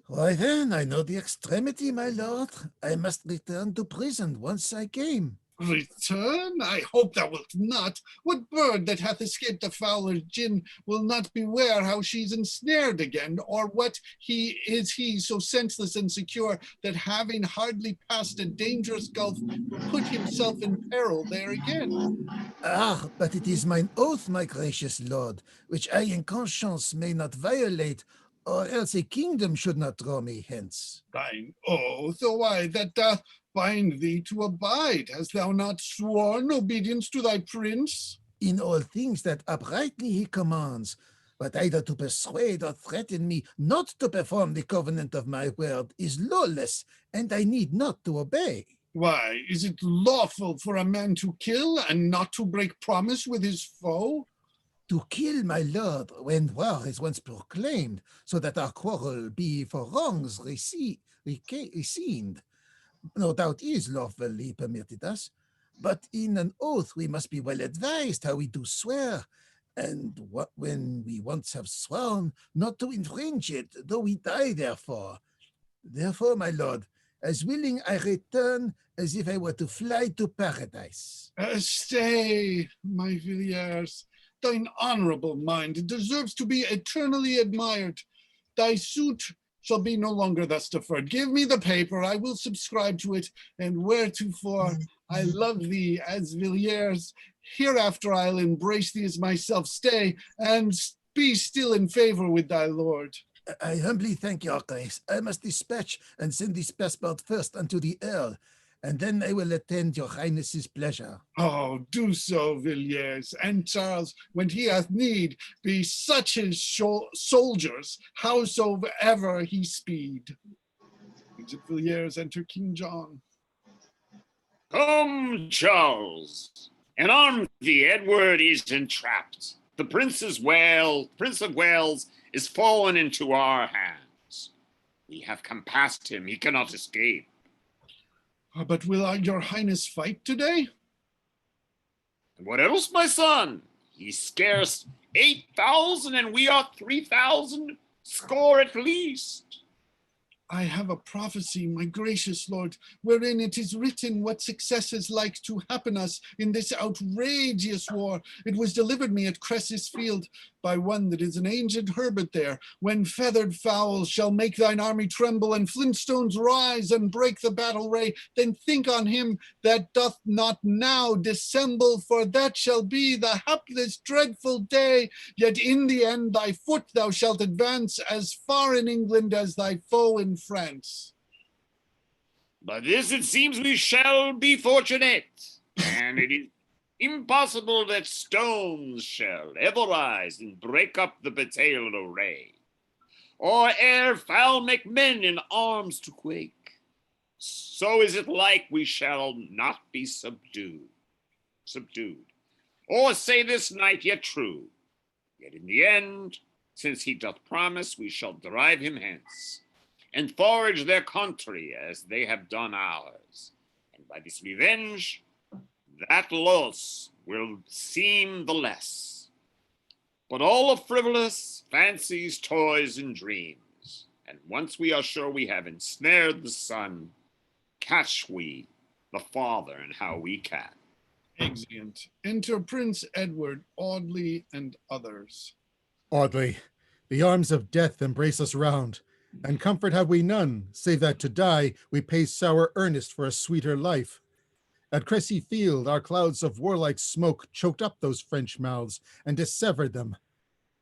Why then, I know the extremity, my lord. I must return to prison once I came. Return? I hope thou wilt not. What bird that hath escaped the fowler's gin will not beware how she's ensnared again, or what he so senseless and secure that having hardly passed a dangerous gulf will put himself in peril there again? Ah, but it is mine oath, my gracious lord, which I in conscience may not violate, or else a kingdom should not draw me hence. Thine oath, oh why, that doth bind thee to abide. Hast thou not sworn obedience to thy prince? In all things that uprightly he commands, but either to persuade or threaten me not to perform the covenant of my word is lawless, and I need not to obey. Why, is it lawful for a man to kill and not to break promise with his foe? To kill, my lord, when war is once proclaimed, so that our quarrel be for wrongs received, no doubt is lawfully permitted us, but in an oath we must be well advised how we do swear, and when we once have sworn, not to infringe it, though we die therefore. Therefore, my lord, as willing I return as if I were to fly to paradise. Stay, my Villiers. Thine honorable mind deserves to be eternally admired. Thy suit shall be no longer thus deferred. Give me the paper, I will subscribe to it, and wheretofore I love thee as Villiers, hereafter I'll embrace thee as myself. Stay, and be still in favor with thy lord. I humbly thank your grace. I must dispatch and send this passport first unto the earl, and then I will attend your highness's pleasure. Oh, do so, Villiers, and Charles, when he hath need, be such his soldiers, howsoever he speed. Exit Villiers, enter King John. Come, Charles, and arm thee. Edward is entrapped. The Prince of Wales is fallen into our hands. We have compassed him. He cannot escape. But will your highness fight today? And what else, my son? He's scarce 8,000, and we are 3,000 score at least. I have a prophecy, my gracious lord, wherein it is written what success is like to happen us in this outrageous war. It was delivered me at Cressis Field by one that is an ancient hermit there. When feathered fowls shall make thine army tremble, and flintstones rise and break the battle ray, then think on him that doth not now dissemble, for that shall be the hapless dreadful day. Yet in the end thy foot thou shalt advance as far in England as thy foe in France. But this it seems we shall be fortunate, and it is impossible that stones shall ever rise and break up the battalion array. or ere foul make men in arms to quake, so is it like we shall not be subdued. Or say this night yet true, yet in the end, since he doth promise, we shall drive him hence, and forage their country as they have done ours. And by this revenge, that loss will seem the less. But all of frivolous fancies, toys, and dreams, and once we are sure we have ensnared the son, catch we the father and how we can. Exeunt. Enter Prince Edward, Audley, and others. Audley, the arms of death embrace us round, and comfort have we none, save that to die we pay sour earnest for a sweeter life. At Cressy Field our clouds of warlike smoke choked up those French mouths and dissevered them.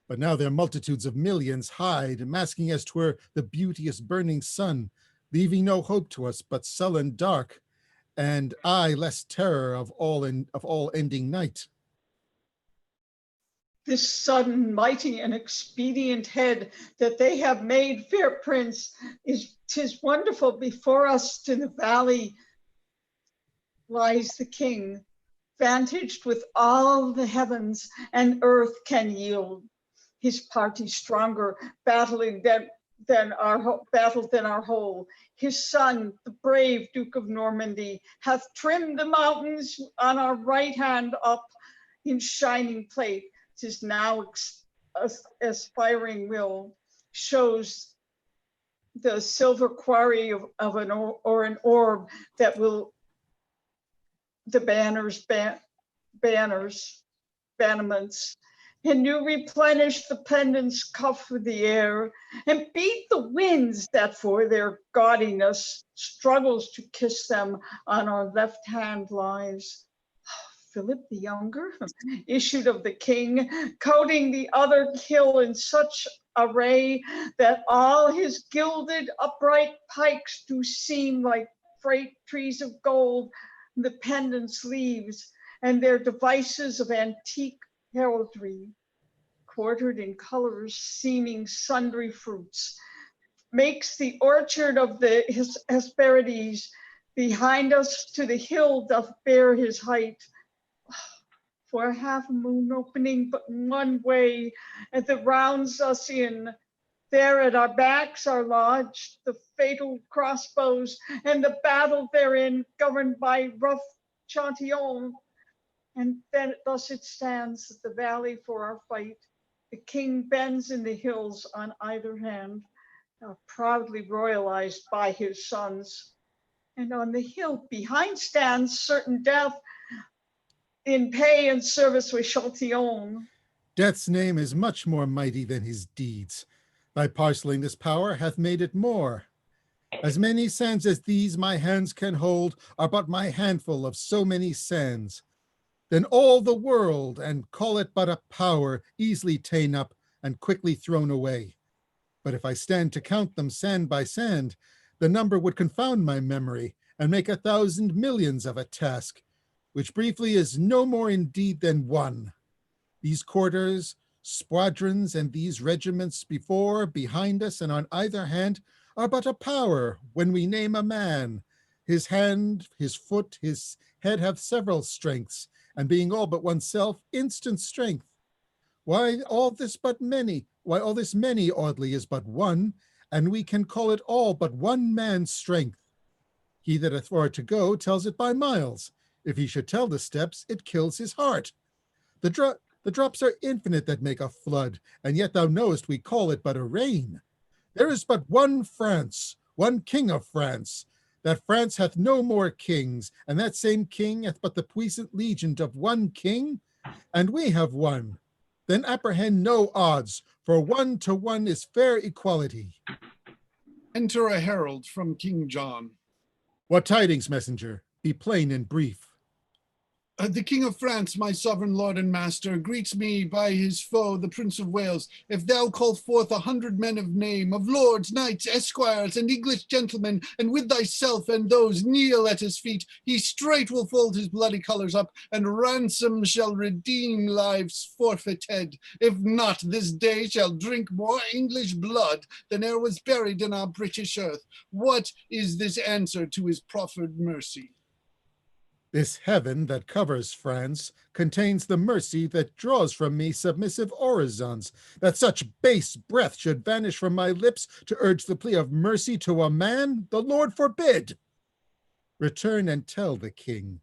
But now their multitudes of millions hide, masking as 'twere the beauteous burning sun, leaving no hope to us but sullen dark, and I less terror of all ending night. This sudden, mighty, and expedient head that they have made, fair prince, tis wonderful. Before us to the valley lies the king, vantaged with all the heavens and earth can yield. His party stronger, battling than our whole. His son, the brave Duke of Normandy, hath trimmed the mountains on our right hand up in shining plate. 'Tis now aspiring will shows the silver quarry of an orb that will the bannerments, and you replenish the pendants cuff of the air, and beat the winds that for their gaudiness struggles to kiss them on our left hand lies. Philip the Younger, issued of the king, coating the other hill in such array that all his gilded upright pikes do seem like freight trees of gold, the pendants leaves, and their devices of antique heraldry, quartered in colors seeming sundry fruits, makes the orchard of the Hesperides behind us to the hill doth bear his height. For a half moon opening but one way, and that rounds us in. There at our backs are lodged the fatal crossbows, and the battle therein governed by rough Chantillon. And then thus it stands at the valley for our fight. The king bends in the hills on either hand, proudly royalized by his sons. And on the hill behind stands certain death, in pay and service with Chatillon. Death's name is much more mighty than his deeds. Thy parceling this power hath made it more. As many sands as these my hands can hold are but my handful of so many sands. Then all the world, and call it but a power, easily ta'en up and quickly thrown away. But if I stand to count them sand by sand, the number would confound my memory and make 1,000 millions of a task, which briefly is no more indeed than one. These quarters, squadrons, and these regiments before, behind us, and on either hand, are but a power when we name a man. His hand, his foot, his head have several strengths, and being all but oneself, instant strength. Why all this many, Audley, is but one, and we can call it all but one man's strength. He that hath far to go tells it by miles. If he should tell the steps, it kills his heart. The drops are infinite that make a flood, and yet thou knowest we call it but a rain. There is but one France, one king of France. That France hath no more kings, and that same king hath but the puissant legion of one king, and we have one. Then apprehend no odds, for 1 to 1 is fair equality. Enter a herald from King John. What tidings, messenger? Be plain and brief. The King of France, my sovereign lord and master, greets me by his foe, the Prince of Wales. If thou call forth 100 men of name, of lords, knights, esquires, and English gentlemen, and with thyself and those kneel at his feet, he straight will fold his bloody colours up, and ransom shall redeem lives forfeited. If not, this day shall drink more English blood than e'er was buried in our British earth. What is this answer to his proffered mercy? This heaven that covers France contains the mercy that draws from me submissive orisons, that such base breath should vanish from my lips to urge the plea of mercy to a man, the Lord forbid. Return and tell the king,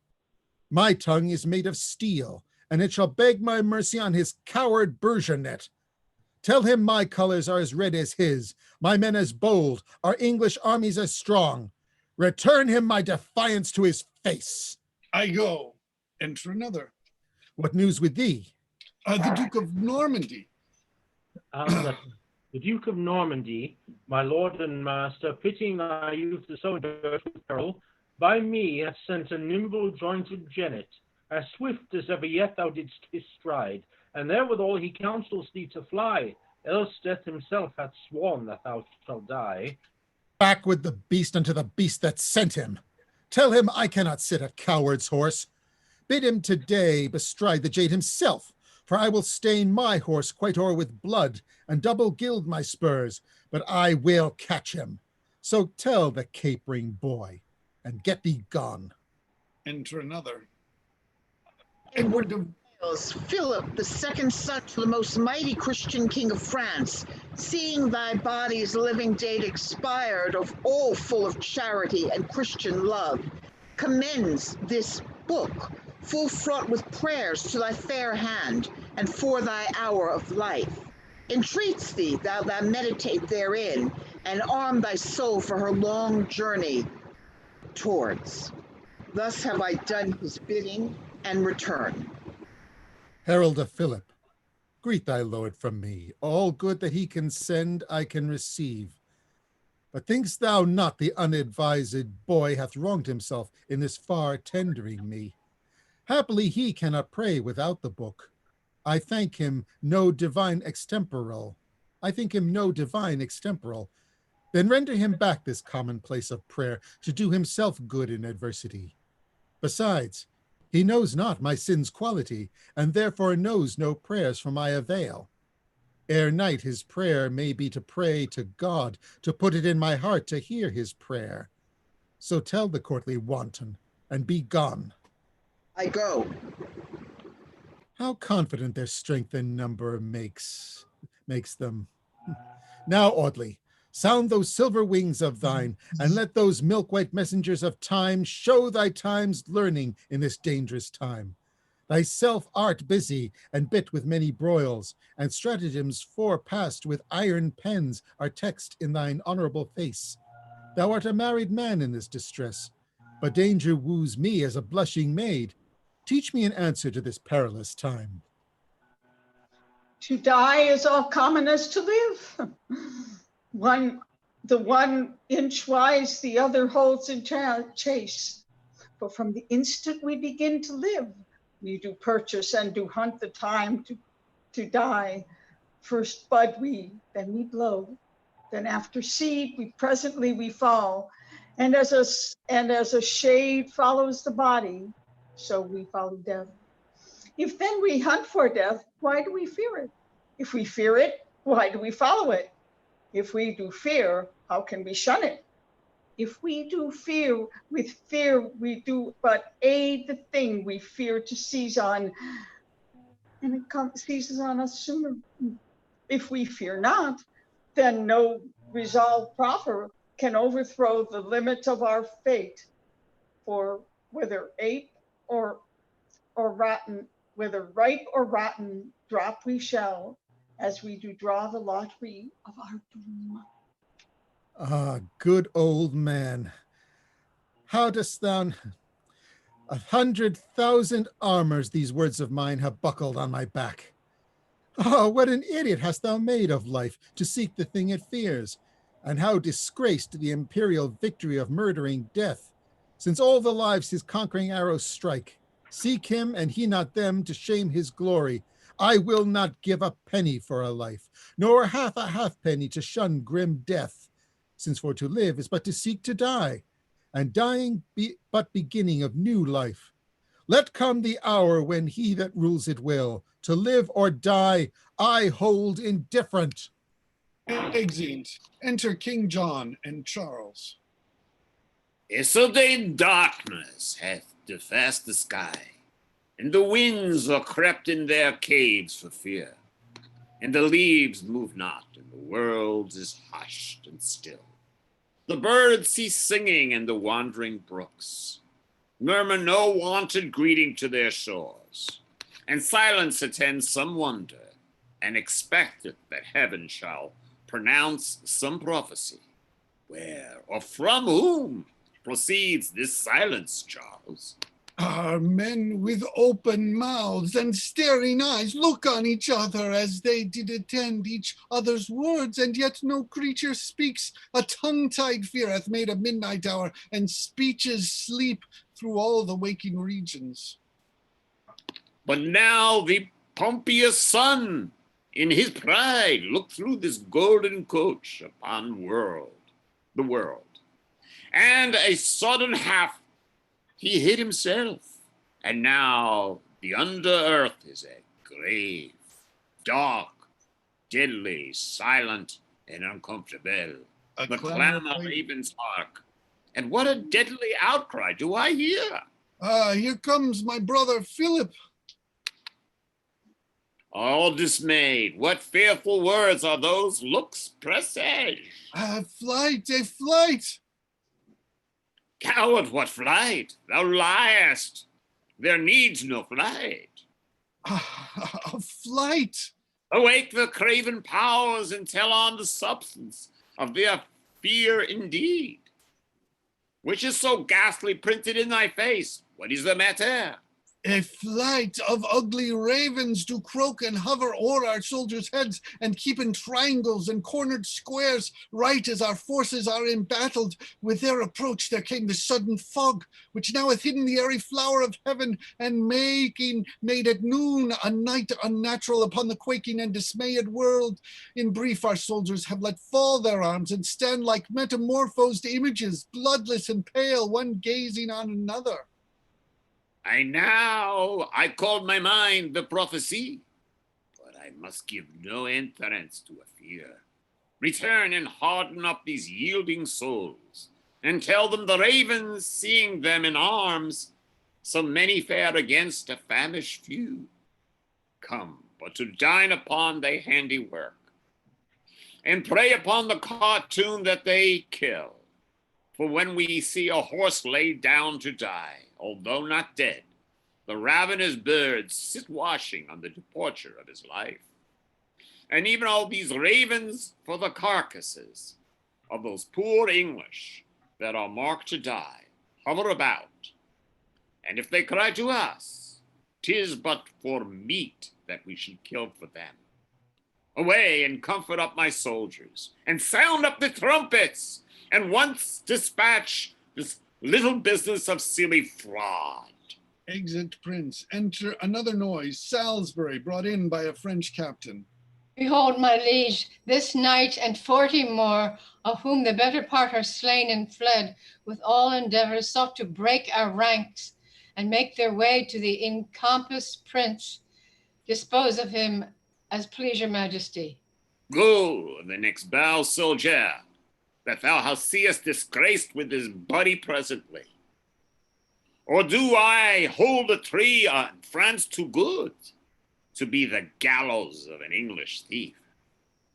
my tongue is made of steel, and it shall beg my mercy on his coward Bourgonet. Tell him my colors are as red as his, my men as bold, our English armies as strong. Return him my defiance to his face. I go. Enter another. What news with thee? The Duke of Normandy. The Duke of Normandy, my lord and master, pitying thy youth to so dirt with peril, by me hath sent a nimble jointed jennet, as swift as ever yet thou didst bestride, and therewithal he counsels thee to fly, else death himself hath sworn that thou shalt die. Back with the beast unto the beast that sent him. Tell him I cannot sit at coward's horse. Bid him today bestride the jade himself, for I will stain my horse quite o'er with blood, and double gild my spurs, but I will catch him. So tell the capering boy, and get thee gone. Enter another. Edward of Wales, Philip, the second son to the most mighty Christian king of France, seeing thy body's living date expired, of all full of charity and Christian love, commends this book, full fraught with prayers, to thy fair hand, and for thy hour of life. Entreats thee thou meditate therein, and arm thy soul for her long journey towards. Thus have I done his bidding, and return. Herald of Philip, greet thy lord from me. All good that he can send, I can receive. But think'st thou not the unadvised boy hath wronged himself in this far tendering me? Happily he cannot pray without the book. I thank him no divine extemporal. I think him no divine extemporal. Then render him back this commonplace of prayer to do himself good in adversity. Besides, he knows not my sin's quality, and therefore knows no prayers for my avail. Ere night his prayer may be to pray to God, to put it in my heart to hear his prayer. So tell the courtly wanton, and be gone. I go. How confident their strength and number makes them. Now, Audley, sound those silver wings of thine, and let those milk-white messengers of time show thy time's learning in this dangerous time. Thyself art busy and bit with many broils, and stratagems forepassed with iron pens are text in thine honorable face. Thou art a married man in this distress, but danger woos me as a blushing maid. Teach me an answer to this perilous time. To die is all common as to live. The one inch wise, the other holds in chase. For from the instant we begin to live, we do purchase and do hunt the time to die. First bud we, then we blow. Then after seed, presently we fall. And as a shade follows the body, so we follow death. If then we hunt for death, why do we fear it? If we fear it, why do we follow it? If we do fear, how can we shun it? If we do fear, with fear we do but aid the thing we fear to seize on, and it seizes on us sooner. If we fear not, then no resolve proper can overthrow the limit of our fate. For whether ape or rotten, whether ripe or rotten, drop we shall, as we do draw the lottery of our doom. Ah, good old man. How dost thou 100,000 armors these words of mine have buckled on my back? Ah, what an idiot hast thou made of life to seek the thing it fears, and how disgraced the imperial victory of murdering death, since all the lives his conquering arrows strike, Seek him, and he not them, to shame his glory. I will not give a penny for a life, nor half a halfpenny to shun grim death, since for to live is but to seek to die, and dying be but beginning of new life. Let come the hour when he that rules it will, to live or die, I hold indifferent. Exeunt. Enter King John and Charles. Yesterday darkness hath defaced the sky, and the winds are crept in their caves for fear, and the leaves move not, and the world is hushed and still. The birds cease singing, and the wandering brooks murmur no wonted greeting to their shores, and silence attends some wonder, and expecteth that heaven shall pronounce some prophecy. Where or from whom proceeds this silence, Charles? Our men with open mouths and staring eyes look on each other as they did attend each other's words, and yet no creature speaks. A tongue-tied fear hath made a midnight hour, and speeches sleep through all the waking regions. But now the Pompeius sun, in his pride, looked through this golden coach upon the world, and a sudden half he hid himself, and now the under earth is a grave, dark, deadly, silent, and uncomfortable. The clamor ravens hark, and what a deadly outcry do I hear! Here comes my brother Philip. All dismayed, what fearful words are those looks presage? Flight, a flight! Coward, what flight? Thou liest. There needs no flight. A flight! Awake the craven powers and tell on the substance of their fear indeed. Which is so ghastly printed in thy face? What is the matter? A flight of ugly ravens do croak and hover o'er our soldiers' heads, and keep in triangles and cornered squares, right as our forces are embattled. With their approach there came the sudden fog, which now hath hidden the airy flower of heaven, and made at noon a night unnatural upon the quaking and dismayed world. In brief, our soldiers have let fall their arms, and stand like metamorphosed images, bloodless and pale, one gazing on another. I called my mind the prophecy, but I must give no entrance to a fear. Return and harden up these yielding souls, and tell them the ravens, seeing them in arms, so many fare against a famished few, come but to dine upon their handiwork, and prey upon the cartoon that they kill. For when we see a horse laid down to die, although not dead, the ravenous birds sit watching on the departure of his life. And even all these ravens for the carcasses of those poor English that are marked to die hover about. And if they cry to us, 'tis but for meat that we should kill for them. Away and comfort up my soldiers, and sound up the trumpets, and once dispatch this little business of silly fraud. Exit Prince. Enter another noise. Salisbury, brought in by a French captain. Behold, my liege, this knight and 40 more, of whom the better part are slain and fled, with all endeavors sought to break our ranks and make their way to the encompassed prince. Dispose of him as please your majesty. Go, the next bow, soldier, that thou seest disgraced with his body presently. Or do I hold a tree on France too good to be the gallows of an English thief?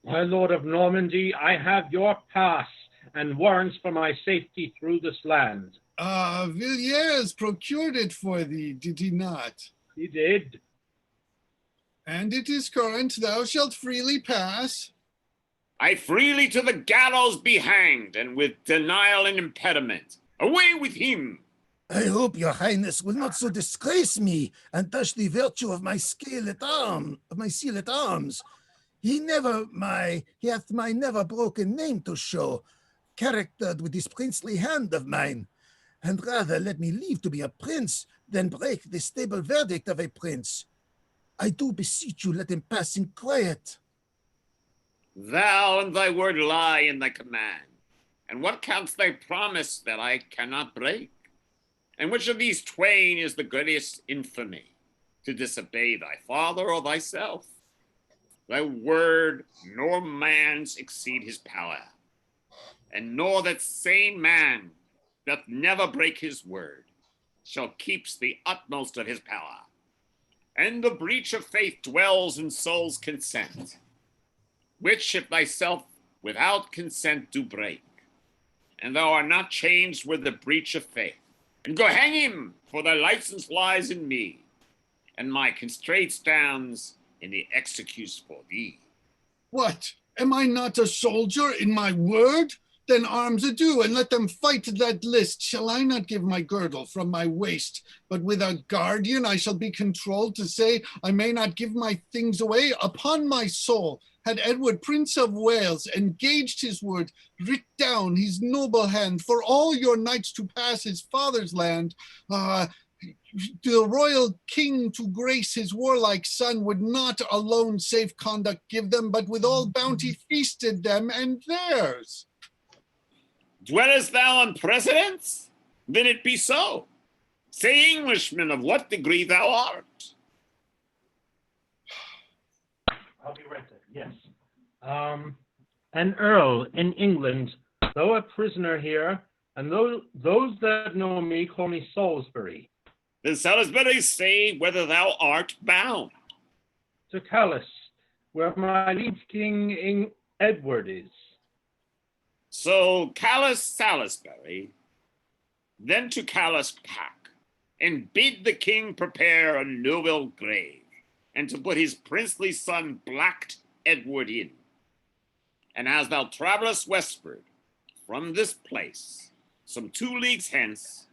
My lord of Normandy, I have your pass and warrants for my safety through this land. Villiers procured it for thee, did he not? He did. And it is current, thou shalt freely pass. I freely to the gallows be hanged, and with denial and impediment. Away with him! I hope your highness will not so disgrace me and touch the virtue of my seal at arms. He hath my never broken name to show, charactered with this princely hand of mine. and rather let me live to be a prince than break the stable verdict of a prince. I do beseech you, let him pass in quiet. Thou and thy word lie in thy command. And what counts thy promise that I cannot break? And which of these twain is the greatest infamy, to disobey thy father or thyself? Thy word nor man's exceed his power, and nor that same man doth never break his word, shall keeps the utmost of his power. And the breach of faith dwells in soul's consent, which if thyself without consent do break, and thou art not changed with the breach of faith, and go hang him, for thy license lies in me, and my constraint stands in the excuse for thee. What? Am I not a soldier in my word? Then arms adieu, and let them fight that list. Shall I not give my girdle from my waist? But with a guardian I shall be controlled to say I may not give my things away. Upon my soul, had Edward, Prince of Wales, engaged his word, writ down his noble hand, for all your knights to pass his father's land, the royal king to grace his warlike son would not alone safe conduct give them, but with all bounty feasted them and theirs. Dwellest thou on precedence? Then it be so. Say, Englishman, of what degree thou art. I'll be right there. Yes. An earl in England, though a prisoner here, and those that know me call me Salisbury. Then Salisbury, say whether thou art bound. To Calais, where my liege King Edward is. So Calais Salisbury, then to Calais pack, and bid the king prepare a noble grave, and to put his princely son blacked Edward in. And as thou travellest westward from this place, some 2 leagues hence,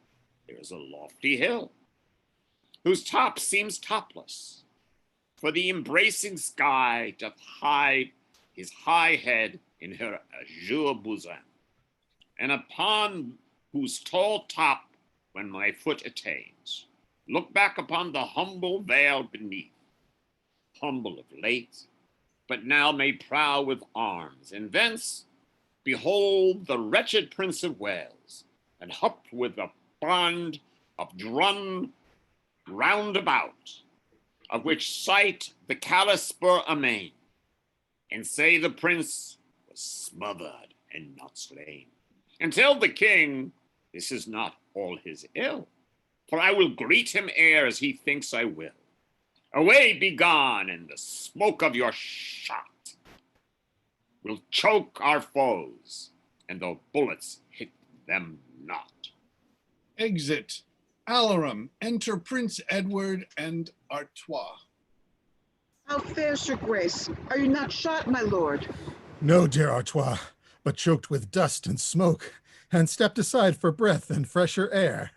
there is a lofty hill, whose top seems topless, for the embracing sky doth hide his high head in her azure bosom, and upon whose tall top, when my foot attains, look back upon the humble vale beneath, humble of late, but now made proud with arms, and thence behold the wretched Prince of Wales, and hupped with a bond of drum round about, of which sight the Calais spur amain, and say the prince was smothered and not slain. And tell the king this is not all his ill, for I will greet him ere as he thinks I will. Away, be gone, and the smoke of your shot will choke our foes, and the bullets hit them not. Exit. Alarum, enter Prince Edward and Artois. How fares your grace? Are you not shot, my lord? No, dear Artois, but choked with dust and smoke, and stepped aside for breath and fresher air.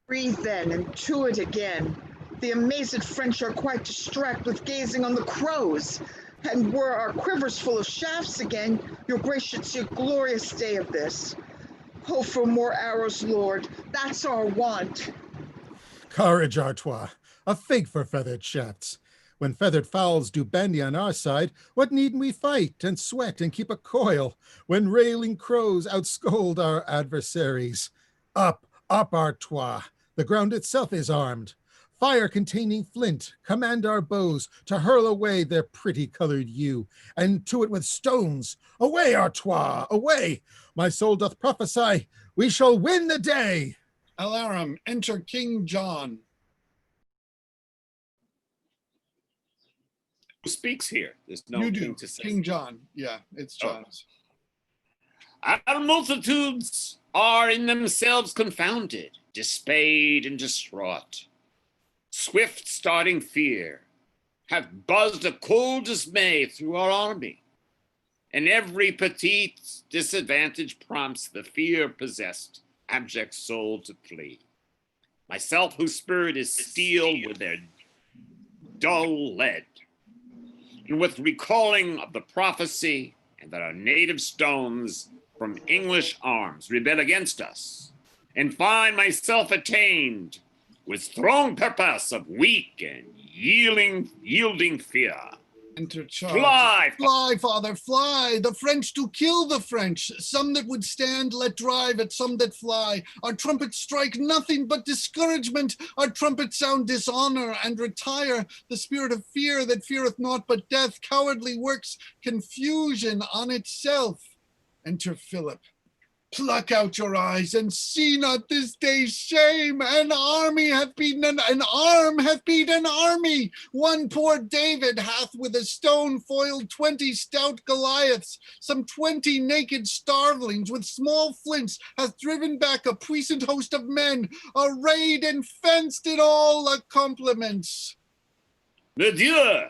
Breathe then, and to it again. The amazed French are quite distract with gazing on the crows, and were our quivers full of shafts again, your grace should see a glorious day of this. Oh, for more arrows, lord, that's our want. Courage, Artois, a fig for feathered shafts. When feathered fowls do bandy on our side, what need we fight and sweat and keep a coil, when railing crows outscold our adversaries? Up, up, Artois, the ground itself is armed. Fire-containing flint, command our bows to hurl away their pretty colored hue, and to it with stones. Away, Artois, away! My soul doth prophesy, we shall win the day. Alarum, enter King John. Who speaks here? There's no You king do, to say. King John. Yeah, it's John's. Our multitudes are in themselves confounded, dismayed and distraught. Swift starting fear hath buzzed a cold dismay through our army, and every petite disadvantage prompts the fear-possessed abject soul to flee. Myself, whose spirit is steeled with their dull lead, and with recalling of the prophecy, and that our native stones from English arms rebel against us, and find myself attained with strong purpose of weak and yielding fear. Enter Charles. Fly! Fly, father, fly! The French do kill the French. Some that would stand let drive at some that fly. Our trumpets strike nothing but discouragement. Our trumpets sound dishonor and retire. The spirit of fear that feareth naught but death cowardly works confusion on itself. Enter Philip. Pluck out your eyes and see not this day's shame. An army hath beaten an arm hath beat an army. One poor David hath with a stone foiled 20 stout Goliaths. Some 20 naked starvelings with small flints hath driven back a puissant host of men, arrayed and fenced in all accomplishments. Dieu!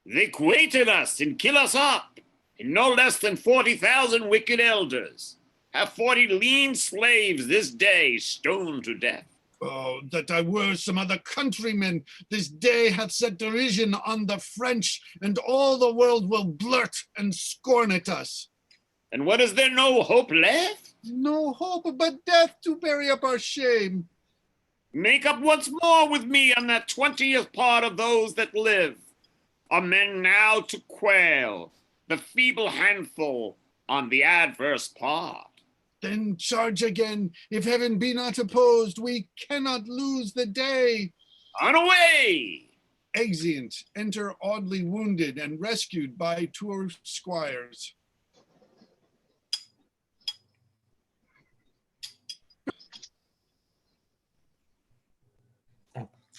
They quated us and kill us up, and no less than 40,000 wicked elders. Have 40 lean slaves this day stoned to death. Oh, that I were some other countryman. This day hath set derision on the French, and all the world will blurt and scorn at us. And what is there no hope left? No hope but death to bury up our shame. Make up once more with me on that 20th part of those that live. Are men now to quail the feeble handful on the adverse part? Then charge again. If heaven be not opposed, we cannot lose the day. On away! Exeunt. Enter oddly wounded and rescued by two squires.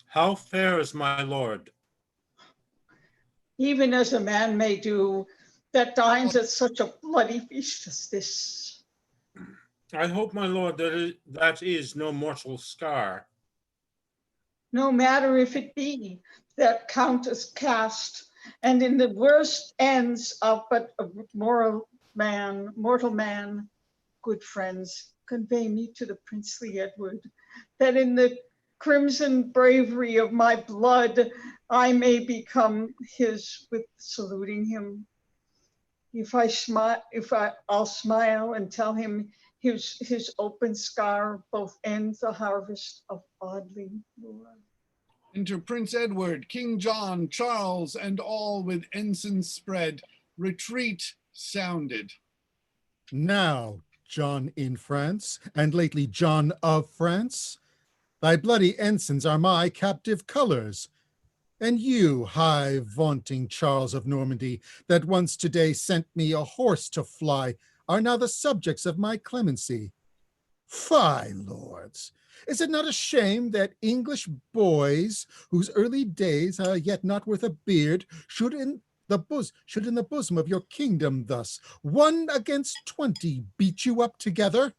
How fares my lord? Even as a man may do that dines at such a bloody feast as this. I hope, my lord, that is no mortal scar. No matter if it be, that count as cast, and in the worst ends of but a mortal man, good friends, convey me to the princely Edward, that in the crimson bravery of my blood, I may become his with saluting him. I'll smile and tell him his open scar both ends the harvest of Audley lore. Enter Prince Edward, King John, Charles, and all with ensigns spread. Retreat sounded. Now, John in France, and lately John of France, thy bloody ensigns are my captive colors. And you, high vaunting Charles of Normandy, that once today sent me a horse to fly, are now the subjects of my clemency. Fie, lords! Is it not a shame that English boys, whose early days are yet not worth a beard, should in the bosom of your kingdom thus, 1 against 20, beat you up together?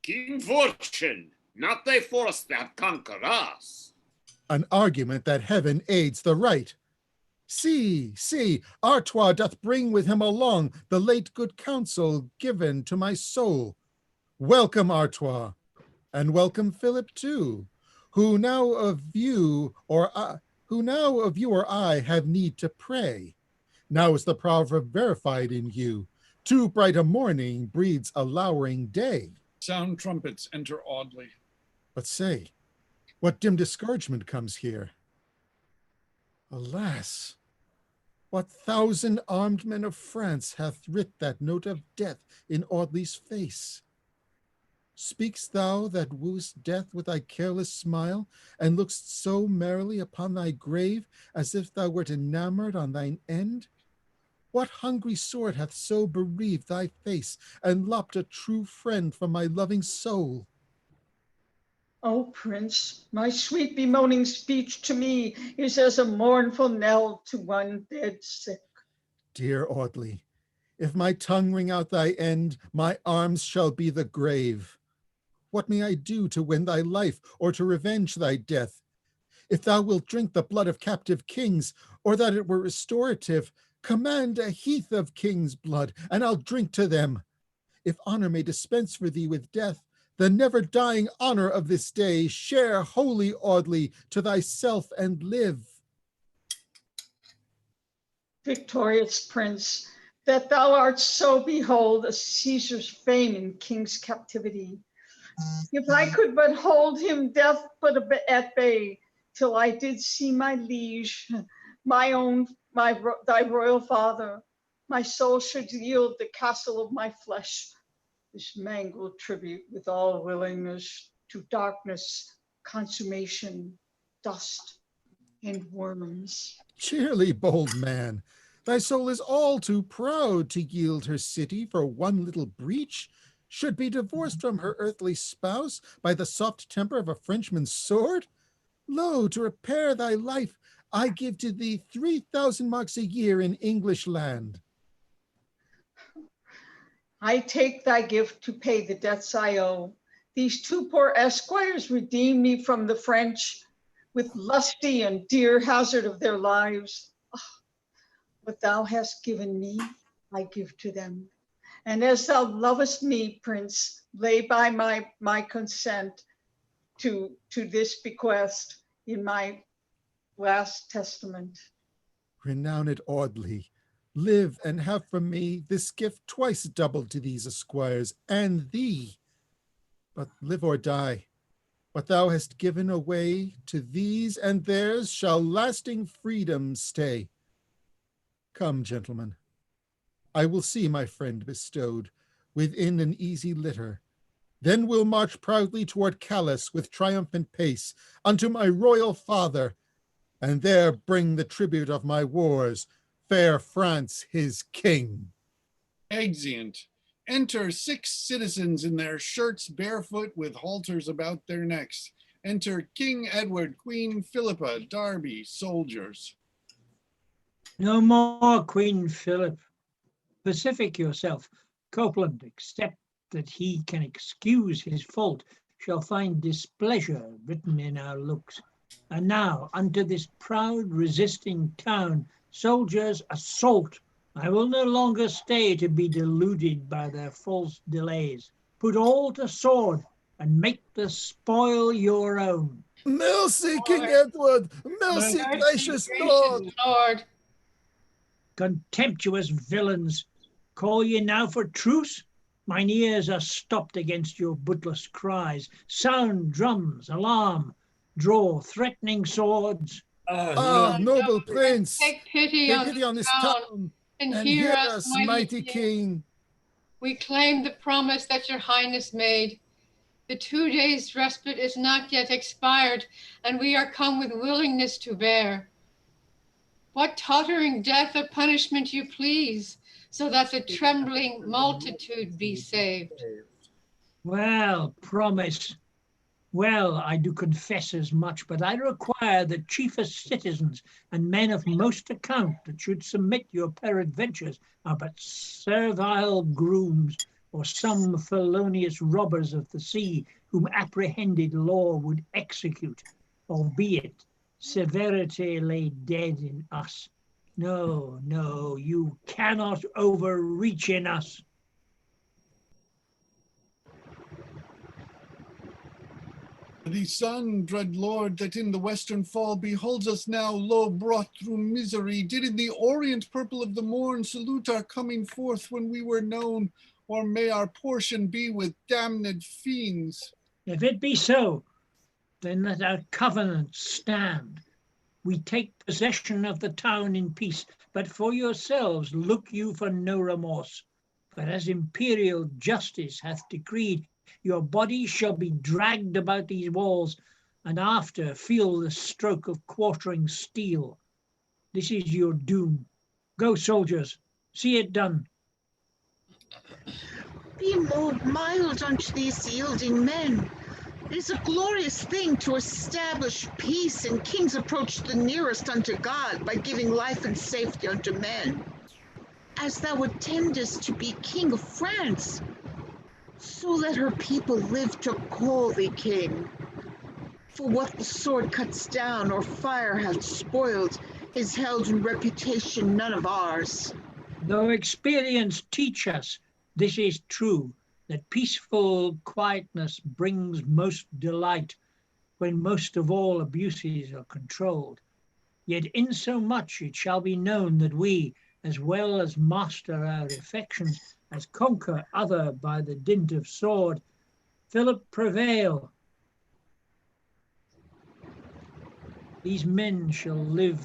King Fortune, not thy force that conquer us. An argument that heaven aids the right. See, Artois doth bring with him along the late good counsel given to my soul. Welcome, Artois, and welcome Philip too, who now of you or I have need to pray. Now is the proverb verified in you. Too bright a morning breeds a lowering day. Sound trumpets. Enter Audley. But say, what dim discouragement comes here? Alas, what 1,000 armed men of France hath writ that note of death in Audley's face? Speak'st thou that wooest death with thy careless smile, and look'st so merrily upon thy grave, as if thou wert enamored on thine end? What hungry sword hath so bereaved thy face, and lopped a true friend from my loving soul? O Prince, my sweet bemoaning speech to me is as a mournful knell to one dead sick. Dear Audley, if my tongue ring out thy end, my arms shall be the grave. What may I do to win thy life, or to revenge thy death? If thou wilt drink the blood of captive kings, or that it were restorative, command a heath of king's blood, and I'll drink to them. If honor may dispense for thee with death, the never-dying honor of this day, share, holy Audley, to thyself and live. Victorious Prince, that thou art so behold a Caesar's fame in king's captivity. If I could but hold him death but at bay, till I did see my liege, thy royal father, my soul should yield the castle of my flesh, this mangled tribute with all willingness to darkness, consummation, dust, and worms. Cheerly, bold man. Thy soul is all too proud to yield her city for one little breach, should be divorced from her earthly spouse by the soft temper of a Frenchman's sword. Lo, to repair thy life, I give to thee 3,000 marks a year in English land. I take thy gift to pay the debts I owe. These two poor esquires redeem me from the French with lusty and dear hazard of their lives. What thou hast given me, I give to them. And as thou lovest me, Prince, lay by my consent to this bequest in my last testament. Renowned Audley, live and have from me this gift twice doubled to these esquires and thee. But live or die, what thou hast given away to these and theirs shall lasting freedom stay. Come, gentlemen, I will see my friend bestowed within an easy litter. Then we'll march proudly toward Calais with triumphant pace unto my royal father, and there bring the tribute of my wars, fair France his king. Exeunt. Enter 6 citizens in their shirts barefoot with halters about their necks. Enter King Edward, Queen Philippa, Derby, soldiers. No more, Queen Philip. Pacific yourself. Copeland, except that he can excuse his fault, shall find displeasure written in our looks. And now unto this proud resisting town, soldiers, assault. I will no longer stay to be deluded by their false delays. Put all to sword and make the spoil your own. Mercy, King Edward! Mercy, gracious Lord! Lord. Contemptuous villains, call ye now for truce? Mine ears are stopped against your bootless cries. Sound drums, alarm, draw threatening swords. Ah, noble prince, Take pity on this town, and and hear hear us, mighty king. We claim the promise that your highness made. The 2 days' respite is not yet expired, and we are come with willingness to bear. What tottering death or punishment you please, so that the trembling multitude be saved. Well, promise. Well, I do confess as much, but I require the chiefest citizens and men of most account that should submit your peradventures are but servile grooms, or some felonious robbers of the sea, whom apprehended law would execute, albeit severity lay dead in us. No, no, you cannot overreach in us. The sun, dread Lord, that in the western fall beholds us now, low brought through misery, did in the orient purple of the morn salute our coming forth when we were known, or may our portion be with damned fiends. If it be so, then let our covenant stand. We take possession of the town in peace, but for yourselves look you for no remorse. For as imperial justice hath decreed, your bodies shall be dragged about these walls, and after feel the stroke of quartering steel. This is your doom. Go, soldiers, see it done. Be more mild unto these yielding men. It is a glorious thing to establish peace, and kings approach the nearest unto God by giving life and safety unto men. As thou attendest to be king of France, so let her people live to call thee king. For what the sword cuts down or fire hath spoiled is held in reputation none of ours. Though experience teach us, this is true, that peaceful quietness brings most delight when most of all abuses are controlled. Yet insomuch it shall be known that we, as well as master our affections, as conquer other by the dint of sword. Philip, prevail. These men shall live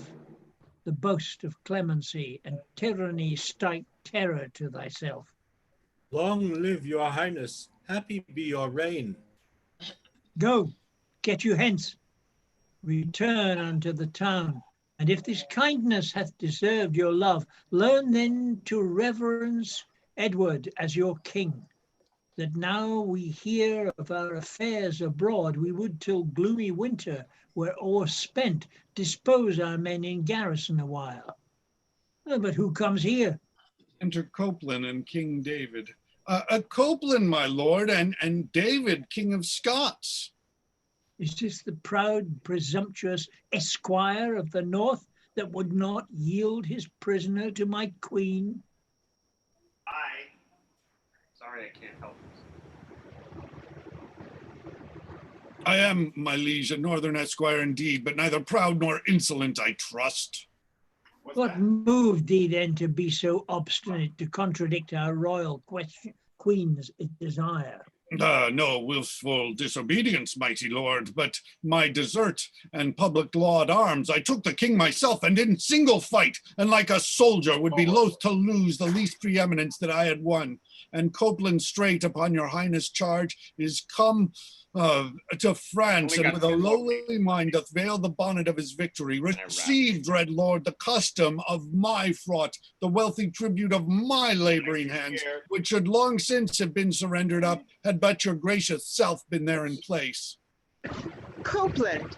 the boast of clemency, and tyranny strike terror to thyself. Long live your highness. Happy be your reign. Go, get you hence, return unto the town, and if this kindness hath deserved your love, learn then to reverence Edward as your king, that now we hear of our affairs abroad, we would till gloomy winter were o'erspent, dispose our men in garrison a while. But who comes here? Enter Copeland and King David. Copeland, my lord, and David, King of Scots. Is this the proud, presumptuous esquire of the north that would not yield his prisoner to my queen? Sorry, I can't help it. I am, my liege, a northern esquire indeed, but neither proud nor insolent, I trust. What moved thee then to be so obstinate to contradict our royal queen's desire? No willful disobedience, mighty lord, but my desert and public law at arms. I took the king myself, and in single fight, and like a soldier would be loath to lose the least preeminence that I had won. And Copeland straight upon your highness charge is come to France, and with a lowly mind doth veil the bonnet of his victory. Receive, dread lord, the custom of my fraught, the wealthy tribute of my laboring hands, which should long since have been surrendered up, had but your gracious self been there in place. Copeland,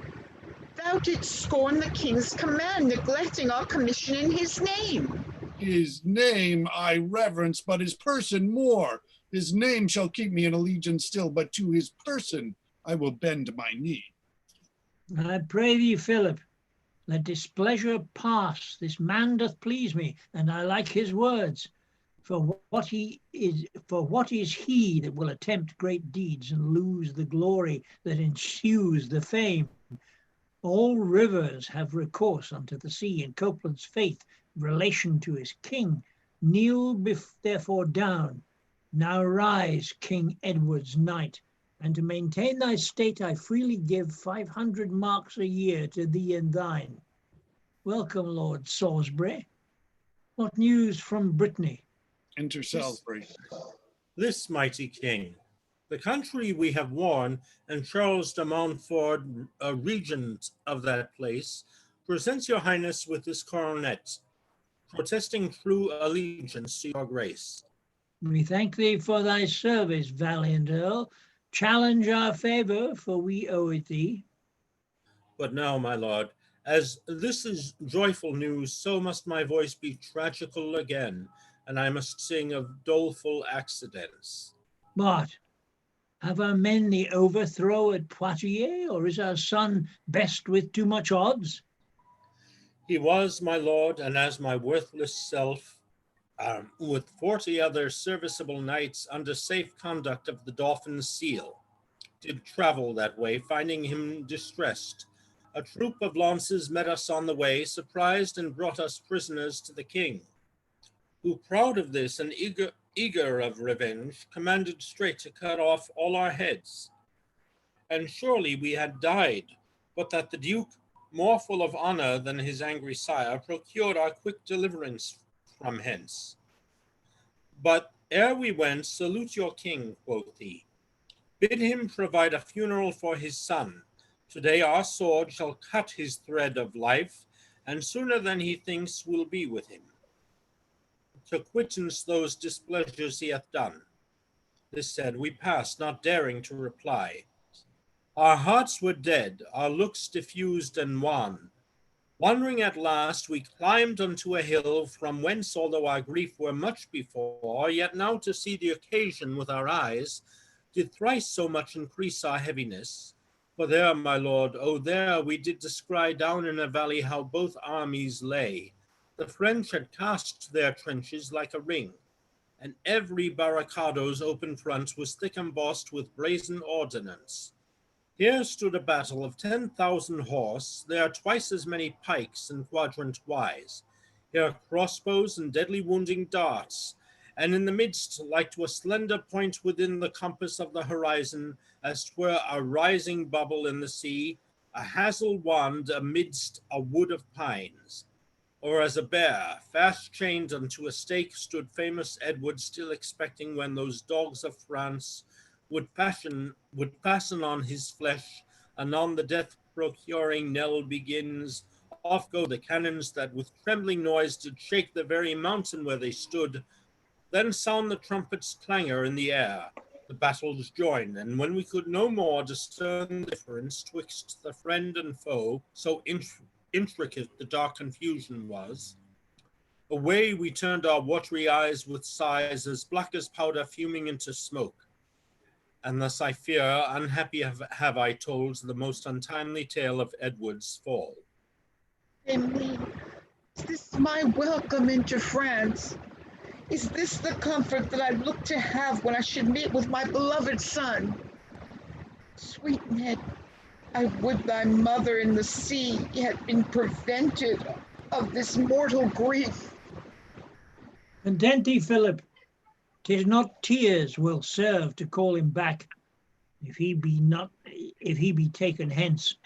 thou didst scorn the king's command, neglecting our commission in his name. His name I reverence, but his person more. His name shall keep me in allegiance still, but to his person I will bend my knee. I pray thee, Philip, let displeasure pass. This man doth please me, and I like his words. For what is he that will attempt great deeds and lose the glory that ensues the fame? All rivers have recourse unto the sea, and Copeland's faith, relation to his king, kneel therefore down. Now rise, King Edward's knight, and to maintain thy state I freely give 500 marks a year to thee and thine. Welcome, Lord Salisbury. What news from Brittany? Enter Salisbury. This mighty king, the country we have won, and Charles de Montfort, regent of that place, presents your highness with this coronet, protesting true allegiance to your grace. We thank thee for thy service, valiant earl. Challenge our favor, for we owe it thee. But now, my lord, as this is joyful news, so must my voice be tragical again, and I must sing of doleful accidents. What? Have our men the overthrow at Poitiers, or is our son best with too much odds? He was, my lord, and as my worthless self, with 40 other serviceable knights under safe conduct of the Dauphin's seal, did travel that way, finding him distressed. A troop of lances met us on the way, surprised and brought us prisoners to the king, who, proud of this and eager of revenge, commanded straight to cut off all our heads. And surely we had died, but that the duke, more full of honor than his angry sire, procured our quick deliverance from hence. But ere we went, salute your king, quoth he. Bid him provide a funeral for his son. Today our sword shall cut his thread of life, and sooner than he thinks we'll be with him, to quittance those displeasures he hath done. This said, we passed, not daring to reply. Our hearts were dead, our looks diffused and wan. Wandering at last, we climbed unto a hill, from whence, although our grief were much before, yet now to see the occasion with our eyes, did thrice so much increase our heaviness. For there, my lord, oh there, we did descry down in a valley how both armies lay. The French had cast their trenches like a ring, and every barricado's open front was thick embossed with brazen ordnance. Here stood a battle of 10,000 horse, there twice as many pikes and quadrant wise. hear crossbows and deadly wounding darts, and in the midst, like to a slender point within the compass of the horizon, as 'twere a rising bubble in the sea, a hazel wand amidst a wood of pines. Or as a bear, fast chained unto a stake, stood famous Edward, still expecting when those dogs of France would fasten on his flesh, anon the death-procuring knell begins. Off go the cannons that with trembling noise did shake the very mountain where they stood. Then sound the trumpet's clangor in the air. The battles joined, and when we could no more discern the difference twixt the friend and foe, so intricate the dark confusion was, away we turned our watery eyes with sighs as black as powder fuming into smoke. And thus I fear, unhappy have I told the most untimely tale of Edward's fall. And me, is this my welcome into France? Is this the comfort that I look to have when I should meet with my beloved son? Sweet Ned, I would thy mother in the sea had been prevented of this mortal grief. Content thee, Philip. 'Tis not tears will serve to call him back, if he be taken hence.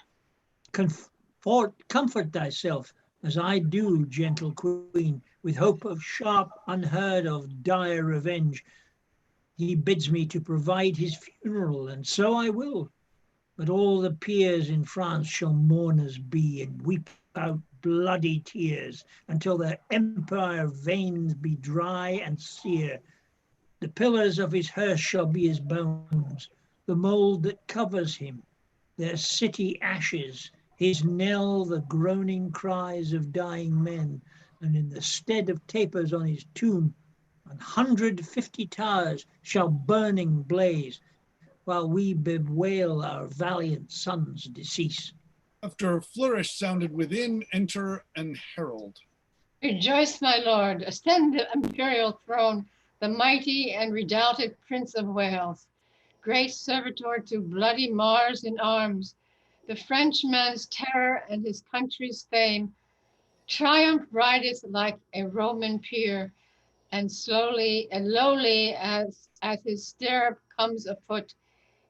Comfort thyself, as I do, gentle queen, with hope of sharp, unheard of, dire revenge. He bids me to provide his funeral, and so I will. But all the peers in France shall mourners be, and weep out bloody tears, until their empire veins be dry and sere. The pillars of his hearse shall be his bones, the mould that covers him, their city ashes, his knell the groaning cries of dying men, and in the stead of tapers on his tomb, 150 towers shall burning blaze, while we bewail our valiant son's decease. After a flourish sounded within, enter an herald. Rejoice, my lord, ascend the imperial throne, the mighty and redoubted Prince of Wales, great servitor to bloody Mars in arms, the Frenchman's terror and his country's fame. Triumph rideth like a Roman peer, and slowly and lowly as his stirrup comes afoot,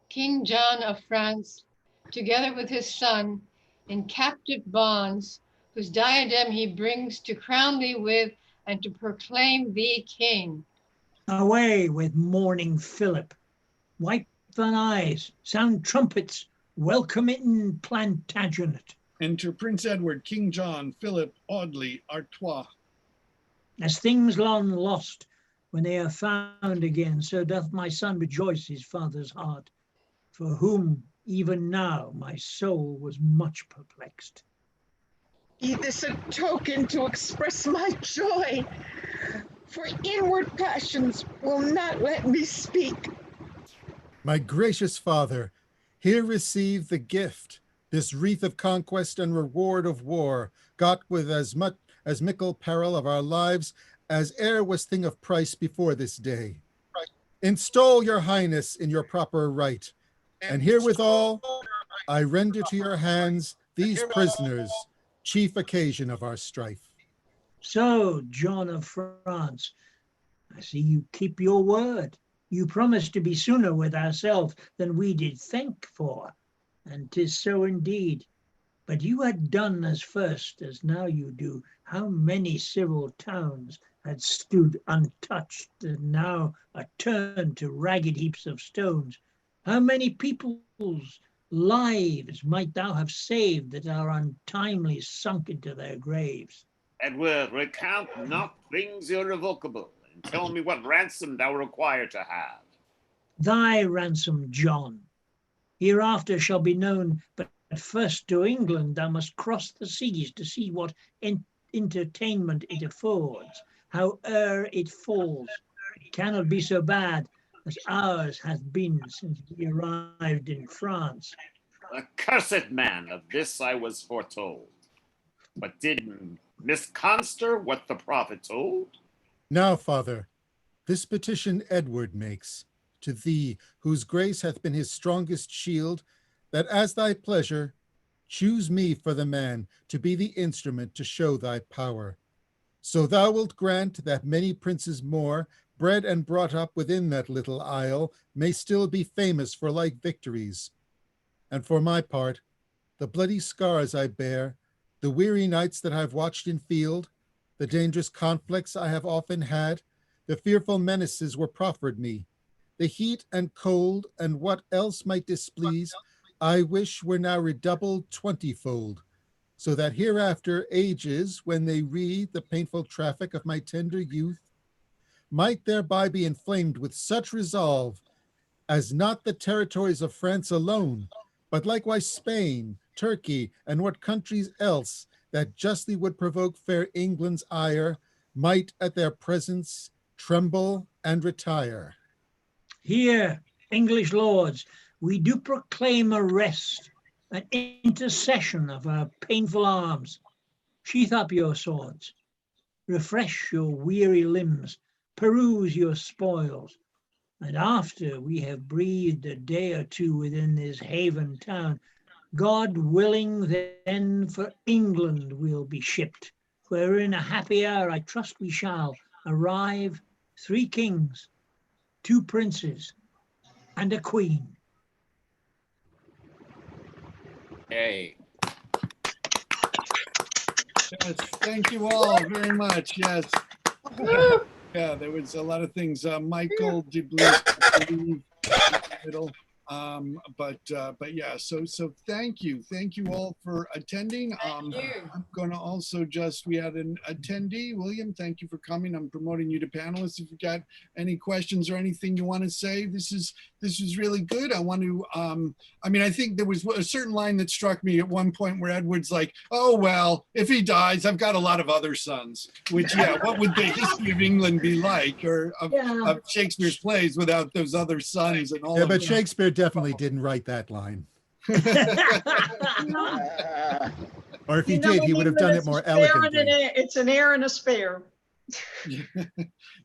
King John of France, together with his son, in captive bonds, whose diadem he brings to crown thee with and to proclaim thee king. Away with mourning Philip. Wipe thine eyes, sound trumpets, welcome in Plantagenet. Enter Prince Edward, King John, Philip, Audley, Artois. As things long lost, when they are found again, so doth my son rejoice his father's heart, for whom even now my soul was much perplexed. Be this a token to express my joy, for inward passions will not let me speak. My gracious father, here receive the gift, this wreath of conquest and reward of war, got with as mickle peril of our lives as e'er was thing of price before this day. Install your highness in your proper right, and herewithal I render to your hands these prisoners, chief occasion of our strife. So, John of France, I see you keep your word. You promised to be sooner with ourselves than we did think for, and 'tis so indeed. But you had done as first as now you do. How many civil towns had stood untouched and now are turned to ragged heaps of stones? How many people's lives might thou have saved that are untimely sunk into their graves? Edward, recount not things irrevocable, and tell me what ransom thou require to have. Thy ransom, John, hereafter shall be known, but first to England thou must cross the seas to see what entertainment it affords. Howe'er it falls, it cannot be so bad as ours hath been since we arrived in France. Accursed man, of this I was foretold. But did misconster what the prophet told? Now, father, this petition Edward makes to thee, whose grace hath been his strongest shield, that as thy pleasure, choose me for the man to be the instrument to show thy power. So thou wilt grant that many princes more, bred and brought up within that little isle, may still be famous for like victories. And for my part, the bloody scars I bear, the weary nights that I've watched in field, the dangerous conflicts I have often had, the fearful menaces were proffered me, the heat and cold and what else might displease, I wish were now redoubled 20-fold, so that hereafter ages, when they read the painful traffic of my tender youth, might thereby be inflamed with such resolve as not the territories of France alone, but likewise Spain, Turkey, and what countries else that justly would provoke fair England's ire, might at their presence tremble and retire. Here, English lords, we do proclaim a rest, an intercession of our painful arms. Sheath up your swords, refresh your weary limbs, peruse your spoils, and after we have breathed a day or two within this haven town, God willing, then for England we'll be shipped, where in a happy hour I trust we shall arrive, 3 kings, 2 princes, and a queen. Hey. Yes, thank you all very much. Yes. Yeah, there was a lot of things. Michael DeBlue, I believe, in the middle. But yeah, so thank you all for attending. I'm going to also we had an attendee, William. Thank you for coming. I'm promoting you to panelists. If you've got any questions or anything you want to say, this is really good. I want to. I think there was a certain line that struck me at one point where Edward's like, "Oh well, if he dies, I've got a lot of other sons." Which, yeah, what would the history of England be like, or of Shakespeare's plays without those other sons and all? Yeah, of but them? Shakespeare definitely didn't write that line. Or if he did, he would have done it more elegantly. It's an heir and a spare.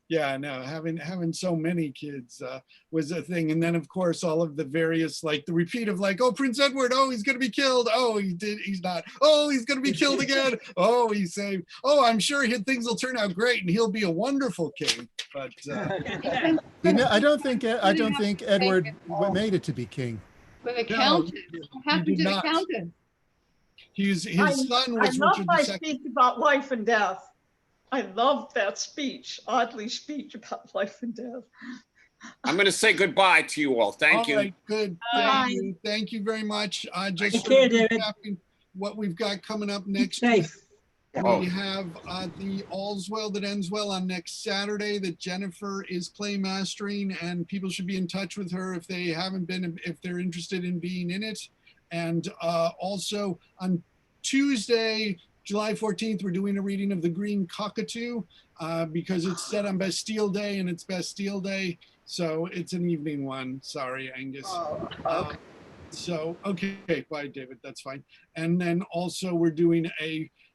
Yeah, no, having so many kids was a thing. And then of course all of the various, like the repeat of like, oh, Prince Edward, oh, he's gonna be killed, oh, he's not, oh, he's gonna be killed again, oh, he's saved, oh, I'm sure things will turn out great and he'll be a wonderful king. But I don't think Edward made it to be king. With the Countess. What happened to the Countess? His son was I love Richard my II. speech about life and death. I love that speech, Audley's speech about life and death. I'm going to say goodbye to you all. Thank you. All right, good. Thank you very much. Just Take care, David. What we've got coming up next Safe. week, we have the All's Well That Ends Well on next Saturday that Jennifer is play mastering, and people should be in touch with her if they haven't been, if they're interested in being in it. And also on Tuesday, July 14th, we're doing a reading of The Green Cockatoo because it's set on Bastille Day and it's Bastille Day. So it's an evening one. Sorry, Angus. Oh, okay. Okay, bye, David. That's fine. And then also we're doing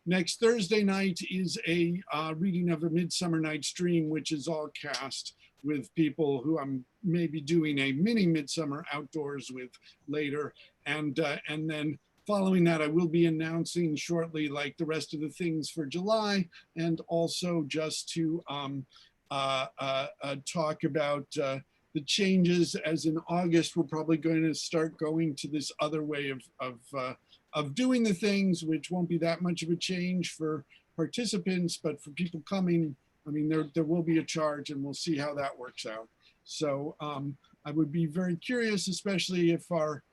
next Thursday night is a reading of A Midsummer Night's Dream, which is all cast with people who I'm maybe doing a mini Midsummer outdoors with later. And then following that, I will be announcing shortly, like the rest of the things for July, and also just to talk about the changes. As in August, we're probably going to start going to this other way of doing the things, which won't be that much of a change for participants, but for people coming, I mean, there will be a charge, and we'll see how that works out. So I would be very curious, especially if our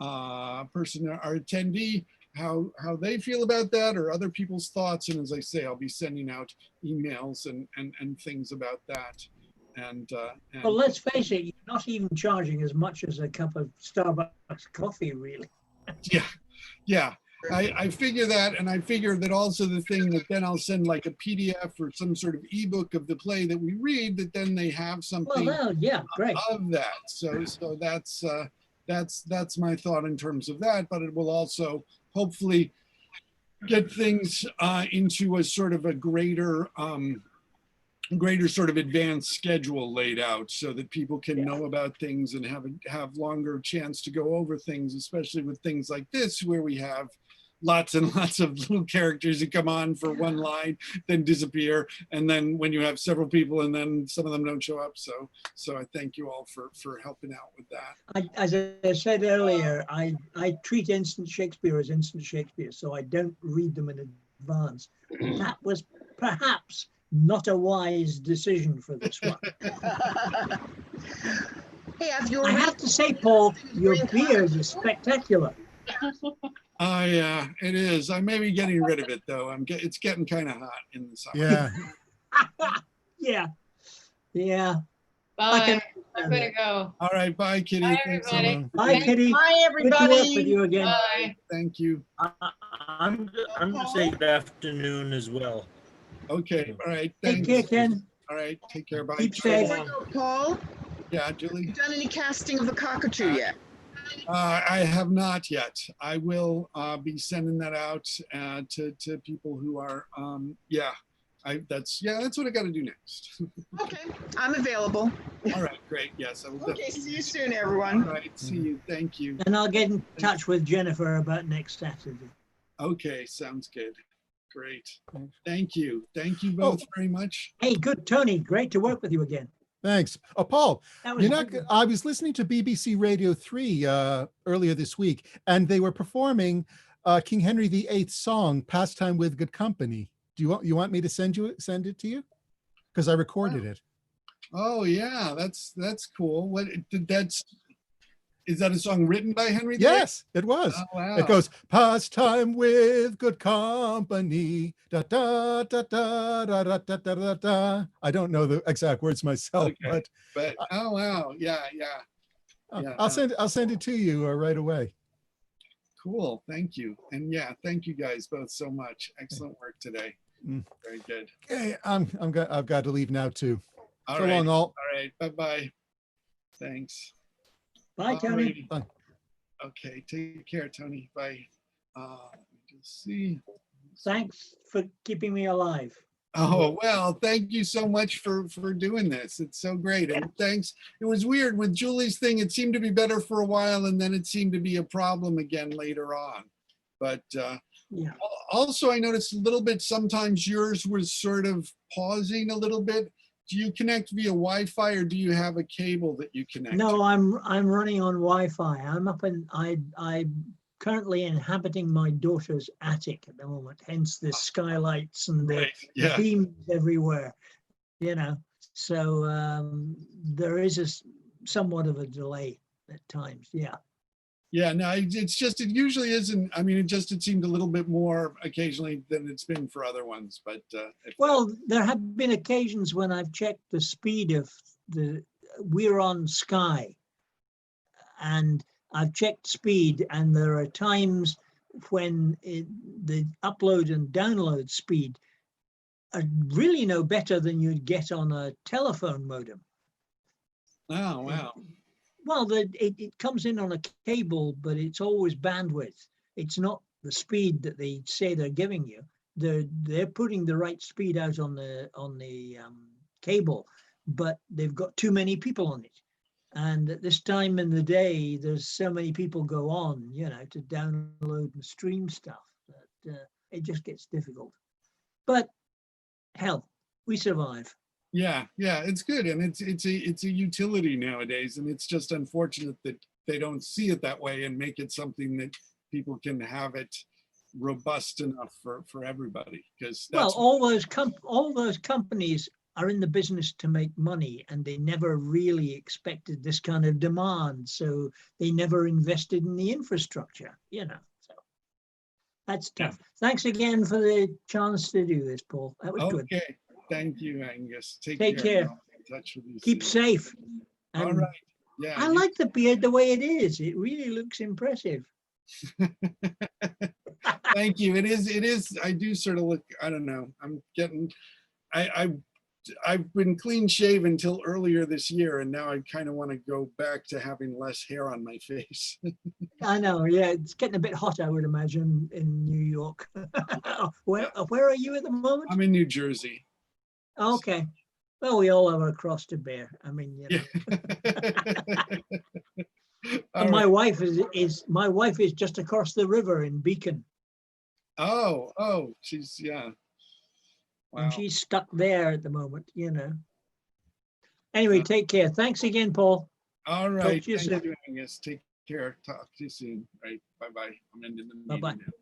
our attendee, how they feel about that, or other people's thoughts. And as I say, I'll be sending out emails and things about that. And well, let's face it, you're not even charging as much as a cup of Starbucks coffee, really. Yeah. I figure that, and I figure that also the thing that then I'll send like a PDF or some sort of ebook of the play that we read, that then they have something yeah, great. of that. So that's my thought in terms of that, but it will also hopefully get things into a sort of a greater sort of advanced schedule laid out, so that people can know about things and have longer chance to go over things, especially with things like this, where we have lots and lots of little characters that come on for one line, then disappear. And then when you have several people and then some of them don't show up. So I thank you all for helping out with that. As I said earlier, I treat Instant Shakespeare as Instant Shakespeare, so I don't read them in advance. That was perhaps not a wise decision for this one. Hey, have you I already? have to say, Paul, your beard is spectacular. It is. I may be getting rid of it though. It's getting kind of hot in the summer. Yeah. Yeah. Yeah. Bye. I'm gonna go. All right. Bye, Kitty. Bye, Thanks so everybody. much. Bye, Kitty. Bye, Good to work with everybody. you again. Bye. Thank you. I'm going to say good afternoon as well. Okay. All right. Take Thanks. care, Ken. All right. Take care. Bye. Keep safe. So long. Paul, Yeah, Julie. you done any casting of the cockatoo yet? I have not yet. I will be sending that out to people who are. That's what I got to do next. Okay, I'm available. All right. Great. Yes, I will. Okay, definitely. see you soon, All everyone. right. See you. Thank you. And I'll get in touch with Jennifer about next Saturday. Okay. Sounds good. Great. Thank you. Thank you both very much. Hey, good, Tony. Great to work with you again. Thanks. Oh, Paul, That was you're not. I was listening to BBC Radio 3 earlier this week, and they were performing King Henry VIII's song "Pastime with Good Company." Do you want me to send it to you? Because I recorded it. Oh yeah, that's cool. Is that a song written by Henry VIII? Yes, it was. Oh, wow. It goes, "Pastime with good company." Da, da, da, da, da, da, da, da, da, da. I don't know the exact words myself, Okay. But oh wow, yeah. I'll send it to you right away. Cool. Thank you. And yeah, thank you guys both so much. Excellent work today. Mm. Very good. Okay, I've got to leave now too. All So right. long, all. All right. Bye-bye. Thanks. Bye, Tony. Alrighty. Okay. Take care, Tony. Bye. Let me just see. Thanks for keeping me alive. Oh, well, thank you so much for doing this. It's so great. And thanks. It was weird with Julie's thing. It seemed to be better for a while, and then it seemed to be a problem again later on. But Yeah. also, I noticed a little bit, sometimes yours was sort of pausing a little bit. Do you connect via Wi-Fi or do you have a cable that you connect? No, I'm running on Wi-Fi. I'm currently inhabiting my daughter's attic at the moment, hence the skylights and the Right. Yeah. beams everywhere, So there is somewhat of a delay at times. Yeah. Yeah, no, it's just, it usually isn't. I mean, it seemed a little bit more occasionally than it's been for other ones, but. Well, there have been occasions when I've checked the speed of we're on Sky, and I've checked speed, and there are times when the upload and download speed are really no better than you'd get on a telephone modem. Oh, wow. Well, it comes in on a cable, but it's always bandwidth. It's not the speed that they say they're giving you. They're putting the right speed out on the cable, but they've got too many people on it. And at this time in the day, there's so many people go on, to download and stream stuff that it just gets difficult. But hell, we survive. Yeah, it's good, and it's a utility nowadays, and it's just unfortunate that they don't see it that way and make it something that people can have it robust enough for everybody. Because all those companies are in the business to make money, and they never really expected this kind of demand, so they never invested in the infrastructure. So that's tough. Yeah. Thanks again for the chance to do this, Paul. That was good. Okay. Thank you, Angus. Take care. I'll be in touch with you Keep soon. safe. All right. Yeah. I like the beard the way it is. It really looks impressive. Thank you. It is. I do sort of look, I don't know. I've been clean shaven until earlier this year, and now I kind of want to go back to having less hair on my face. I know. Yeah, it's getting a bit hot, I would imagine, in New York. Where are you at the moment? I'm in New Jersey. Okay. Well, we all have our cross to bear. I mean, And my wife is just across the river in Beacon. Oh, she's, yeah. Wow. And she's stuck there at the moment, Anyway, take care. Thanks again, Paul. All right. to you Thanks soon. for doing this. Take care. Talk to you soon. Right. Bye-bye. I'm ending the meeting Bye-bye. now.